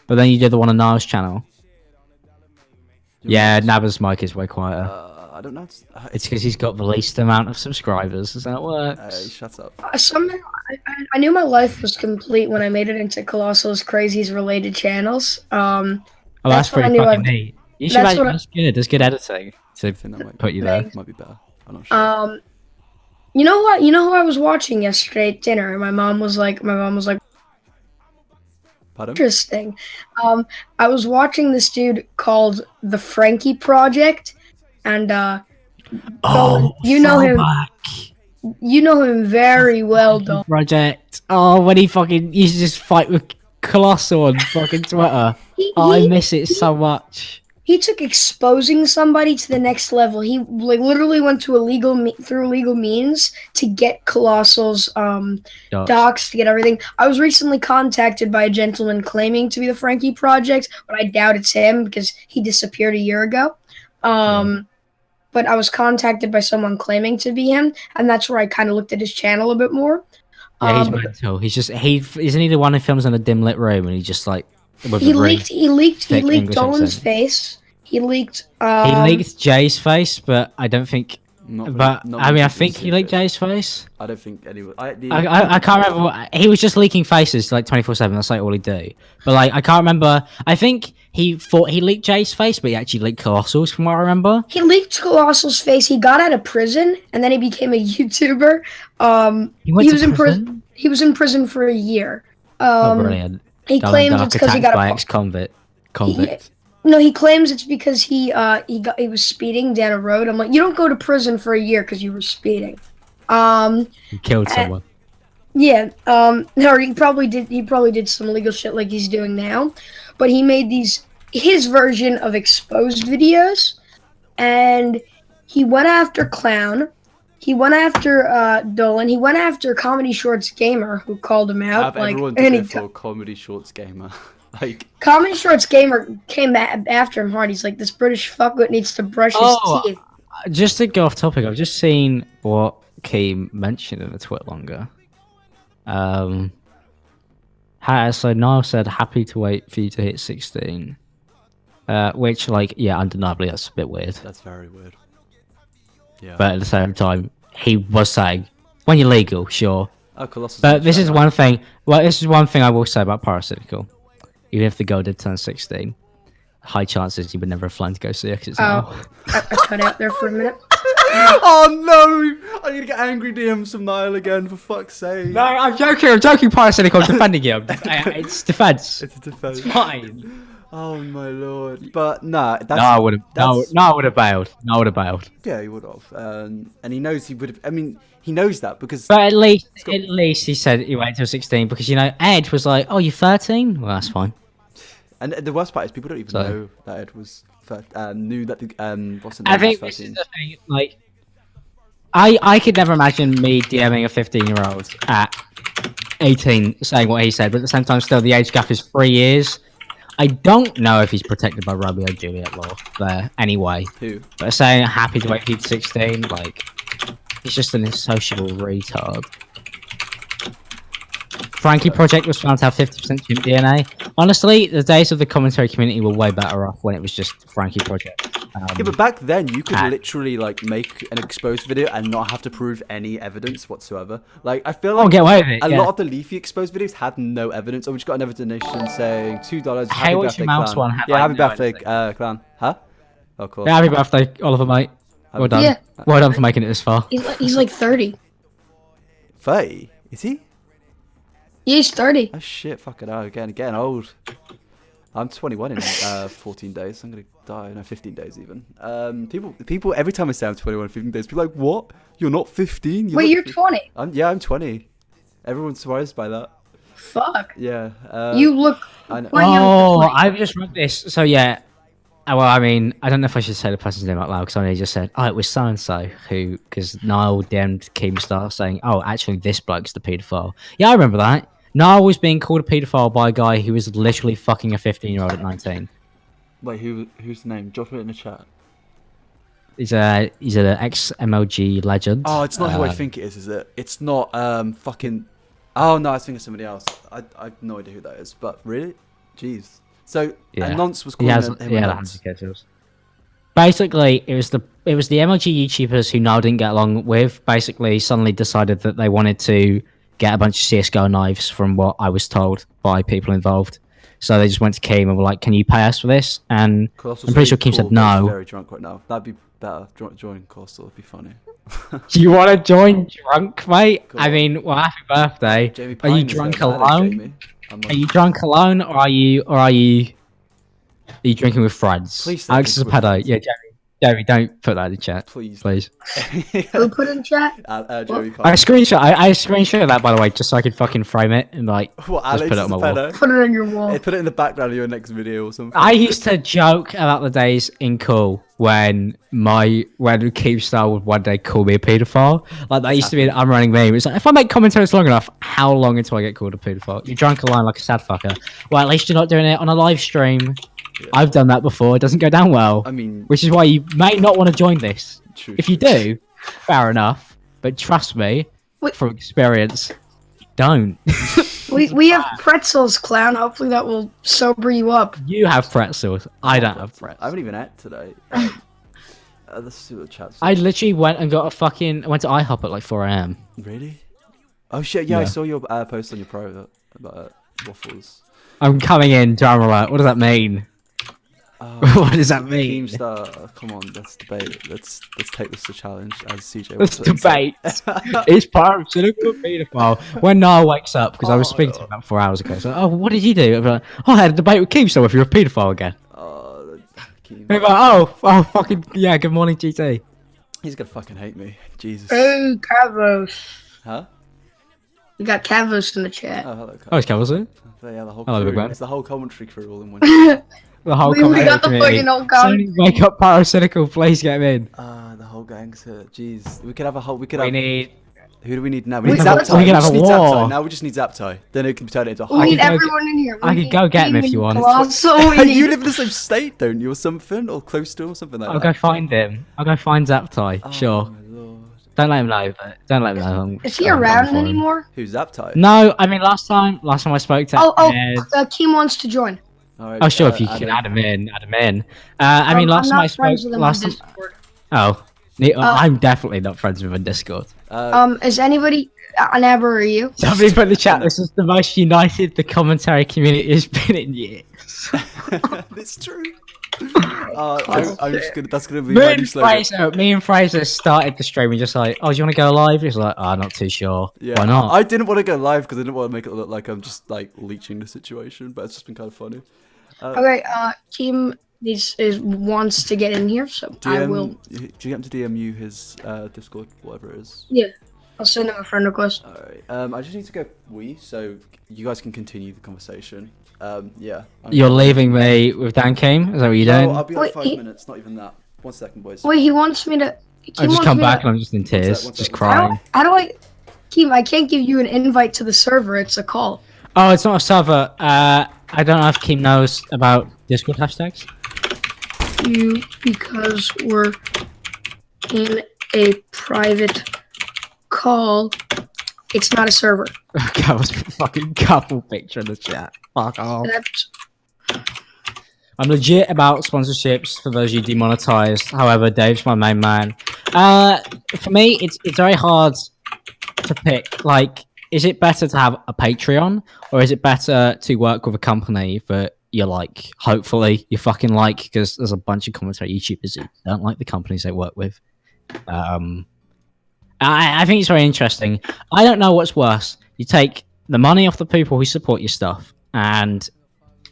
But then you did the one on Niall's channel. Yeah, Naba's mic is way quieter. I don't know. It's because he's got the least amount of subscribers. Is that how it works? Shut up. Somehow, I knew my life was complete when I made it into Colossal's Crazy's related channels. Oh, that's when I pretty knew fucking neat. You should that's make what I- that's good. There's good editing to I think that might put you there. might be better. I'm not sure. You know what? You know who I was watching yesterday at dinner? My mom was like, Pardon? interesting. I was watching this dude called the Frankie Project, and Oh, you know him. throwback. You know him very well, though. Project. Oh, when he fucking used to just fight with Colossal on fucking Twitter. Oh, I miss it so much. he took exposing somebody to the next level. He like literally went to through illegal means to get Colossal's docs, to get everything. I was recently contacted by a gentleman claiming to be the Frankie Project, but I doubt it's him because he disappeared a year ago. But I was contacted by someone claiming to be him, and that's where I kind of looked at his channel a bit more. Yeah, he's mental. He's just isn't he the one who films in a dim lit room and he just like he leaked Dolan's face. He leaked Jay's face, but I don't think. I think he leaked Jay's face. I don't think anyone. I can't remember. He was just leaking faces like 24/7. That's like all he do. But like I can't remember. I think he thought he leaked Jay's face, but he actually leaked Colossal's, from what I remember. He leaked Colossal's face. He got out of prison and then he became a YouTuber. He was in prison. He was in prison for a year. Brilliant. He claims it's because he got by ex-convict. No, he claims it's because he was speeding down a road. I'm like, you don't go to prison for a year because you were speeding. He killed someone. Yeah. No, he probably did some illegal shit like he's doing now, but he made his version of exposed videos, and he went after Clown. He went after Dolan. He went after Comedy Shorts Gamer, who called him out. Everyone did for Comedy Shorts Gamer. Like Comedy Shorts Gamer came after him hard. He's like, this British fuckwit needs to brush his teeth. Just to go off topic, I've just seen what Keem mentioned in the tweet longer. So Niall said, happy to wait for you to hit 16. Which, like, yeah, undeniably, that's a bit weird. That's very weird. Yeah. But at the same time, he was saying, when you're legal, sure. Oh, Colossus. But this is one thing. Well, this is one thing I will say about Paracynical. Even if the girl did turn 16, high chances you would never have flown to go see her. I cut out there for a minute. Oh no! I'm gonna get angry DMs from Niall again, for fuck's sake. No, I'm joking, Paracynical. I'm defending you. It's defense. It's a defense. It's fine. Oh my lord. But nah, that's... I would have bailed. Yeah, he would have. And he knows he would have... I mean, he knows that because... But at least he said he waited until 16 because, you know, Ed was like, oh, you're 13? Well, that's fine. And the worst part is people don't even know that Ed was... knew that the... what's the name? I think this is the thing, like... I could never imagine me DMing a 15-year-old at 18 saying what he said, but at the same time, still, the age gap is 3 years. I don't know if he's protected by Romeo and Juliet law there anyway. Who? But saying happy to wait for you to 16, like, he's just an insociable retard. Frankie Project was found to have 50% chimp DNA. Honestly, the days of the commentary community were way better off when it was just Frankie Project. Yeah, but back then you could literally like make an exposed video and not have to prove any evidence whatsoever. Like I feel like get away with it, a lot of the Leafy exposed videos had no evidence. Oh, we just got another donation saying $2. Hey, what's your mouse one? Yeah, happy birthday, Clan. Huh? Oh, cool. Yeah, happy birthday, Oliver, mate. Well done. Yeah. Well done for making it this far. He's like 30. 30? Is he? Yeah, he's 30. Oh shit! Fucking hell! Getting old. I'm 21 in 14 days. I'm gonna die. No, 15 days even. People. Every time I say I'm 21 in 15 days, people are like, "What? You're not 15? Wait, you're 20? I'm 20. Everyone's surprised by that. Fuck. Yeah. You look. I know. Oh, I've just read this. So yeah. Well, I mean, I don't know if I should say the person's name out loud because I only just said, "Oh, it was so and so who," because Niall DM'd Keemstar saying, "Oh, actually, this bloke's the paedophile." Yeah, I remember that. Niall was being called a paedophile by a guy who was literally fucking a 15-year-old at 19. Wait, who's the name? Drop it in the chat. He's an ex-MLG legend. Oh, it's not who I think it is it? It's not fucking... Oh, no, I think it's somebody else. I have no idea who that is, but really? Jeez. So, yeah. Nonce was calling him a nonce. Basically, it was the MLG YouTubers who Niall didn't get along with, basically suddenly decided that they wanted to get a bunch of CSGO knives from what I was told by people involved. So they just went to Keem and were like, can you pay us for this? And I'm pretty sure Keem said no. He's very drunk right now. That'd be better. Join Coastal. It'd be funny. Do you want to join drunk, mate? I mean, well, happy birthday. Are you drunk alone? Are you drunk alone, or are you drinking with friends? Please. Alex is a pedo. Yeah, Jamie. Joey, don't put that in chat, Please. please. Who put in chat? Joey I can't. screenshot that, by the way, just so I could fucking frame it and like What, just Alex put it is on a my wall. pedo? Put it on your wall. Hey, put it in the background of your next video or something. I used to joke about the days in cool when Keemstar would one day call me a paedophile. Like that used to be an unrunning meme. It's like, if I make commentaries long enough, how long until I get called a paedophile? You're drunk a line like a sad fucker. Well, at least you're not doing it on a live stream. Yeah. I've done that before. It doesn't go down well. I mean, Which is why you may not want to join this. true. If you do, fair enough. But trust me, from experience, don't. We have pretzels, clown. Hopefully that will sober you up. You have pretzels. I don't have pretzels. I haven't even ate today. Let's see what the chat's. I literally went and got I went to IHOP at like 4 a.m. Really? Oh shit! Yeah, I Yeah. saw your post on your private about waffles. I'm coming in, drama alert. What does that mean? What does that mean? Keemstar, come on, let's debate. Let's take this to challenge as CJ. Let's wants to say. debate. It's part of cynical paedophile. When Niall wakes up, because I was Oh, speaking to him about 4 hours ago. So, oh, what did you do? I'm like, oh, I had a debate with Keemstar if you're a paedophile again. Keem. He's like, oh, fucking, yeah, good morning, GT. He's gonna fucking hate me. Jesus. Hey, Cavos. Huh? We got Cavos in the chat. Oh, hello. Oh, it's Cavils, it? Yeah, the whole Hello, big crew. man. It's the whole commentary crew all in one. The whole we got the community. fucking old guy. Somebody wake up Pyrocynical, please get him in. The whole gang's here. Jeez, we could have a whole. We could We have. need... Who do we need now? We We need could- Zaptai. we could have just a need war. Zaptai. Now we just need Zaptai. Then it can turn it into a We whole. need I could go everyone in here. I could go get him if you want. Also, we need... You live in the same state, don't you, or something, or close to, or something like I'll that. go find him. I'll go find Zaptai. Oh, Sure. my lord. Don't let him know. But don't let him know. Is he around anymore? Who's Zaptai? No, I mean last time I spoke to. Ed- Keem wants to join. Alright, oh sure, if you Adam. can add him in, add him in. I mean last I'm time I not spoke. friends with him on Last time. Discord. Oh, I'm definitely not friends with him on Discord. Is anybody... Anaba, are you? Somebody put in the chat. This is the most united the commentary community has been in years. It's true. I'm just gonna. That's gonna be Me my new and, slogan. me and Fraser started the stream and just like, oh, do you want to go live? He's like, oh, not too sure. Yeah, Why not? I didn't want to go live because I didn't want to make it look like I'm just like leeching the situation, but it's just been kind of funny. Okay, Keem wants to get in here, so I will... Do you get him to DM you his Discord, whatever it is? Yeah, I'll send him a friend request. Alright. I just need to go so you guys can continue the conversation. Yeah. You're leaving me with Dan Keem? Is that what you're doing? No, I'll be like Wait, 5 minutes. Not even that. 1 second, boys. Wait, he wants me to... I just come back and I'm just in tears, one sec, just one sec. crying. How do I... Keem, I can't give you an invite to the server, it's a call. Oh, it's not a server. I don't know if Keem knows about Discord hashtags. Because we're in a private call, it's not a server. That was a fucking couple picture in the chat. Fuck off. That's... I'm legit about sponsorships for those you demonetized. However, Dave's my main man. For me, it's very hard to pick. Like, is it better to have a Patreon or is it better to work with a company that you like? Hopefully, you fucking like, because there's a bunch of commentary YouTubers who don't like the companies they work with. I think it's very interesting. I don't know what's worse. You take the money off the people who support your stuff, and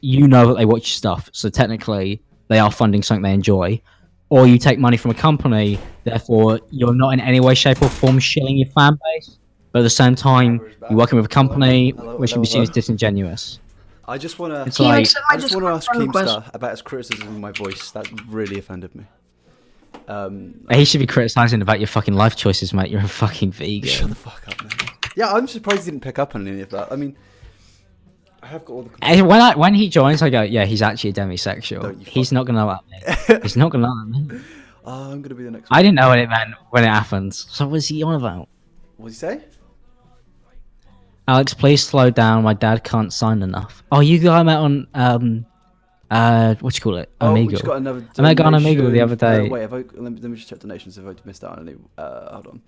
you know that they watch your stuff, so technically they are funding something they enjoy. Or you take money from a company, therefore you're not in any way, shape, or form shilling your fan base, but at the same time you're working with a company which can be seen as disingenuous. I just want to. It's like, I just want to ask Keemstar about his criticism of my voice. That really offended me. he should be criticizing about your fucking life choices, mate. You're a fucking vegan. Shut the fuck up, man. Yeah, I'm surprised he didn't pick up on any of that. I mean, I have got all the. When he joins, I go, yeah, he's actually a demisexual. Don't you He's not gonna know that, mate. He's not gonna know that, mate. Oh, I'm gonna be the next. I didn't know what it meant when it happened. So what's he on about? What did he say? Alex, please slow down. My dad can't sign enough. Oh, you got met on what you call it? Oh, we Omegle. just got another. I got on Omegle donation. the other day. Wait, let me just check donations if I missed out on any. Hold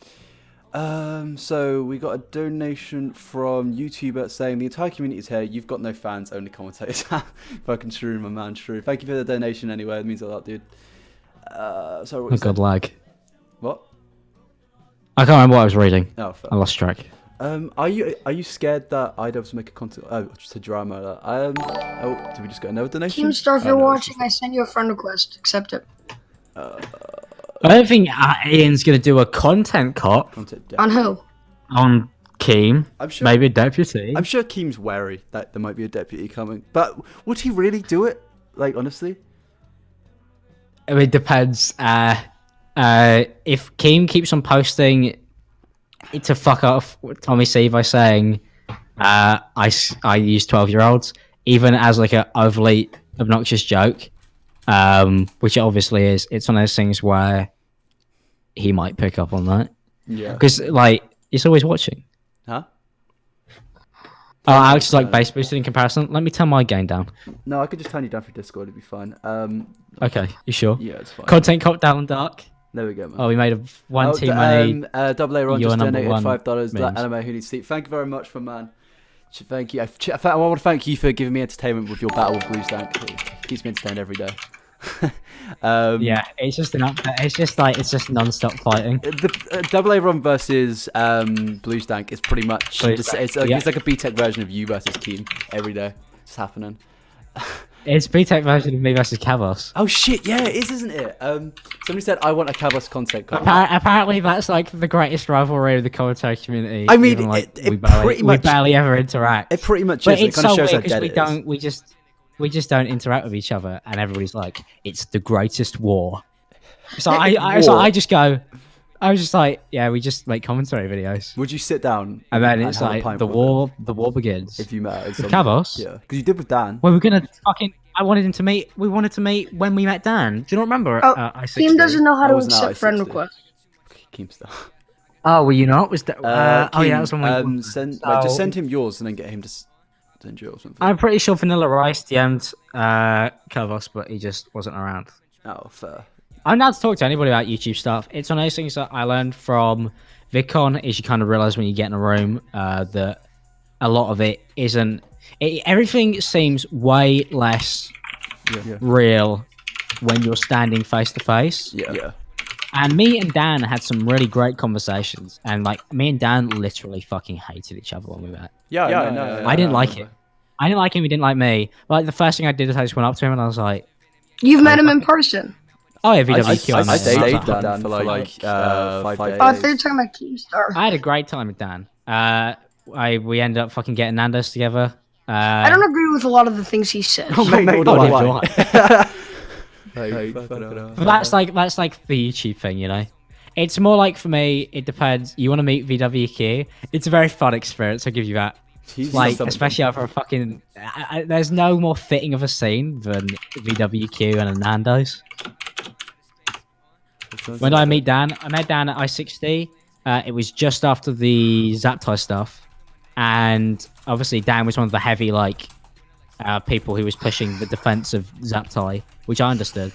on. So we got a donation from YouTuber saying the entire community is here. You've got no fans, only commentators. Fucking true, my man. True. Thank you for the donation anyway. It means a lot, dude. Sorry. What Oh god, lag. What? I can't remember what I was reading. Oh, fair. I lost track. Are you scared that I'd have to make a content? Oh, just a drama. Oh, did we just get another donation? Keemstar, if Oh, you're no, watching, I send you a friend request. Accept it. I don't think Ian's gonna do a content cop On who? on Keem. I'm sure. Maybe a deputy. I'm sure Keem's wary that there might be a deputy coming, but would he really do it? Like honestly, It depends. If Keem keeps on posting to fuck off Tommy C by saying, I use 12-year-olds, even as like a overly obnoxious joke, which it obviously is. It's one of those things where he might pick up on that. yeah. Because like he's always watching. Huh? Oh, Alex is like base boosted in comparison. Let me turn my gain down. No, I could just turn you down for Discord. It'd be fine. Okay, you sure? Yeah, it's fine. Content cop down dark. There we go, man. Oh, we made a one team money. Double A Ron You're just number donated one $5. Black memes. Anime Who Needs Sleep. Thank you very much, for man. Thank you. I want to thank you for giving me entertainment with your battle with Blue Stank. It keeps me entertained every day. Yeah, it's just it's just non-stop fighting. The Double A Ron versus Blue Stank is pretty much it's like a B-Tech version of you versus Keem every day. It's happening. It's B-Tech version of me versus Kavos. Oh shit, yeah, it is, isn't it? Somebody said I want a Kavos content card. Apparently, that's like the greatest rivalry of the commentary community. I mean, even, like, it we pretty barely ever interact. It pretty much But is. it's It kind so of shows weird how because dead it is. we just don't interact with each other, and everybody's like, "It's the greatest war." So I just go, I was just like, yeah, we just make commentary videos, Would you sit down and then it's have a like pint the with war begins. if you met With Kavos? Yeah, because you did with Dan. Well, we're gonna fucking. I wanted him to meet. We wanted to meet when we met Dan. Do you not remember? Oh, I-60? Team doesn't know how I to wasn't out accept friend I-60. requests. Keemstar. Oh, were you not? Was that? Oh yeah, that was when we. Just send him yours and then get him to send you or something. I'm pretty sure Vanilla Rice DM'd Kavos, but he just wasn't around. Oh, fair. I'm not to talk to anybody about YouTube stuff. It's one of those things that I learned from VidCon. Is you kind of realize when you get in a room that a lot of it isn't. Everything seems way less real when you're standing face to face. Yeah. And me and Dan had some really great conversations, and like me and Dan literally fucking hated each other when we met. Yeah, I know. I didn't like it. I didn't like him. He didn't like me. Like the first thing I did is I just went up to him and I was like, You've met him in person. Oh yeah, VWQ. I met him. stayed with Dan for like 5 days. Oh, I thought you were talking about Keemstar. I had a great time with Dan. We ended up fucking getting Nando's together. I don't agree with a lot of the things he said. Oh, mate, Oh, nor do neither I. do I. Hey, fuck it up. But that's like the YouTube thing, you know. It's more like for me. It depends. You want to meet VWQ? It's a very fun experience. I'll give you that. He's Like something. especially after a fucking. There's no more fitting of a scene than VWQ and a Nando's. When did I meet Dan? I met Dan at I-60. It was just after the Zaptai stuff, and obviously Dan was one of the heavy people who was pushing the defense of Zaptai, which I understood.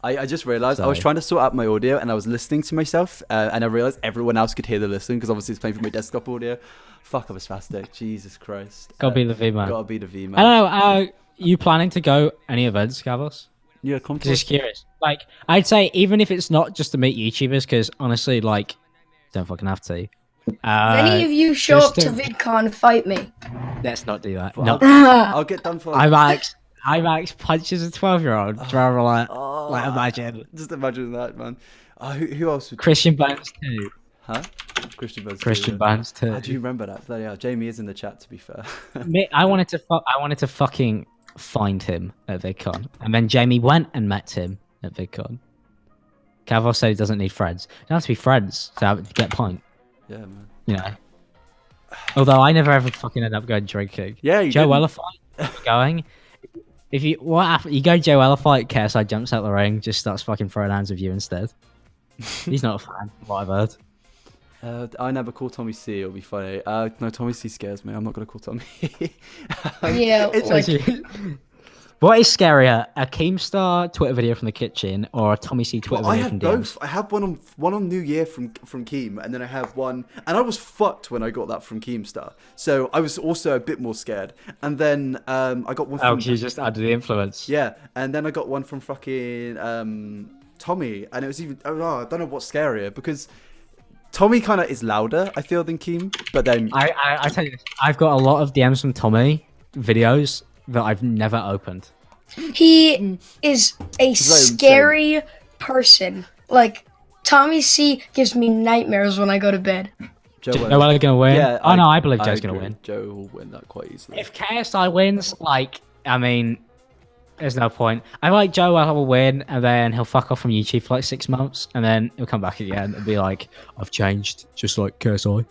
I just realized I was trying to sort out my audio and I was listening to myself and I realized everyone else could hear the listen because obviously it's playing from my desktop audio. Fuck, I was spastic. Jesus Christ. Gotta be the V man. Gotta be the V man. I don't know. You planning to go any events, Gavos? Yeah, come Because just curious. Like, I'd say even if it's not just to meet YouTubers, because honestly, like, don't fucking have to. If any of you show just up to to- VidCon, fight me. Let's not do that. Well, No, I'll get done for IMAX punches a 12-year-old. Rather like imagine Just imagine that, man. Who else would... Christian Bands too. Huh? Christian Bands. Christian Bands too. I do remember that. Bloody hell. Jamie is in the chat, to be fair. I wanted to fucking find him at VidCon, and then Jamie went and met him at VidCon. Kavos said he doesn't need friends. You don't have to be friends to get point. Yeah, man. You know. Although I never ever fucking end up going drinking. Yeah, you Joe didn't. Ellerfight going. If you what happened? You go Joe Ellerfight, KSI jumps out the ring, just starts fucking throwing hands with you instead. He's not a fan. What I've heard. I never call Tommy C. It'll be funny. No, Tommy C scares me. I'm not gonna call Tommy. Yeah, it's like- What is scarier, a Keemstar Twitter video from the kitchen or a Tommy C Twitter Well, I video have from DMs? both. I have one on New Year from Keem, and then I have one, and I was fucked when I got that from Keemstar. So I was also a bit more scared. And then I got one Oh, from 'cause you just under the influence. yeah, and then I got one from fucking Tommy, and it was even I don't know what's scarier because Tommy kind of is louder, I feel, than Keem, but then I tell you this, I've got a lot of DMs from Tommy videos that I've never opened. He is a scary person. Like, Tommy C gives me nightmares when I go to bed. Joe Joel gonna win. Yeah, Oh no, I believe Joe's gonna agree. win. Joe will win that quite easily. If KSI wins, like, I mean, there's no point. I like Joe will win, and then he'll fuck off from YouTube for like 6 months, and then he'll come back again and be like, "I've changed, just like KSI."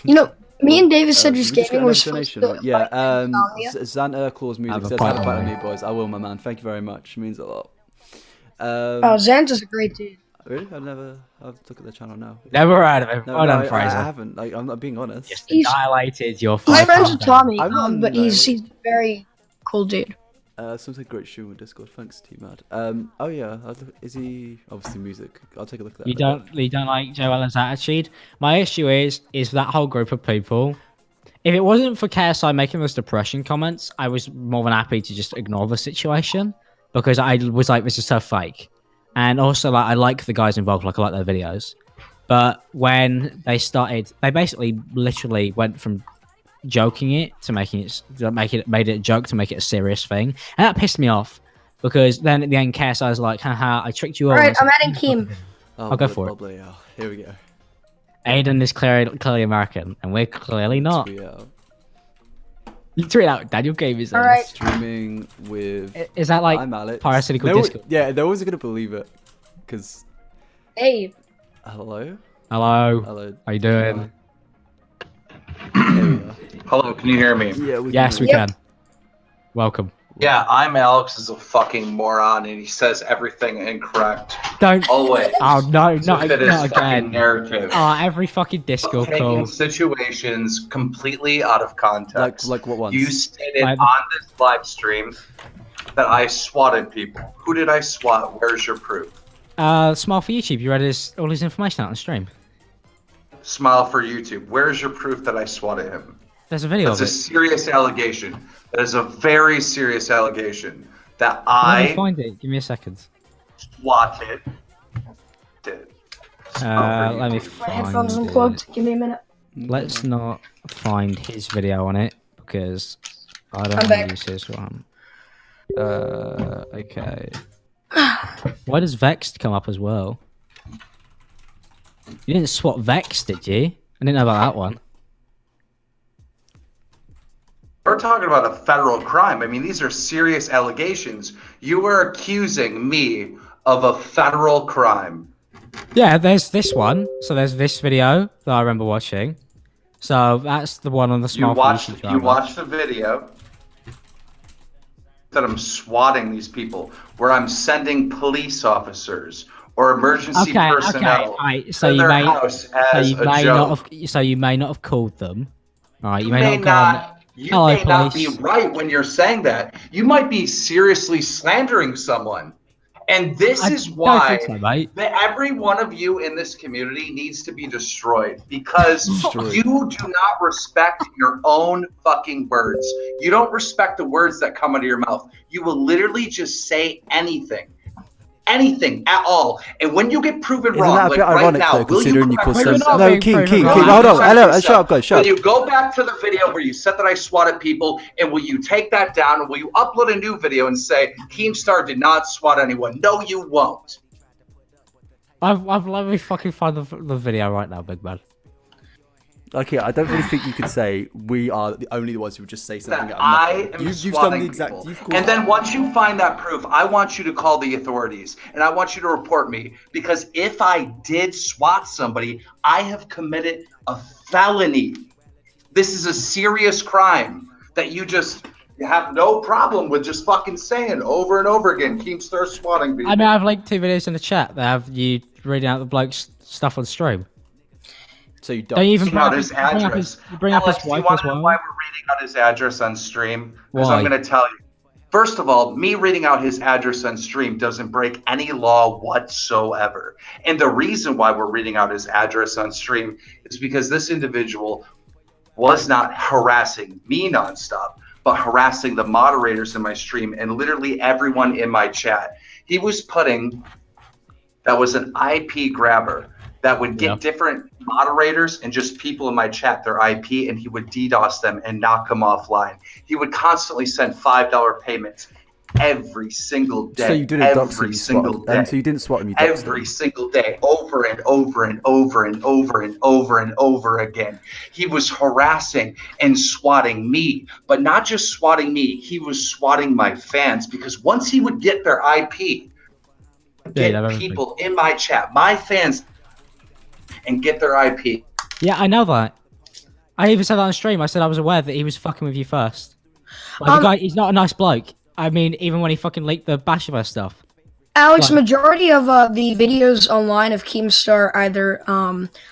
You know, me and David Cedric We just got Gaming were another supposed donation. to Yeah, fight Insomnia. Xanta Claus Music Have a says, fight "Have a fight on with me, boys. I will, my man. Thank you very much. It means a lot." Oh, Xanta's a great dude. Really? I've look at the channel now. Never heard of him. No, Well no, done, I Fraser. haven't. Like, I'm not being honest. Just He's- dilated your He's fight. friends with Tommy, I'm not but he's annoyed. a very cool dude. Someone said great stream on Discord. Thanks, T-Mad. Oh yeah, is he obviously music? I'll take a look at that. You don't like Joe Allen's attitude. My issue is that whole group of people. If it wasn't for KSI making those depression comments, I was more than happy to just ignore the situation because I was like, this is so fake. And also, like, I like the guys involved, like I like their videos. But when they started, they basically literally went from joking it to made it a joke to make it a serious thing, and that pissed me off because then at the end, KSI was like, haha, I tricked you all. All right, I'm adding Keem. Oh, I'll go for it. Oh, here we go. Aiden is clearly American, and we're clearly not. Tweet out. You tweet out Daniel Gamers. All right. Streaming with. Is that like I'm Alex. parasitical No, Discord? yeah, no one's gonna believe it. Cause. Hey, Hello. Hello. Hello. How you doing? There we are. Hello, can you hear me? Yeah. We Yes, we Yep. can. Welcome. Yeah, I'm Alex is a fucking moron and he says everything incorrect. Don't. Always. Oh no, To not, fit his not fucking again. narrative. Oh, every fucking Discord Taking call. situations completely out of context. Like what ones? You stated Like- on this live stream that I swatted people. Who did I swat? Where's your proof? Smile for YouTube. You read all his information out on stream. Smile for YouTube. Where's your proof that I swatted him? There's a video That's of a it. serious allegation. That is a very serious allegation that Let me I find it. Give me a second. swatted. Did. Let me my headphones find unplugged. it. Give me a minute. Let's not find his video on it because I don't I'm want back. to use his one. Okay. Why does Vexed come up as well? You didn't swap Vex, did you? I didn't know about that one. We're talking about a federal crime. I mean, these are serious allegations. You are accusing me of a federal crime. Yeah, there's this one. So there's this video that I remember watching. So that's the one on the You small watched the video that I'm swatting these people, where I'm sending police officers or emergency personnel right. So to you their may, house as you a may joke. not have, so you may not have called them. All right, you may not have gone. You Hello, may not be police. right when you're saying that. You might be seriously slandering someone. And this I is don't why think so, mate. that every one of you in this community needs to be destroyed because you do not respect your own fucking words. You don't respect the words that come out of your mouth. You will literally just say anything. Anything at all. And when you get proven Isn't wrong, that a like bit right ironic now, though, will you considering you correct called We're some? not yourself? being No, Keem, proven wrong. hold on. Hello, Yourself. shut up, guys. Shut Will up. you go back to the video where you said that I swatted people, and will you take that down, and will you upload a new video and say Keemstar did not swat anyone? No, you won't. Let me fucking find the video right now, big man. Okay, I don't really think you could say we are the only ones who would just say something That out of I nothing. am You've done swatting the exact. people. You've called And then once you find that proof, I want you to call the authorities and I want you to report me, because if I did swat somebody, I have committed a felony. This is a serious crime that you have no problem with just fucking saying over and over again. Keemstar swatting people. I mean, I've linked 2 videos in the chat that have you reading out the bloke's stuff on stream. So you Don't don't. you even Out his address. bring up his Alex, do you wife want as to know well? why we're reading out his address on stream? Because Why? I'm going to tell you. First of all, me reading out his address on stream doesn't break any law whatsoever. And the reason why we're reading out his address on stream is because this individual was not harassing me nonstop, but harassing the moderators in my stream and literally everyone in my chat. He was putting, that was an IP grabber that would get different moderators and just people in my chat their IP, and he would DDoS them and knock them offline. He would constantly send $5 payments every single day. So you didn't dox him, every single day. so you didn't swat him, you doxed Every him. single day, over and over and over and over and over and over again. He was harassing and swatting me, but not just swatting me, he was swatting my fans, because once he would get their IP, get people in my chat, my fans, and get their IP. Yeah, I know that. I even said that on stream. I said I was aware that he was fucking with you first. Like, the guy, he's not a nice bloke. I mean, even when he fucking leaked the Bashiver stuff. Alex, majority of the videos online of Keemstar either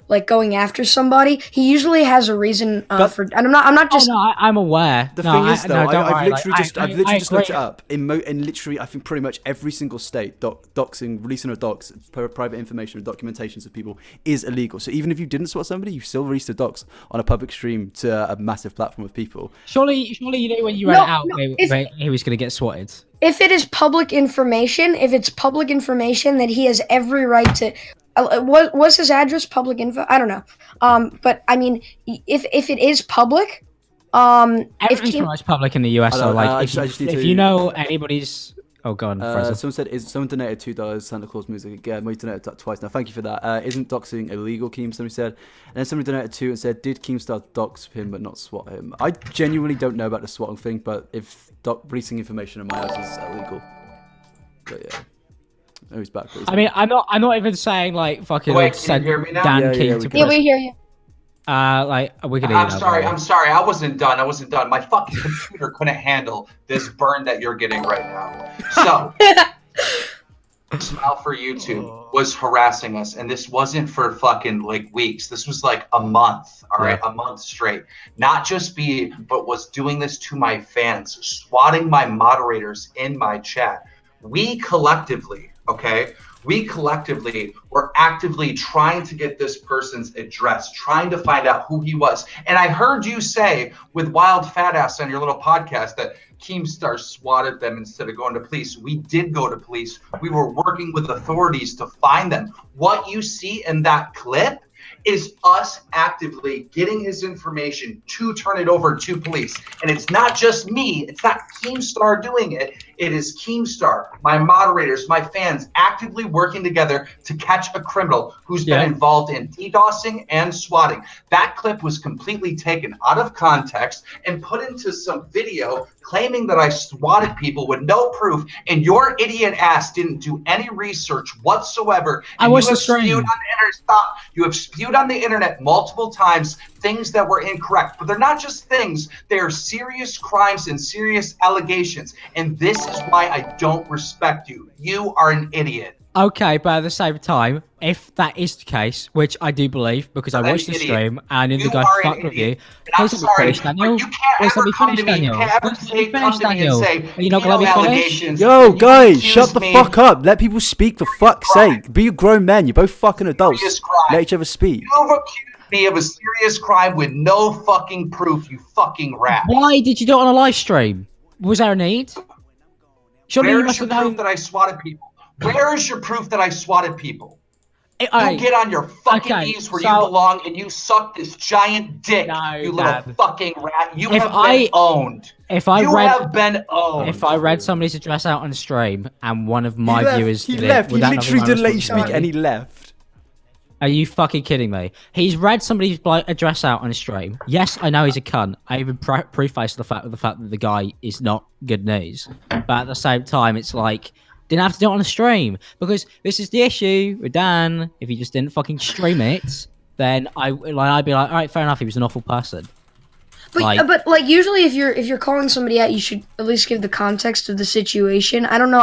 like going after somebody, he usually has a reason for. And I'm not just. Oh, no, I'm aware. The thing is, though, I've literally just looked it agree. up in literally, I think pretty much every single state, doxing, releasing of docs, private information, or documentations of people is illegal. So even if you didn't swat somebody, you still released a docs on a public stream to a massive platform of people. Surely you knew when you read it out, he was going to get swatted. If it is public information, that he has every right to. Was his address public info? I don't know. But I mean, if it is public, everything's pretty much public in the US. So like, if you know anybody's. Oh god. Someone said, someone donated $2 Santa Claus music again. We donated that twice now. Thank you for that. Isn't doxing illegal, Keem? Somebody said. And then somebody donated $2 and said, did Keemstar dox him but not swat him? I genuinely don't know about the swatting thing, but if releasing information in my house is illegal. But yeah. Oh, he's back. I mean, I'm not even saying like fucking. Wait, can you hear me now? Dan yeah, we hear you. Like we could. I'm sorry. I wasn't done. My fucking computer couldn't handle this burn that you're getting right now. So, Smile for YouTube was harassing us, and this wasn't for fucking like weeks. This was like a month. All right, a month straight. Not just but was doing this to my fans, swatting my moderators in my chat. We collectively were actively trying to get this person's address, trying to find out who he was. And I heard you say with Wild Fat Ass on your little podcast that Keemstar swatted them instead of going to police. We did go to police. We were working with authorities to find them. What you see in that clip is us actively getting his information to turn it over to police. And it's not just me. It's not Keemstar doing it. It is Keemstar, my moderators, my fans, actively working together to catch a criminal who's been involved in DDoSing and swatting. That clip was completely taken out of context and put into some video claiming that I swatted people with no proof, and your idiot ass didn't do any research whatsoever. And I watched the stream. You have spewed on the internet multiple times things that were incorrect, but they're not just things. They are serious crimes and serious allegations. And this is why I don't respect you. You are an idiot. Okay, but at the same time, if that is the case, which I do believe, because I watched the stream and then the guy fucked with you, please let me finish, Daniel. Please let me finish, Daniel. Please let me finish, Daniel. Are you not gonna let me finish? Yo, guys, shut the fuck up. Let people speak, for fuck's sake. Be grown men. You're both fucking adults. Let each other speak. You've accused me of a serious crime with no fucking proof, you fucking rat. Why did you do it on a live stream? Was there a need? Surely Where is your proof that I swatted people? Where is your proof that I swatted people? You get on your fucking knees where you belong and you suck this giant dick, you little fucking rat. You have been owned. If I read somebody's address out on stream and one of my viewers he left. He literally didn't let you speak and he left. Are you fucking kidding me? He's read somebody's address out on a stream. Yes, I know he's a cunt. I even prefaced the fact that the guy is not good news. But at the same time, it's like, didn't have to do it on a stream, because this is the issue with Dan. If he just didn't fucking stream it, then I'd be like, all right, fair enough. He was an awful person. But usually if you're calling somebody out, you should at least give the context of the situation. I don't know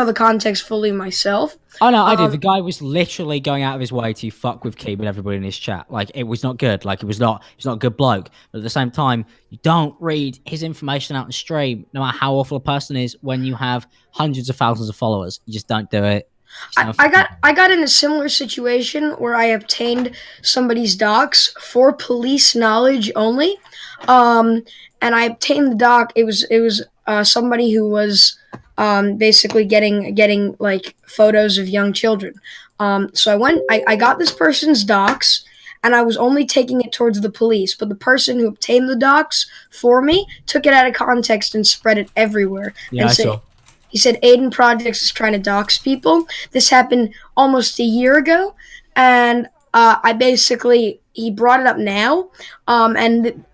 the context fully myself. Oh no, I do. The guy was literally going out of his way to fuck with Keem and everybody in his chat. Like, it was not good. Like, he's not a good bloke. But at the same time, you don't read his information out on stream, no matter how awful a person is, when you have hundreds of thousands of followers. You just don't do it. I got in a similar situation where I obtained somebody's docs for police knowledge only, and I obtained the doc. It was somebody who was basically getting like photos of young children. So I got this person's docs, and I was only taking it towards the police. But the person who obtained the docs for me took it out of context and spread it everywhere. Yeah, And I saw. he said Aiden Projects is trying to dox people. This happened almost a year ago, and he brought it up now, and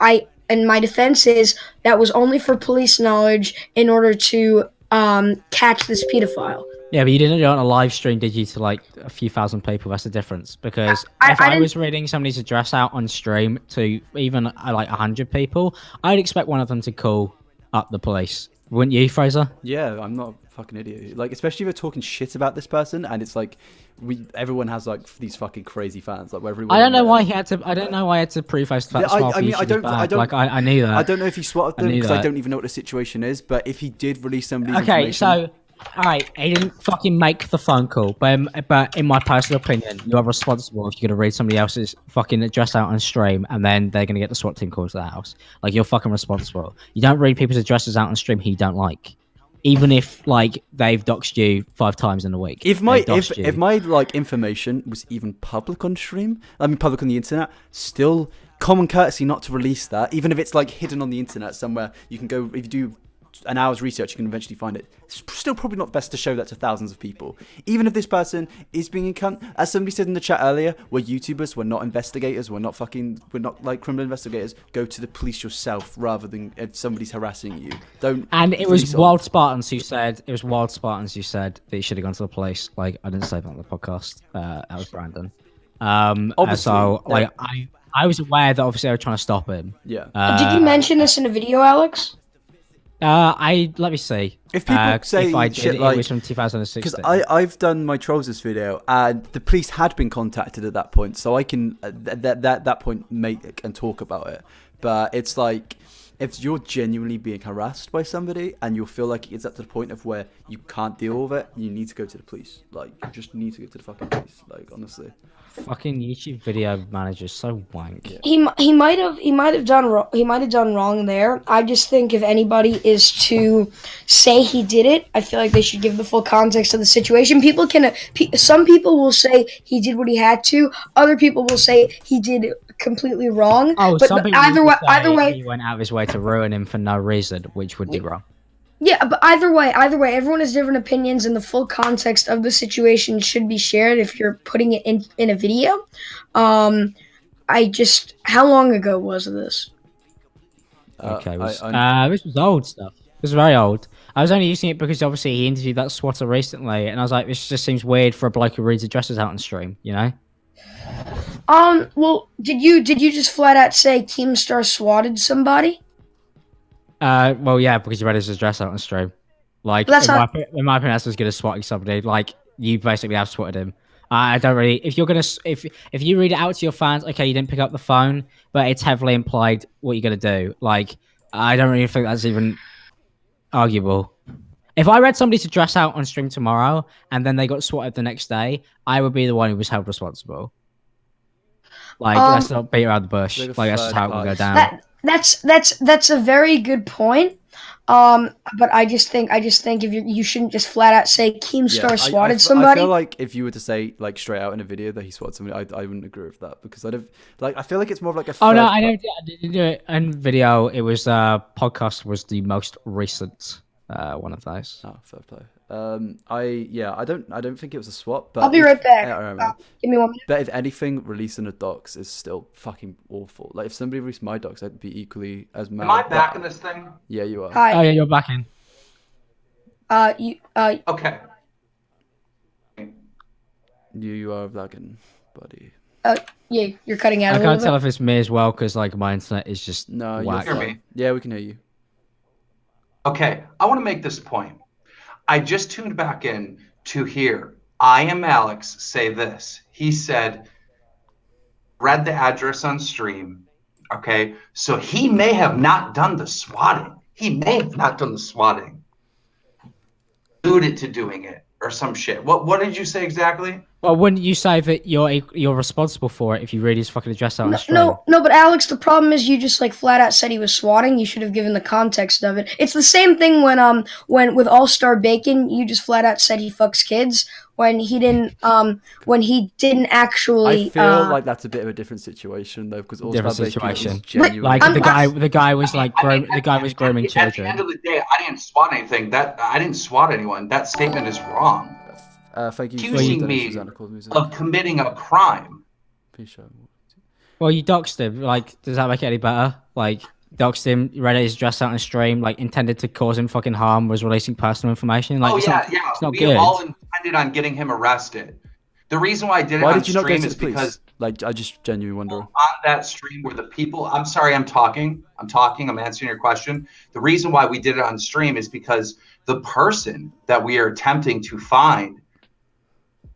my defense is that was only for police knowledge in order to catch this pedophile. Yeah, but you didn't do it on a live stream, did you, to like a few thousand people? That's the difference. Because if I I was reading somebody's address out on stream to even like 100 people, I'd expect one of them to call up the police. Wouldn't you, Fraser? Yeah, I'm not a fucking idiot. Like, especially if you're talking shit about this person, and it's like, everyone has like these fucking crazy fans. Like, where everyone. I don't know why he had to. I don't know why he had to preface that. Yeah, I mean, I don't. Like, I knew that. I don't know if he swatted them because I that. don't even know what the situation is. But if he did release somebody's Okay, information, so all right, he didn't fucking make the phone call, but in my personal opinion, you are responsible if you're gonna read somebody else's fucking address out on stream, and then they're gonna get the SWAT team called to the house. Like, you're fucking responsible. You don't read people's addresses out on stream who you don't like, even if like they've doxed you 5 times in a week. if my like information was even public on stream, I mean public on the internet, still common courtesy not to release that, even if it's like hidden on the internet somewhere. You can go, if you do an hour's research, you can eventually find it. It's still probably not best to show that to thousands of people, even if this person is being a cunt. As somebody said in the chat earlier, we're YouTubers, we're not investigators, we're not like criminal investigators. Go to the police yourself rather than if somebody's harassing you. Don't. And it was Wild Spartans who said that he should have gone to the police. Like, I didn't say that on the podcast. That was Brandon. Obviously, so like I was aware that obviously they were trying to stop him. Yeah. Did you mention this in a video, Alex? Let me see. If people say if I did, shit it like, was from 2016. because I've done my Trolls's video and the police had been contacted at that point, so I can that point make and talk about it. But it's like, if you're genuinely being harassed by somebody and you feel like it's at the point of where you can't deal with it, you need to go to the police. Like, you just need to go to the fucking police. Like, honestly. Fucking YouTube video manager's so wank. Yeah. He might have done wrong there. I just think if anybody is to say he did it, I feel like they should give the full context of the situation. Some people will say he did what he had to. Other people will say he did it completely wrong. Oh, but some people either way, he went out of his way to ruin him for no reason, which would be wrong. yeah. But either way, everyone has different opinions, and the full context of the situation should be shared if you're putting it in a video. How long ago was this? Okay, this was old stuff. This was very old. I was only using it because obviously he interviewed that swatter recently, and I was like, this just seems weird for a bloke who reads addresses out on stream, you know? Well, did you just flat out say Keemstar swatted somebody? Well, yeah, because you read his address out on stream. Like, in my opinion, that's as good as swatting somebody. Like, you basically have swatted him. I don't really. If you're gonna, if you read it out to your fans, okay, you didn't pick up the phone, but it's heavily implied what you're gonna do. Like, I don't really think that's even arguable. If I read somebody's address out on stream tomorrow and then they got swatted the next day, I would be the one who was held responsible. Like, let's not beat around the bush. Like, that's just how it will go down. That's a very good point. But I just think if you shouldn't just flat out say Keemstar swatted somebody. I feel like if you were to say like straight out in a video that he swatted somebody, I wouldn't agree with that, because I feel like it's more of like a. Oh no, I didn't do it in video. It was podcast was the most recent one of those. Oh, fair play. I don't think it was a swap, but I'll be right back. Give me 1 minute. But if anything, releasing a docs is still fucking awful. Like, if somebody released my docs, I'd be equally as mad. Am I back in this thing? Yeah, you are. Hi. Oh yeah, you're back in. Okay. You are lagging, buddy. Yeah, you're cutting out. I can't tell if it's me as well, because like my internet is just no. whack. You hear me? Yeah, we can hear you. Okay, I want to make this point. I just tuned back in to hear I Am Alex say this. He said, read the address on stream. Okay, so he may have not done the swatting. Alluded to doing it or some shit. What did you say exactly? Well, wouldn't you say that you're responsible for it if you read his fucking address out on No, stream? no, but Alex, the problem is you just like flat out said he was swatting. You should have given the context of it. It's the same thing when with All Star Bacon, you just flat out said he fucks kids when he didn't I actually. feel like that's a bit of a different situation though, because All Star Different Bacon is situation. genuinely Like I'm- the guy was like the guy was grooming At the end children. of the day, I didn't swat anything. I didn't swat anyone. That statement is wrong. Thank you for Accusing the me donations, Anna Music. of committing a crime. Please show. Well, you doxed him. Like, does that make it any better? Like, doxed him, read his address out on stream, like intended to cause him fucking harm, was releasing personal information. Like, it's not We good. all intended on getting him arrested. The reason why I did it Why on did you not go stream to is the police? because Like, I just genuinely wonder. on that stream were the people. I'm sorry, I'm talking. I'm answering your question. The reason why we did it on stream is because the person that we are attempting to find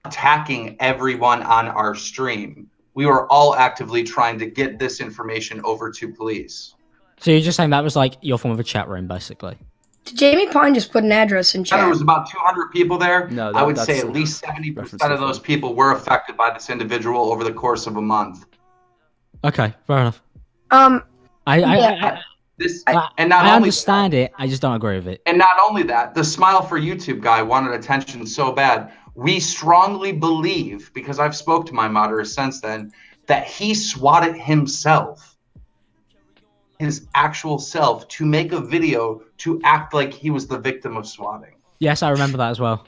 attacking everyone on our stream. We were all actively trying to get this information over to police. So you're just saying that was like your form of a chat room, basically. Jamie Pine just put an address in There chat. was about 200 people there. No, I would that's say at least 70% reference of to those phone. people were affected by this individual over the course of a month. Okay, fair enough. Yeah. And not I only understand it. I just don't agree with it. And not only that, the Smile for YouTube guy wanted attention so bad. We strongly believe, because I've spoke to my moderator since then, that he swatted himself, his actual self, to make a video to act like he was the victim of swatting. Yes, I remember that as well.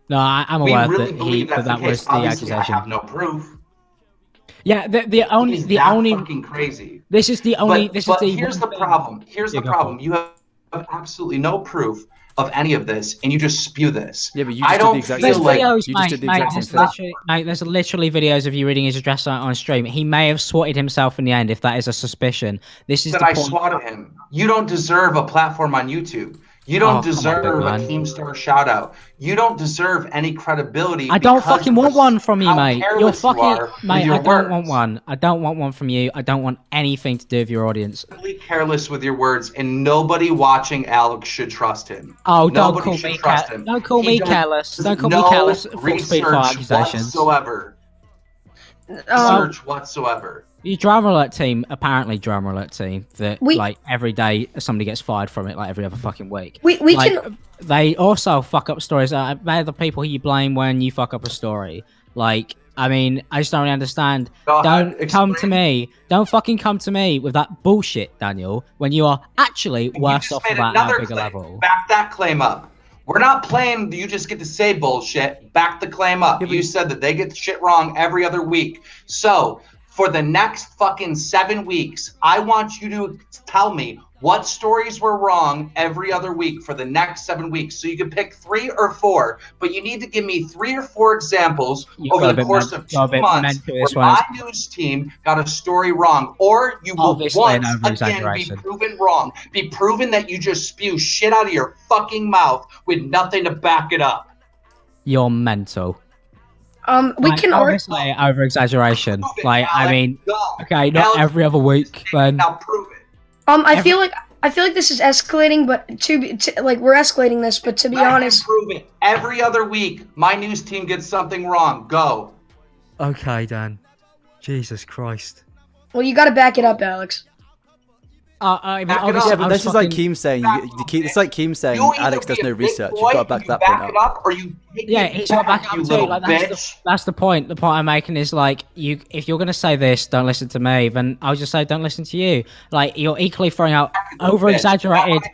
No, I'm We aware really that believe that's that the case. was the Obviously, accusation. I have no proof. Yeah, the only fucking crazy. This is the only. But here's the problem. Here's the go problem. You have absolutely no proof of any of this, and you just spew this. Yeah, but you I just did don't the exact There's same feel thing. like videos, You just did the exact same thing. There's literally videos of you reading his address on stream. He may have swatted himself in the end, if that is a suspicion. This is that the I point. swatted him. You don't deserve a platform on YouTube. You Oh, don't come on, big deserve a man. Keemstar shout out. You don't deserve any credibility. I don't because fucking of want one from you, how mate. You're careless you fucking are with mate. your I don't want words. one. I don't want one from you. I don't want anything to do with your audience. Really careless with your words, and nobody watching Alex should trust him. Oh, don't Nobody call should me trust him. Don't call He me does careless. Don't call me no careless. Full speed fire research accusations. whatsoever. Research whatsoever. The Drama Alert team, apparently Drama Alert team, that We- like every day somebody gets fired from it, like every other fucking week. We Like, can. They also fuck up stories. They're the people who you blame when you fuck up a story. Like, I mean, I just don't really understand. Go Don't ahead, come to explain. me. Don't fucking come to me with that bullshit, Daniel, when you are actually You worse just off made of that at another a bigger claim. level. Back that claim up. We're not playing you just get to say bullshit. Back the claim up. Yeah, but You said that they get shit wrong every other week. So for the next fucking 7 weeks, I want you to tell me what stories were wrong every other week for the next 7 weeks. So you can pick 3 or 4, but you need to give me 3 or 4 examples You over got a the bit course men- of got a 2 bit months mental where this one. my news team got a story wrong, or you will Obviously an once again be over-exaggeration. proven wrong. Be proven that you just spew shit out of your fucking mouth with nothing to back it up. You're mental. We Like, can. obviously over exaggeration. Prove it, Like, I Alex. mean, Go. okay, not Alex, every other week, then. now prove it. I feel like this is escalating, but like we're escalating this. But to be Let him honest, prove it. Every other week, my news team gets something wrong. Go. Okay, Dan. Jesus Christ. well, you got to back it up, Alex. I mean, Back it up. obviously, Yeah, I but was this is like fucking- Keem saying. It's like Keem saying You either Alex be does no a big research. boy You've got to and back you that back point it up. up, or you take Yeah, it he's got back you up too. little Like, bitch. that's the point. The point I'm making is like, you, if you're gonna say this, don't listen to me. Then I'll just say, don't listen to you. Like, you're equally throwing out over exaggerated, Do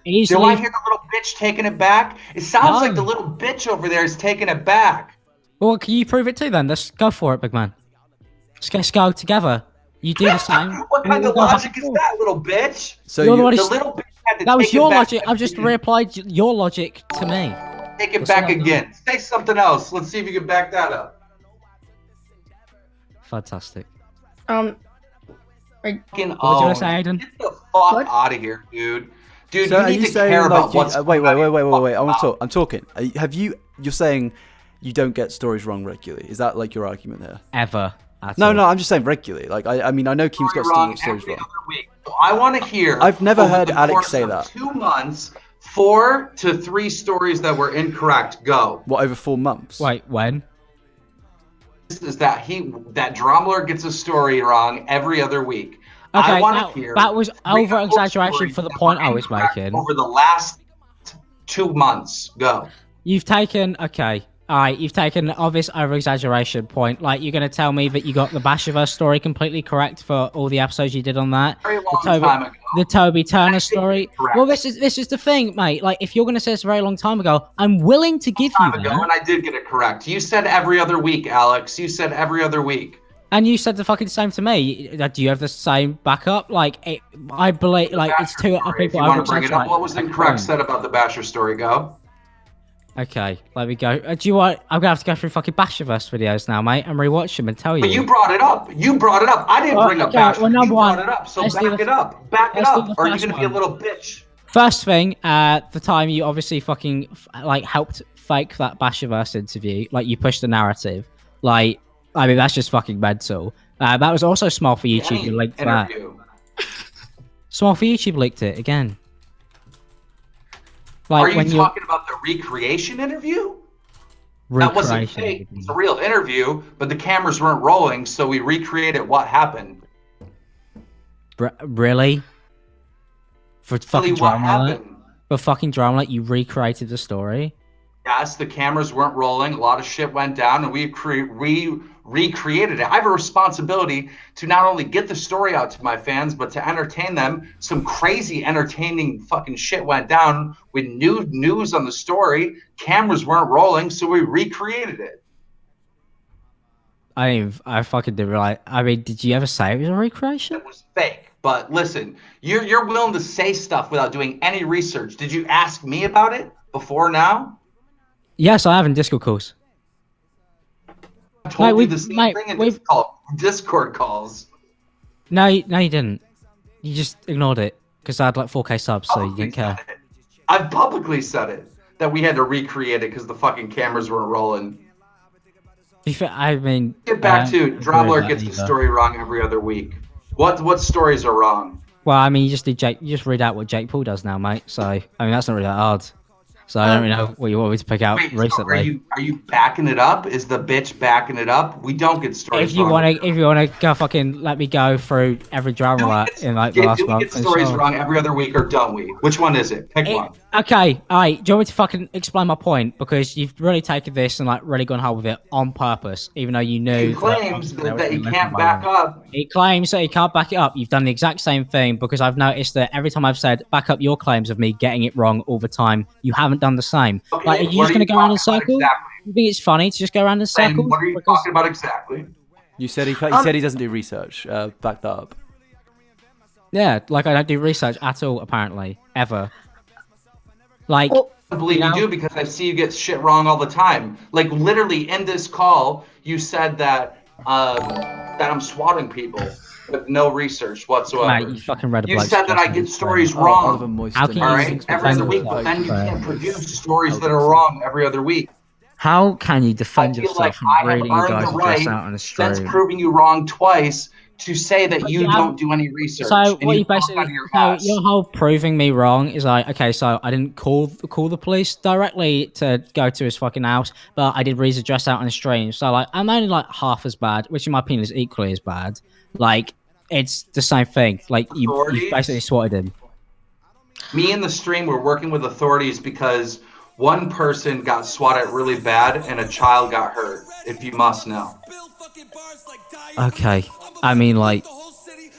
easily. I hear the little bitch taking it back? It sounds like the little bitch over there is taking it back. Well, can you prove it too? Then let's go for it, big man. Let's go together. You do the same. What and kind we'll of go back logic and is forth. that, little bitch? So You're the you, one The who's- little bitch had to That was take your it back logic. I've just again. reapplied your logic to me. Take it What's back that? again. Say something else. Let's see if you can back that up. Fantastic. Fucking What was you gonna say, Aiden? Get the fuck What? out of here, dude. Dude, so you are need you to saying care like about you, what's wait? going on. I want to talk. I'm talking. Have you? You're saying you don't get stories wrong regularly. Is that like your argument here? Ever. At No, all. no. I'm just saying regularly. Like I mean, I know Keem's got wrong stories every wrong. other week. So I want to hear. I've never over heard the Alex course say of that. 2 months, 4 to 3 stories that were incorrect. Go. What over 4 months? Wait, when? is that Dromler gets a story wrong every other week. Okay, I want to hear that was three over or four exaggeration stories for the that point were I was incorrect making. over the last 2 months. Go. You've taken you've taken an obvious over exaggeration point. Like you're gonna tell me that you got the Bashaverse story completely correct for all the episodes you did on that. Very long time ago. The Toby Turner story. Correct. Well, this is the thing, mate. Like if you're gonna say it's a very long time ago, I'm willing to give you that. And I did get it correct. You said every other week, Alex. You said every other week. And you said the fucking same to me. Do you have the same backup? Like, I believe, like, it's two Story, if you want to bring it up, what was incorrect said about the Basher story? Go. Okay, let me go. Do you want? I'm gonna have to go through fucking Bashaverse videos now, mate, and rewatch them and tell you. But you brought it up. I didn't bring up Basher. Well, you number brought it up. So let's back it up. Back it let's do up. the Or are you first gonna be a one. little bitch? First thing, the time you obviously fucking like helped fake that Bashaverse interview, like you pushed the narrative. Like, I mean, that's just fucking mental. That was also small for YouTube. You linked that. Small for YouTube leaked it again. Like, are you talking about the recreation interview? That wasn't fake. It's a real interview, but the cameras weren't rolling, so we recreated what happened. Really? For fucking what drama? happened? For fucking drama, like you recreated the story? Yes, the cameras weren't rolling. A lot of shit went down, and we recreated it. I have a responsibility to not only get the story out to my fans, but to entertain them. Some crazy, entertaining fucking shit went down with new news on the story. Cameras weren't rolling, so we recreated it. I fucking didn't realize. I mean, did you ever say it was a recreation? It was fake. But listen, you're willing to say stuff without doing any research. Did you ask me about it before now? Yes, I have in Discord calls. I told you the same thing in Discord calls. No, you didn't. You just ignored it because I had like 4K subs, so you didn't care. I've publicly said it that we had to recreate it because the fucking cameras weren't rolling. I mean, get back to Dromler gets the story wrong every other week. What stories are wrong? Well, I mean, you just read out what Jake Paul does now, mate. So I mean, that's not really that hard. So I don't really know what you want me to pick out recently. So are you backing it up? Is the bitch backing it up? We don't get stories. If you wanna go fucking let me go through every drama in like the last month. Do we get stories wrong every other week or don't we? Which one is it? Pick one. Okay, alright. Do you want me to fucking explain my point? Because you've really taken this and like really gone hard with it on purpose, even though you knew. He claims that he can't back up. He claims that he can't back it up. You've done the exact same thing because I've noticed that every time I've said back up your claims of me getting it wrong all the time, you haven't done the same. Okay, like, are you just going to go around in circles? Exactly? You think it's funny to just go around in circles? And what are you talking about exactly? You said he said he doesn't do research. Back that up. Yeah, like I don't do research at all, apparently, ever. Like, I believe you do because I see you get shit wrong all the time. Like literally in this call, you said that I'm swatting people with no research whatsoever. Mate, you fucking read a You said that I get stories wrong. How can all right, every other week, but then you can't produce stories that are wrong every other week. How can you defend yourself from reading a guy's address out on a stream? That's proving you wrong twice to say that you don't do any research. So what you basically, your whole proving me wrong is like, okay, so I didn't call the police directly to go to his fucking house, but I did read his address out on the stream. So like, I'm only like half as bad, which in my opinion is equally as bad. Like, it's the same thing. Like you basically swatted him. Me and the stream were working with authorities because one person got swatted really bad and a child got hurt, if you must know. Okay. I mean, like,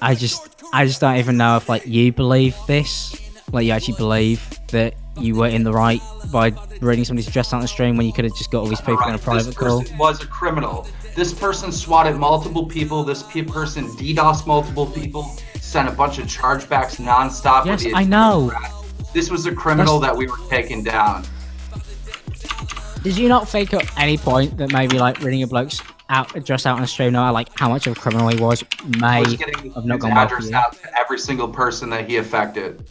I just don't even know if, like, you believe this. Like, you actually believe that you were in the right by reading somebody's address on the stream when you could have just got all these people in a private call. This person was a criminal. This person swatted multiple people. This person DDoSed multiple people. Sent a bunch of chargebacks nonstop. Yes, I know. This was a criminal that we were taking down. Did you not think at any point that maybe like reading a bloke's address out on a stream, no matter like how much of a criminal he was, may have not gone well for you? Out to every single person that he affected.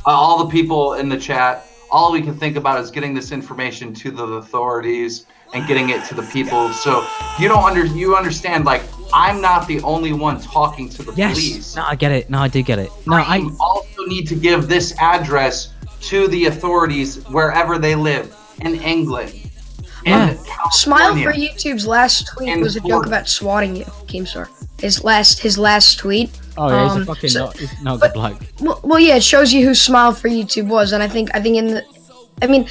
All the people in the chat, all we can think about is getting this information to the authorities and getting it to the people. So you understand, like, I'm not the only one talking to the police. No, I get it. No, I do get it. No, I also need to give this address to the authorities wherever they live in England, Yeah. Smile California for YouTube's last tweet and was a joke Florida. about swatting you, Keemstar. His last tweet. Oh yeah, he's a fucking he's not a good bloke. Well, yeah, it shows you who Smile for YouTube was, and I think in the, I mean,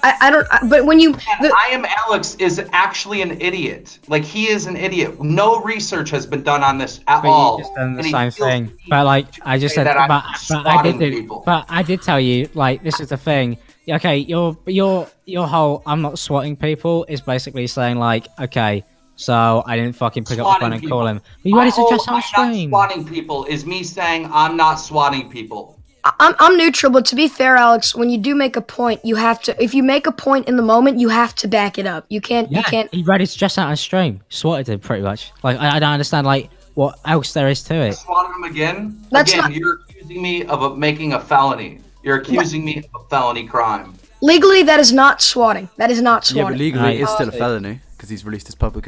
I don't, but when you, I am Alex is actually an idiot. Like he is an idiot. No research has been done on this at But all. you just done the And he same feels thing. the need But like to I just say said, that I'm but swatting people. I did tell you, like this is the thing. Okay, your whole I'm not swatting people is basically saying like, okay, so I didn't fucking pick up the phone Swatting and people. call him. But you already My whole suggest on I'm not stream. swatting people is me saying I'm not swatting people. I'm neutral, but to be fair, Alex, when you do make a point, you have to. If you make a point in the moment, you have to back it up. You can't. Yeah, You can't. he ready to suggest out on stream. Swatted him pretty much. Like I don't understand like what else there is to it. Swatted him again. That's Again, not- you're accusing me of making a felony. You're accusing me of a felony crime. Legally, that is not swatting. That is not Yeah, but swatting. legally Right. it is still a felony because he's released his public.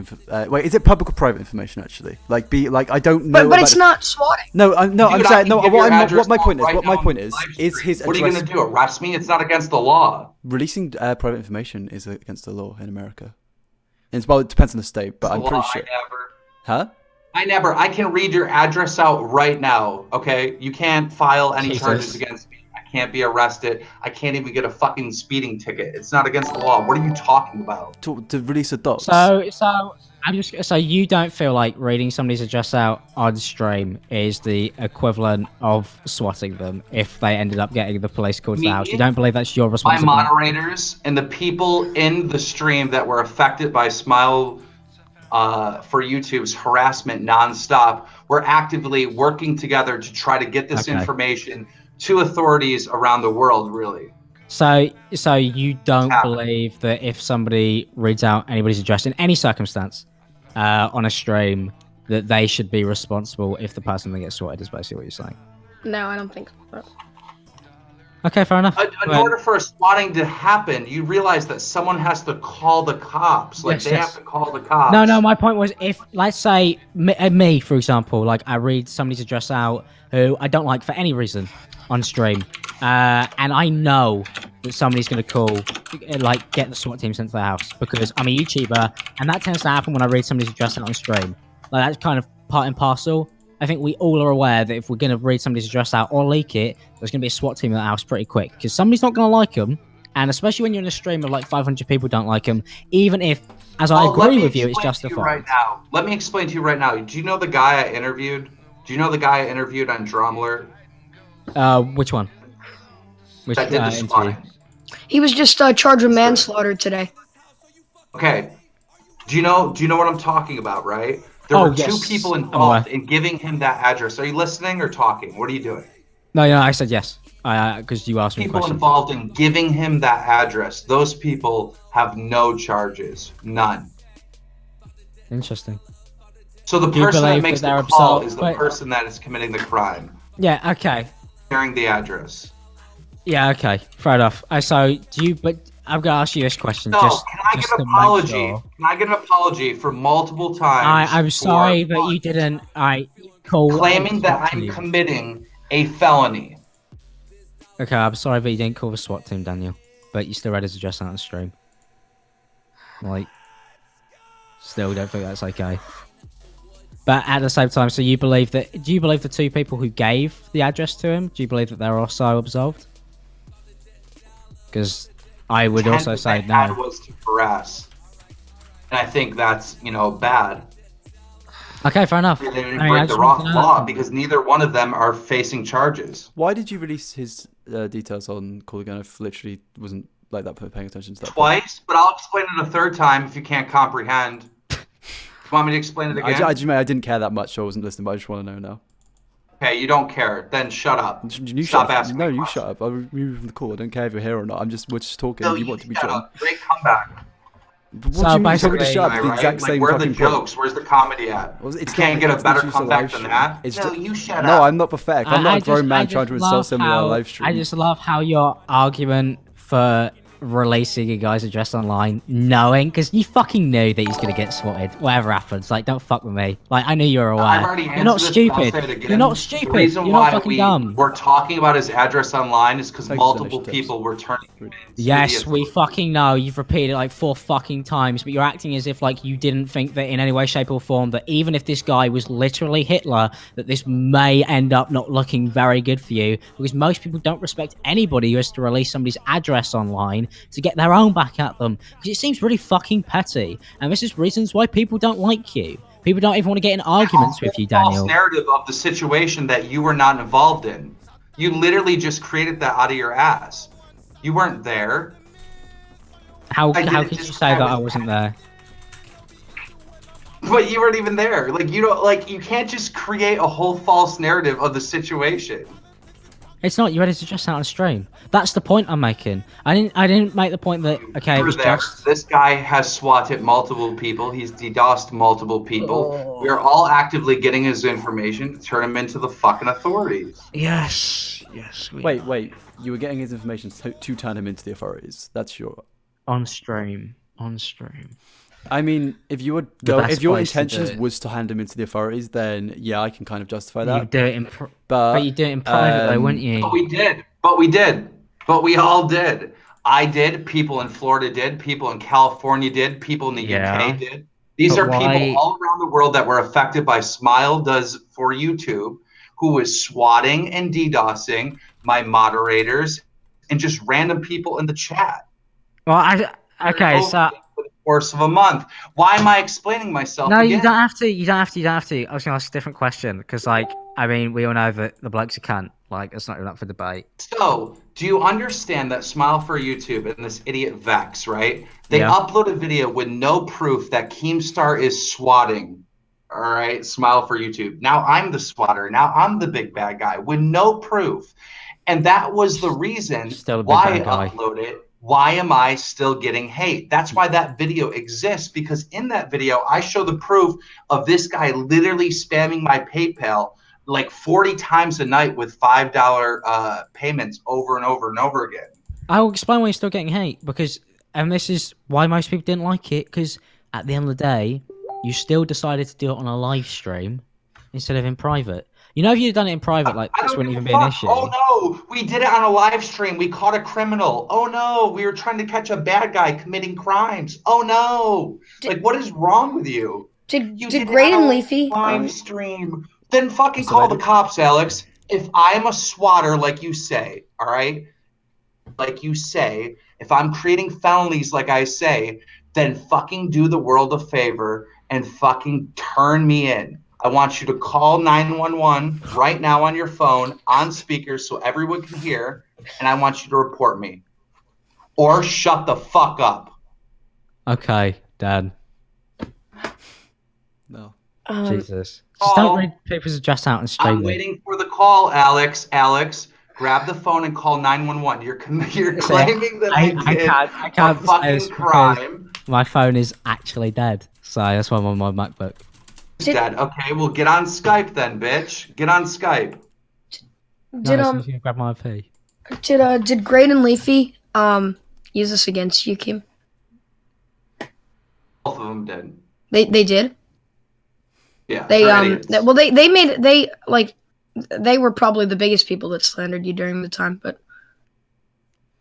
Wait, is it public or private information actually? Like, I don't know. But it's not swatting. No, I'm Dude, I saying can no. give your address What my point is, right what my now point on is live his stream. What are you address. gonna do? Arrest me? It's not against the law. Releasing private information is against the law in America. Well, it depends on the state, but I'm pretty sure. Huh? I can read your address out right now, okay? You can't file any Jesus. charges against me. I can't be arrested. I can't even get a fucking speeding ticket. It's not against the law. What are you talking about? To release a docs. So you don't feel like reading somebody's address out on stream is the equivalent of swatting them if they ended up getting the police called to the Me? house. You don't believe that's your My responsibility. moderators and the people in the stream that were affected by Smile for YouTube's harassment nonstop were actively working together to try to get this Okay. information to authorities around the world, really. So you don't believe that if somebody reads out anybody's address in any circumstance on a stream, that they should be responsible if the person that gets swatted is basically what you're saying. No, I don't think so. Okay, fair enough. In order for a swatting to happen, you realize that someone has to call the cops. Like, Yes, they yes. have to call the cops. No, my point was if, let's say, me, for example, like I read somebody's address out who I don't like for any reason on stream, and I know that somebody's going to call, like, get the SWAT team sent to their house because I'm a YouTuber, and that tends to happen when I read somebody's address out on stream. Like, that's kind of part and parcel. I think we all are aware that if we're going to read somebody's address out or leak it, there's going to be a SWAT team in the house pretty quick because somebody's not going to like them. And especially when you're in a stream of like 500 people don't like them, even if, as I Let agree me with you, it's explain to you justified. right now. Let me explain to you right now. Do you know the guy I interviewed? Do you know the guy I interviewed on Drumler Which one? Which that did the interview? swatting? He was just charged with manslaughter today. Okay. Do you know what I'm talking about, right? There Oh, were yes. two people I'm involved aware. in giving him that address. Are you listening or talking? What are you doing? No, I said yes. Because you asked me a People question. involved in giving him that address. Those people have no charges. None. Interesting. So the Do you person that believe makes that the they're call absolved? is the Wait. person that is committing the crime, Yeah. Okay. sharing the address. Yeah. Okay. Fair enough. So do you? But I'm gonna ask you this question. No, just, can I just get to an make apology? sure. Can I get an apology for multiple times? I'm sorry for that you didn't. Call claiming the that SWAT I'm team. committing a felony. Okay, I'm sorry that you didn't call the SWAT team, Daniel. But you still read his address out on stream. Like, still don't think that's okay. But at the same time, so you believe that? Do you believe the two people who gave the address to him? Do you believe that they're also absolved? Because I would also Intent say that they had no. was to harass, and I think that's bad. Okay, fair enough. They didn't I mean, I break the just wrong wanted to know. law because neither one of them are facing charges. Why did you release his details on Call Again? I literally wasn't like that paying attention to that. Twice, but I'll explain it a third time if you can't comprehend. You want me to explain it again? I didn't care that much, so I wasn't listening. But I just want to know now. Okay, you don't care. Then shut up. You Stop shut up. asking No, me you questions. shut up. I'll remove you from the call. I don't care if you're here or not. We're just talking. No, you want to be shut John. up. Great comeback. But what So do you mean? You told me to basically- shut up. It's the Right? exact Like, same where are the fucking point. jokes? Where's the comedy at? Well, You it's can't not- get a it's better literally just a comeback live than stream. that. It's No, just- you shut No, up. I'm not pathetic. I'm not a grown man trying to insult somebody on a live stream. I just love how your argument for releasing a guy's address online, knowing, because you fucking knew that he's gonna get swatted, whatever happens. Like, don't fuck with me. Like, I knew you were aware. I've already You're not answered this, but I'll stupid. say it again. You're not The stupid. reason You're not why fucking dumb. we're talking about his address online is because Thanks, multiple donation people were turning him in to Yes, the we authorities. fucking know. You've repeated it like 4 fucking times, but you're acting as if like you didn't think that in any way, shape, or form that even if this guy was literally Hitler, that this may end up not looking very good for you, because most people don't respect anybody who has to release somebody's address online to get their own back at them, because it seems really fucking petty. And this is reasons why people don't like you. People don't even want to get in arguments with you, False Daniel. narrative of the situation that you were not involved in. You literally just created that out of your ass. You weren't there. How I could didn't you just say that have I it. wasn't there? But you weren't even there. Like you don't like you can't just create a whole false narrative of the situation. It's not. You had to just out on stream. That's the point I'm making. I didn't make the point that okay, it You were was there. just. This guy has swatted multiple people. He's DDoSed multiple people. We are all actively getting his information to turn him into the fucking authorities. Yes. Wait. You were getting his information to turn him into the authorities. That's your. On stream. I mean, if you were best if your place to do intentions it. was to hand him into the authorities, then yeah, I can kind of justify You that. do it in, But but you do it in private though, wouldn't you? But we did. But we all did. I did. People in Florida did. People in California did. People in the Yeah. UK did. These But are people why- all around the world that were affected by Smile Does for YouTube, who was swatting and DDoSing my moderators and just random people in the chat. Well, okay, so For the course of a month. Why am I explaining myself no, again? you don't have to. You don't have to. I was gonna ask a different question because, like, I mean, we all know that the blokes are cunt. Like, it's not even up for debate. So, do you understand that Smile for YouTube and this idiot Vex, right? They Yeah. upload a video with no proof that Keemstar is swatting. All right, Smile for YouTube. Now I'm the swatter. Now I'm the big bad guy with no proof. And that was the reason Still a big why I bad guy. uploaded it. Why am I still getting hate? That's why that video exists, because in that video, I show the proof of this guy literally spamming my PayPal like 40 times a night with $5 payments over and over and over again. I'll explain why you're still getting hate because, and this is why most people didn't like it because at the end of the day, you still decided to do it on a live stream instead of in private. You know, if you'd done it in private, like this wouldn't even be an issue. Oh no, we did it on a live stream. We caught a criminal. Oh no, we were trying to catch a bad guy committing crimes. Oh no, like what is wrong with you? Did it Great on and a Leafy? live stream? Then fucking That's call what I the did. cops, Alex. If I'm a swatter, like you say, all right, like you say, if I'm creating felonies, like I say, then fucking do the world a favor and fucking turn me in. I want you to call 911 right now on your phone on speaker so everyone can hear, and I want you to report me. Or shut the fuck up. Okay, Dad. No. Jesus. Just don't read people's address out and stream. I'm waiting for the call, Alex. Alex, grab the phone and call 911. You're claiming that I did I can't a say fucking this because crime. my phone is actually dead. So that's why I'm on my MacBook. Dad. Okay, well, get on Skype then, bitch. Get on Skype. Did No, someone's gonna grab my IP. did Great and Leafy use this against you, Kim? Both of them did. They did. Yeah. They they're idiots. they made they were probably the biggest people that slandered you during the time, but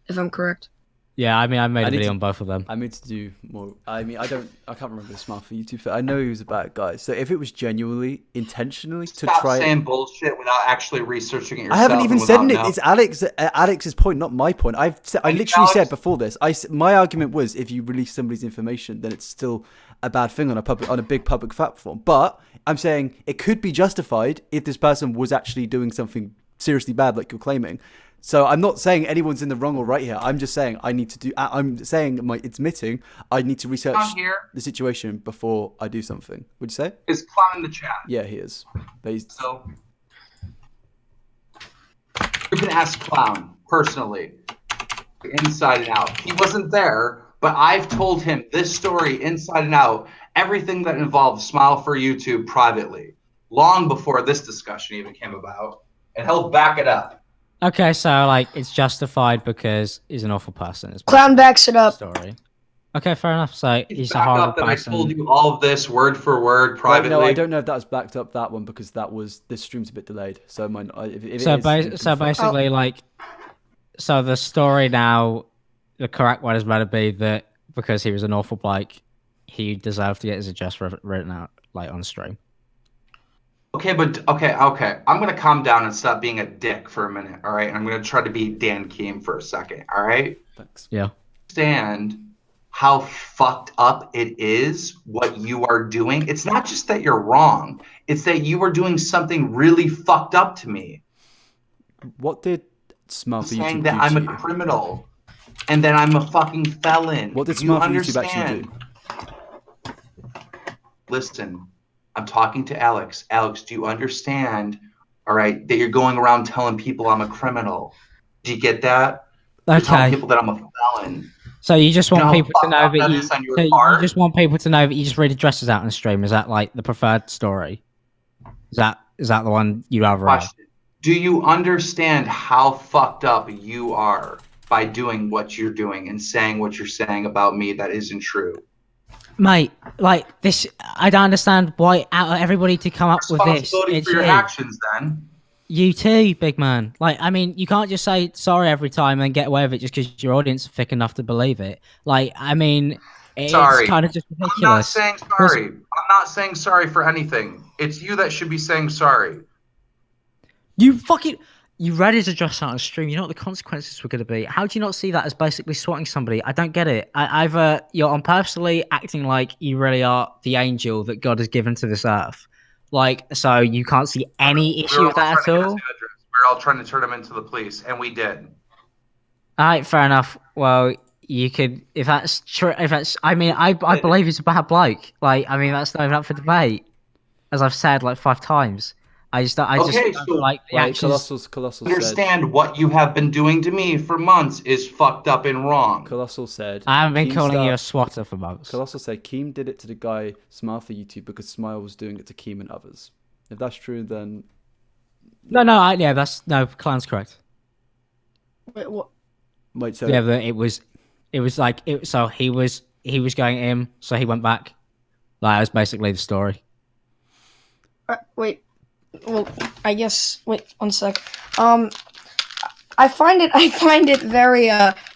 if I'm correct. Yeah, I mean, I made I a need video to- on both of them. I need to do more. I mean, I can't remember the Smile for YouTube. I know he was a bad guy. So if it was genuinely, intentionally to Stop try, saying bullshit without actually researching it yourself. I haven't even and said without it. knowing. It's Alex's point, not my point. I literally Alex- said before this. My argument was if you release somebody's information, then it's still a bad thing on a big public platform. But I'm saying it could be justified if this person was actually doing something seriously bad, like you're claiming. So I'm not saying anyone's in the wrong or right here. I'm just saying I'm saying admitting I need to research Down here the situation before I do something. Would you say? is clown in the chat. Yeah, he is. But he's, So you can ask Clown personally, inside and out. He wasn't there, but I've told him this story inside and out, everything that involves Smile for YouTube privately, long before this discussion even came about, and he'll back it up. Okay, so like it's justified because he's an awful person. Is Clown basically backs it the up. story. Okay, fair enough. So It's he's a back horrible up that I told person. you all of this word for word Wait, no, I privately. don't know if that was backed up that one because this stream's a bit delayed. So if it So, is, then so confirm. basically, like, so the story now, the correct one is meant to be that because he was an awful bloke, he deserved to get his address written out like on stream. Okay, but okay. I'm gonna calm down and stop being a dick for a minute, all right? And I'm gonna try to be Dan Keem for a second, all right? Thanks. Yeah. Understand how fucked up it is what you are doing. It's not just that you're wrong; it's that you are doing something really fucked up to me. What did Smile for Saying YouTube that do I'm to a you? criminal and that I'm a fucking felon. What did You Smile for YouTube actually understand? do? Listen, I'm talking to Alex. Alex, do you understand? All right, that you're going around telling people I'm a criminal. Do you get that? You're telling Okay. people that I'm a felon. So you just You know want how people to fucked know up that that you. is on your So you part? just want people to know that you just read addresses out on stream. Is that like the preferred story? Is that the one you'd rather have? Question. Do you understand how fucked up you are by doing what you're doing and saying what you're saying about me that isn't true? Mate, like this, I don't understand why out of everybody to come up with this, Responsibility for it's your you. actions then. You too, big man. Like, I mean, you can't just say sorry every time and get away with it just because your audience are thick enough to believe it. Like, I mean, it's Sorry. kind of just I'm not ridiculous. saying sorry. I'm not saying sorry for anything. It's you that should be saying sorry. You fucking, you read his address out on stream. You know what the consequences were going to be. How do you not see that as basically swatting somebody? I don't get it. Either you're on purposely acting like you really are the angel that God has given to this earth, like so you can't see any We were issue with all that trying at to get his all. address. We were all trying to turn him into the police, and we did. All right, fair enough. Well, you could, if that's true, if that's, I mean, I believe he's a bad bloke. Like, I mean, that's not even up for debate, as I've said like 5 times. I just Okay, don't feel so like the Wait, actions. Colossal said. understand what you have been doing to me for months is fucked up and wrong. Colossal said. I haven't been calling you a Keemstar. swatter for months. Colossal said Keem did it to the guy Smile for YouTube because Smile was doing it to Keem and others. If that's true, then No, yeah, that's no, Clown's correct. Wait, what? wait. So Yeah, but it was like it. So he was going at him, so he went back. Like that was basically the story. Wait. Well, I guess. Wait, 1 sec. I find it very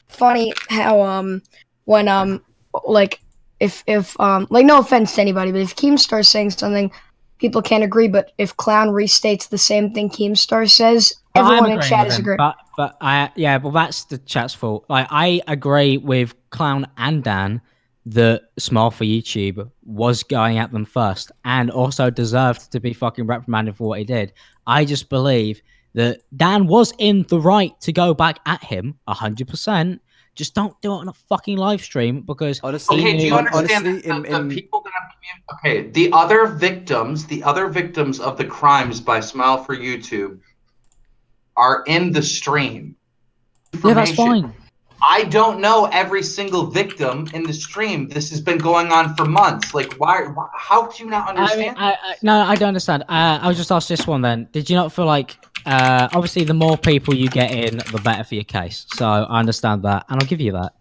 funny how when like if like no offense to anybody, but if Keemstar saying something, people can't agree. But if Clown restates the same thing Keemstar says, But I'm everyone in agreeing chat with is him. agreeing. But I yeah, well that's the chat's fault. Like I agree with Clown and Dan that Small for YouTube was going at them first and also deserved to be fucking reprimanded for what he did. I just believe that Dan was in the right to go back at him 100%. Just don't do it on a fucking live stream because honestly, he Okay, do you knew. understand honestly, that the people that okay, the other victims of the crimes by Smile for YouTube are in the stream. Yeah, that's Information. fine. I don't know every single victim in the stream. This has been going on for months. Like, why how do you not I mean, understand? no, I don't understand. I'll just ask this one then. Did you not feel like, obviously, the more people you get in, the better for your case. So I understand that, and I'll give you that.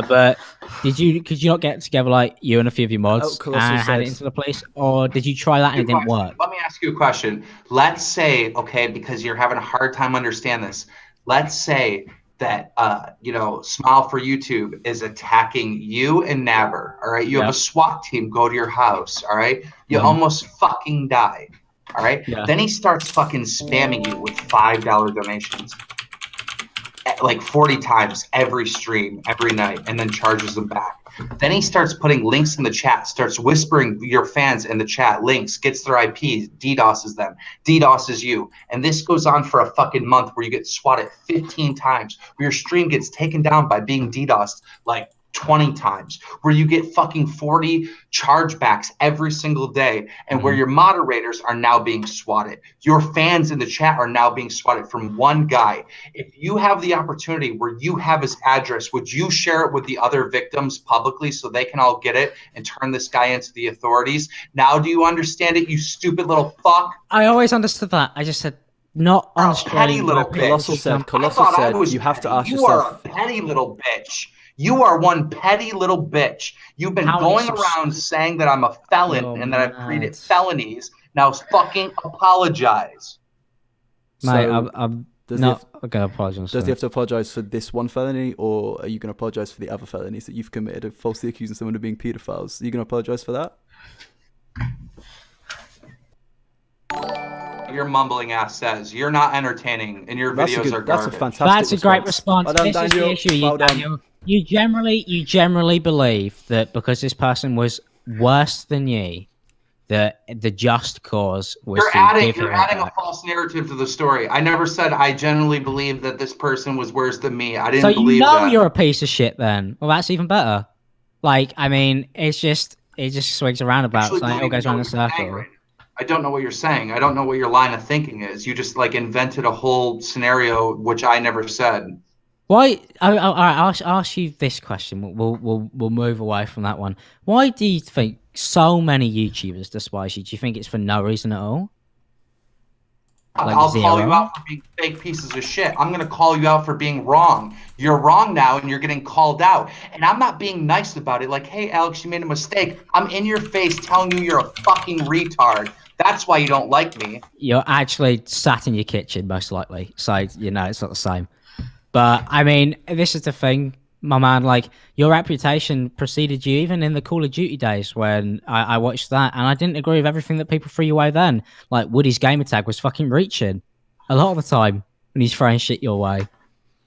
But could you not get together like you and a few of your mods Colossal and hand said. it into the police, or did you try that and it didn't work? Let me ask you a question. Let's say, okay, because you're having a hard time understand this. Let's say that Smile for YouTube is attacking you and Naber. All right, you have Yeah. a SWAT team go to your house. All right, you Mhm. almost fucking die. All right, Yeah. then he starts fucking spamming you with $5 donations, like 40 times every stream, every night, and then charges them back. Then he starts putting links in the chat, starts whispering your fans in the chat links, gets their IPs, DDoSes them, DDoSes you. And this goes on for a fucking month where you get swatted 15 times, where your stream gets taken down by being DDoSed like 20 times, where you get fucking 40 chargebacks every single day, and where your moderators are now being swatted. Your fans in the chat are now being swatted from one guy. If you have the opportunity where you have his address, would you share it with the other victims publicly so they can all get it and turn this guy into the authorities? Now do you understand it, you stupid little fuck? I always understood that. I just said not You're on a stream. petty little where bitch. people Colossal just said. come- I Colossal thought I said was you have to petty. ask You are yourself. a petty little bitch. You are one petty little bitch. You've been How many going around saying that I'm a felon You're and that I've mad. created felonies. Now fucking apologize. Mate, So I'm does not gonna apologize. Does he have to apologise for this one felony, or are you going to apologise for the other felonies that you've committed of falsely accusing someone of being paedophiles? Are you going to apologise for that? Your mumbling ass says you're not entertaining and your videos are That's a garbage. fantastic That's a great response. Well done, This is Daniel. the issue, Well done. Daniel. You generally believe that because this person was worse than you, that the just cause was You're to adding give him you're it adding a back. false narrative to the story. I never said I genuinely believe that this person was worse than me. I So didn't you believe know that. you're a piece of shit then. Well, that's even better. Like, I mean, it just swings around about. Actually, Like, it all don't goes even know around in a what you're saying circle. right now. I don't know what you're saying. I don't know what your line of thinking is. You just like invented a whole scenario which I never said. Why? All right, I'll ask you this question. We'll move away from that one. Why do you think so many YouTubers despise you? Do you think it's for no reason at all? Like I'll call you zero? out for being fake pieces of shit. I'm going to call you out for being wrong. You're wrong now and you're getting called out. And I'm not being nice about it. Like, hey, Alex, you made a mistake. I'm in your face telling you you're a fucking retard. That's why you don't like me. You're actually sat in your kitchen, most likely. So, you know, it's not the same. But, I mean, this is the thing, my man. Like, your reputation preceded you even in the Call of Duty days when I watched that. And I didn't agree with everything that people threw your way then. Like, Woody's gamer tag was fucking reaching a lot of the time when he's throwing shit your way.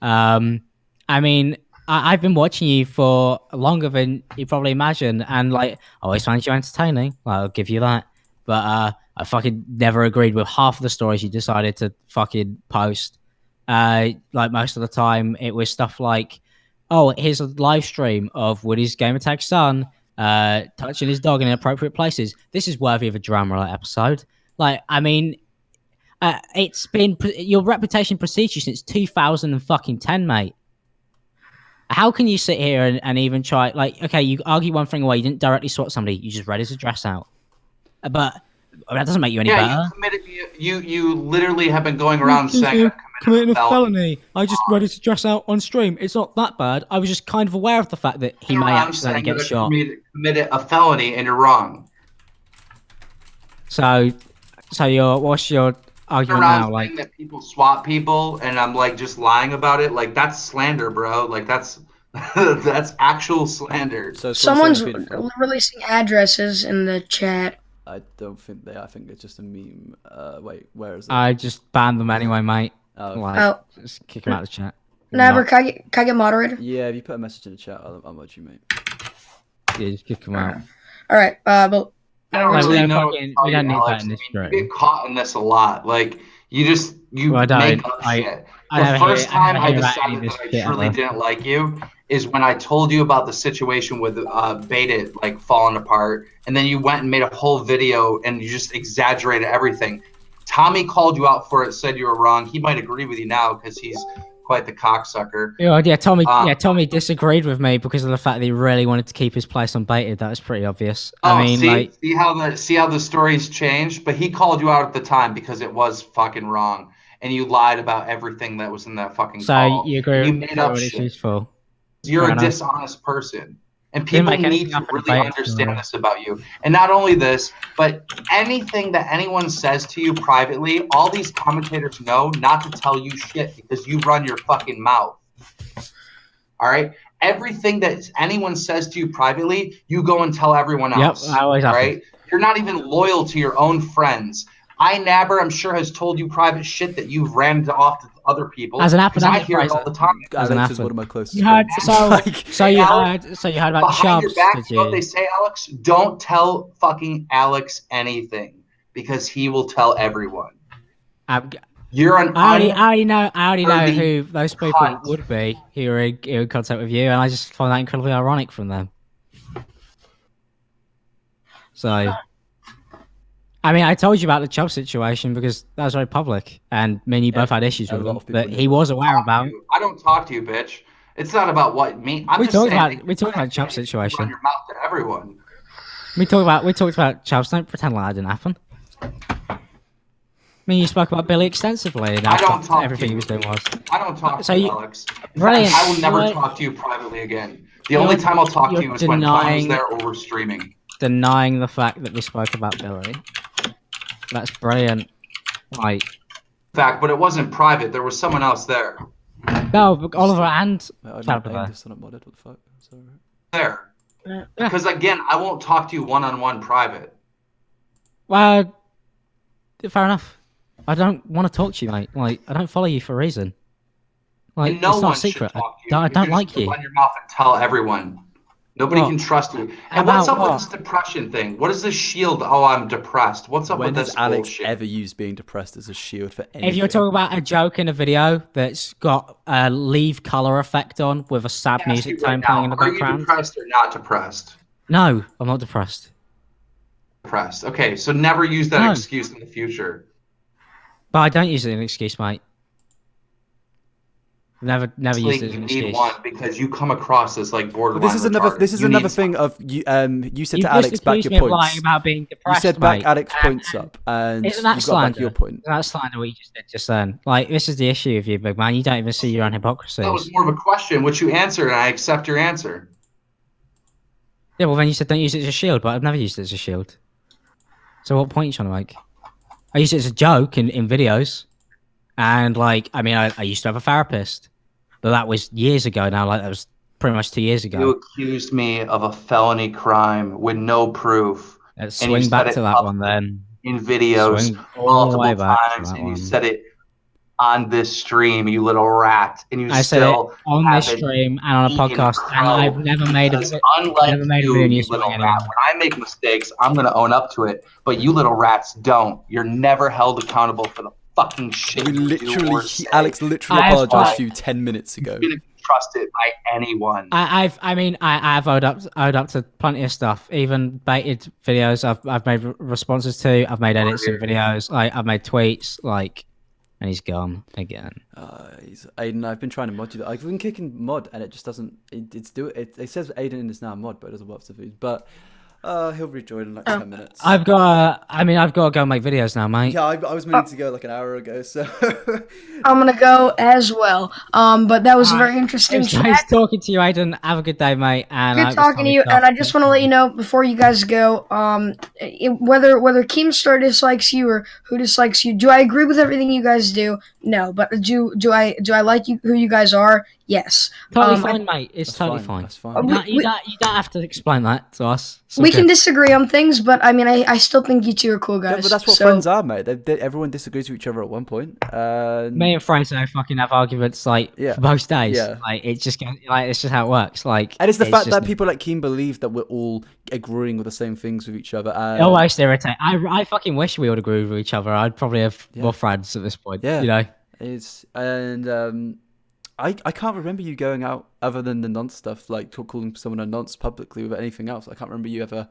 I mean, I've been watching you for longer than you probably imagine, and like, I always find you entertaining. I'll give you that. But I fucking never agreed with half of the stories you decided to fucking post. Like most of the time, it was stuff like, "Oh, here's a live stream of Woody's gamertag son touching his dog in inappropriate places. This is worthy of a drama alert episode." Like, I mean, it's been your reputation precedes you since 2010, mate. How can you sit here and even try? Like, okay, you argue one thing away. You didn't directly swat somebody. You just read his address out, but that doesn't make you any better. You literally have been going around saying I've committing a felony. felony. I just read his address out on stream. It's not that bad. I was just kind of aware of the fact that he may accidentally get shot. Committed a felony and you're wrong. So what's your argument Around now? Like, saying that people swap people and I'm like just lying about it. Like that's slander, bro. Like that's that's actual slander. So Someone's releasing addresses in the chat. I don't think they. I think it's just a meme. Wait, where is it? I just banned them anyway, mate. Oh. Just kick him out of the chat. Nabber, can I get moderated? Yeah, if you put a message in the chat, I'll mod you, mate. Yeah, just kick him out. All right, but I don't Like, really we don't know. fucking- we don't need Alex. that in this I mean, stream. you get caught in this a lot. Like you Well, I don't. make up shit. The first time I decided that I truly didn't like you is when I told you about the situation with Baited like falling apart, and then you went and made a whole video and you just exaggerated everything. Tommy called you out for it, said you were wrong. He might agree with you now because he's quite the cocksucker. Yeah, Tommy disagreed with me because of the fact that he really wanted to keep his place on Baited. That was pretty obvious. I mean, see how the stories changed, but he called you out at the time because it was fucking wrong, and you lied about everything that was in that fucking call. So you agree? You made up shit. Useful. You're a dishonest person. And Didn't people make need anything to up in really Baited, understand so- this about you. And not only this, but anything that anyone says to you privately, all these commentators know not to tell you shit because you run your fucking mouth. All right? Everything that anyone says to you privately, you go and tell everyone else. Yep, I always have. Right? You're not even loyal to your own friends. Nabber, I'm sure, has told you private shit that you've ranted off to other people. As an because I hear it all the time. Alex is one of my closest You heard friends. so you heard about Behind your Chubbs, back, did you know what you? they say, Alex? Don't tell fucking Alex anything because he will tell everyone. You're an I already know unworthy who those people cunt. would be who are in contact with you, and I just find that incredibly ironic from them. So, I mean, I told you about the Chubb situation because that was very public, and me and you both had issues with him, but he was aware about it. I don't talk to you, bitch. It's not about what me. I'm We just talked saying. about the Chubb You situation. run your mouth to everyone. We talked about Chubbs. Don't pretend like that didn't happen. mean, you spoke about Billy extensively, and I don't that's talk everything to he was doing was. I don't talk So to you, you, Alex. In brilliant. fact, I will never You're, talk to you privately again. The only time I'll talk to you is when Connor's there or we're streaming. denying the fact that we spoke about Billy. That's brilliant. Right. Fact, but it wasn't private. There was someone else there. No, but Oliver and Wait, I Chad were didn't there. aim this on modded. What the fuck? Sorry. There. Yeah. Because again, I won't talk to you one-on-one private. Well, fair enough. I don't want to talk to you, mate. Like, I don't follow you for a reason. Like, And no it's not one a secret. should talk to you. I don't like you. Run your mouth and tell everyone. Nobody What? can trust you. And what's About up with what? this depression thing? What is this shield? Oh, I'm depressed. What's up When with has this Alex bullshit? ever used being depressed as a shield for anything? If you're talking about a joke in a video that's got a leave color effect on with a sad I ask you music right tone now, playing in the are you background. depressed or not depressed? No, I'm not depressed. Depressed. Okay, so never use that No. excuse in the future. But I don't use it as an excuse, mate. Never used it as You an need excuse. one because you come across as like borderline. But this is another. retarded. This is You another need thing of you. You said You to just Alex, back accused your me of lying points. about being You depressed, said back mate. Alex points up, and Isn't that you've got back slander? your point. Isn't that slander what you just did just then? Like, this is the issue with you, big man. You don't even see your own hypocrisy. That was more of a question, which you answered, and I accept your answer. Yeah, well, then you said don't use it as a shield, but I've never used it as a shield. So what point are you trying to make? I use it as a joke in videos. And, like, I mean, I used to have a therapist. But that was years ago now. Like, that was pretty much 2 years ago. You accused me of a felony crime with no proof. Let's and you swing said back it to that one then. in videos Swing all the way multiple back to times, that and you one. said it on this stream, you little rat, and you I said it still on this haven't stream and on a eaten podcast, and crow. I've never made a Because video. unlike Never made a you, video you swing little anyone. rat, when I make mistakes, I'm gonna own up to it. But you little rats don't. You're never held accountable for the fucking shit We you do or say. Alex literally I've apologized tried. to you 10 minutes ago. You're gonna be trusted by anyone. I've owed up to plenty of stuff, even baited videos. I've made responses to. I've made edits in videos. Like, I've made tweets. Like, and he's gone again. Aiden, I've been trying to mod you. I've been kicking mod, and it just doesn't. It says Aiden is now a mod, but it doesn't work for food. But he'll rejoin in like 10 minutes. I've got to go make videos now, mate. Yeah, I was meaning to go like an hour ago, so I'm gonna go as well. But that was a very interesting It's chat. nice talking to you, Aiden. Have a good day, mate. And I Good hope this talking time to we you, start- and I just want to let you know before you guys go, whether Keemstar dislikes you or who dislikes you, do I agree with everything you guys do? No, but do I like you who you guys are? Yes. Totally fine, mate. It's totally fine. That's fine. You don't have to explain that to us. It's We okay. can disagree on things, but I mean, I still think you two are cool guys. Yeah, but that's what so, friends are, mate. Everyone disagrees with each other at one point. Me and Fraser fucking have arguments like Yeah. for most days. Yeah. Like, it's just it's just how it works. Like, And it's the fact just- that people like Keem believe that we're all agreeing with the same things with each other. it always irritates. I fucking wish we would agree with each other. I'd probably have more friends at this point. Yeah. You know. I can't remember you going out other than the nonce stuff, like calling someone a nonce publicly with anything else. I can't remember you ever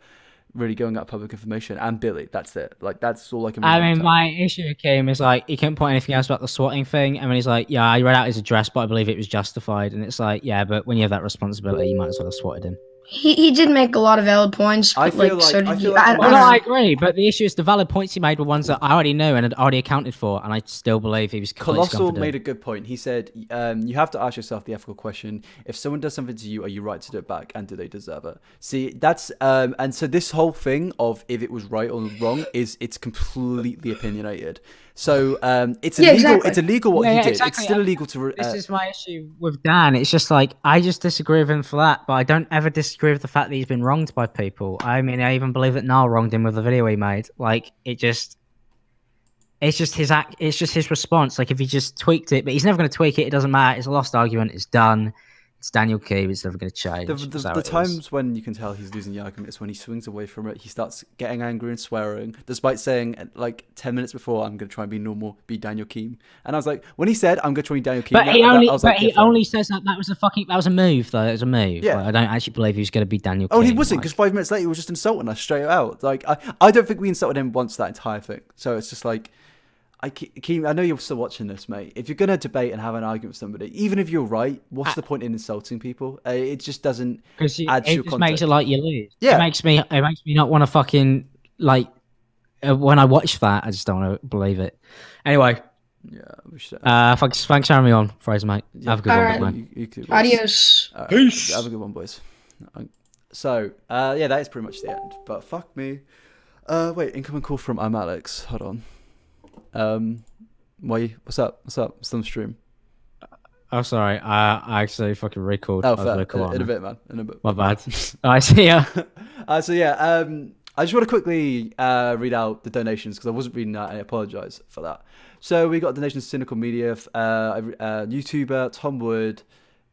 really going out public information. And Billy, that's it. Like, that's all I can remember. I mean, my issue with Kim is like he couldn't point anything else about the swatting thing. And then he's like, "Yeah, I read out his address, but I believe it was justified." And it's like, yeah, but when you have that responsibility, you might as well have swatted him. he did make a lot of valid points. But I feel like- so I did feel you. like- I Well, don't no, know. I agree, but the issue is the valid points he made were ones that I already knew and had already accounted for, and I still believe he was completely Colossal confident. made a good point. He said, you have to ask yourself the ethical question: if someone does something to you, are you right to do it back, and do they deserve it? See, that's and so this whole thing of if it was right or wrong it's completely opinionated. So it's illegal. exactly. It's illegal what he did. exactly. It's still illegal to. This is my issue with Dan. It's just like I just disagree with him for that, but I don't ever disagree with the fact that he's been wronged by people. I mean, I even believe that Niall wronged him with the video he made. Like, it's just his act. It's just his response. Like, if he just tweaked it, but he's never going to tweak it. It doesn't matter. It's a lost argument. It's done. It's Daniel Keem. It's never going to change. The times when you can tell he's losing the argument is when he swings away from it. He starts getting angry and swearing, despite saying like 10 minutes before, "I'm going to try and be normal, be Daniel Keem." And I was like, when he said, "I'm going to try and be Daniel Keem," But he only says that that was a move though. It was a move. Yeah. Like, I don't actually believe he was going to be Daniel. Oh, Keem. he wasn't, because 5 minutes later he was just insulting us straight out. Like, I don't think we insulted him once that entire thing. So it's just like, Keem, I know you're still watching this, mate. If you're gonna debate and have an argument with somebody, even if you're right, what's the point in insulting people? It just doesn't add to your It just makes context. it like you lose. Yeah. It makes me not want to fucking like when I watch that, I just don't want to believe it. Anyway, Yeah, we should. thanks for having me on, Fraser, mate. Yeah. Have a good one, Alright. man. You too, boys. Adios. All right, Peace. Have a good one, boys. So, yeah, that is pretty much the end. But fuck me. Wait, incoming call from I'm Alex. Hold on. What's up? What's up? Still on stream. Oh, sorry. I actually fucking recalled. Oh, I was fair. gonna call on In a it. bit, man. In a bit. My bad. I see ya. So yeah, I just want to quickly read out the donations because I wasn't reading that and I apologise for that. So we got donations to Cynical Media, YouTuber Tom Wood,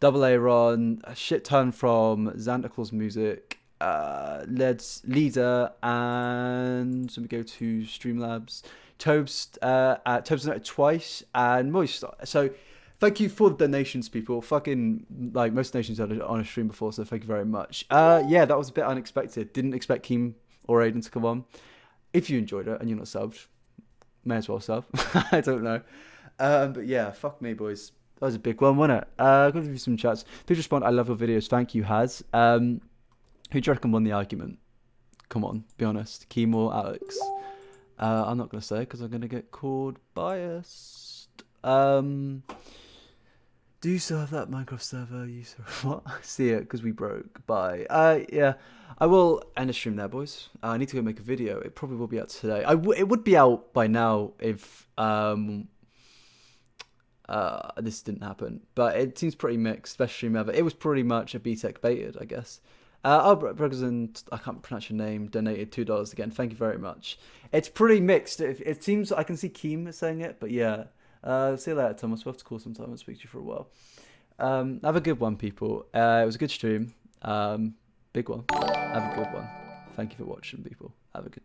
Double Aaron, a shit ton from Xanta Claus Music, Leader, and so we go to Streamlabs, Tobes donated twice, and Moist. So thank you for the donations, people. Fucking, like, most donations are on a stream before, so thank you very much. Yeah, that was a bit unexpected. Didn't expect Keem or Aiden to come on. If you enjoyed it and you're not subbed, may as well sub. I don't know. But yeah, fuck me, boys. That was a big one, wasn't it? Going through some chats. Please respond, I love your videos. Thank you, Haz. Who do you reckon won the argument? Come on, be honest. Keem or Alex? I'm not going to say because I'm going to get called biased. Do you still have that Minecraft server? You what? See it because we broke. Bye. Yeah, I will end the stream there, boys. I need to go make a video. It probably will be out today. It would be out by now if this didn't happen. But it seems pretty mixed, especially ever. It was pretty much a BTEC baited, I guess. Bruggerson, I can't pronounce your name, donated $2 again. Thank you very much. It's pretty mixed. It seems I can see Keem saying it, but yeah. See you later, Thomas. We'll have to call sometime and speak to you for a while. Have a good one, people. It was a good stream. Big one. Have a good one. Thank you for watching, people. Have a good day.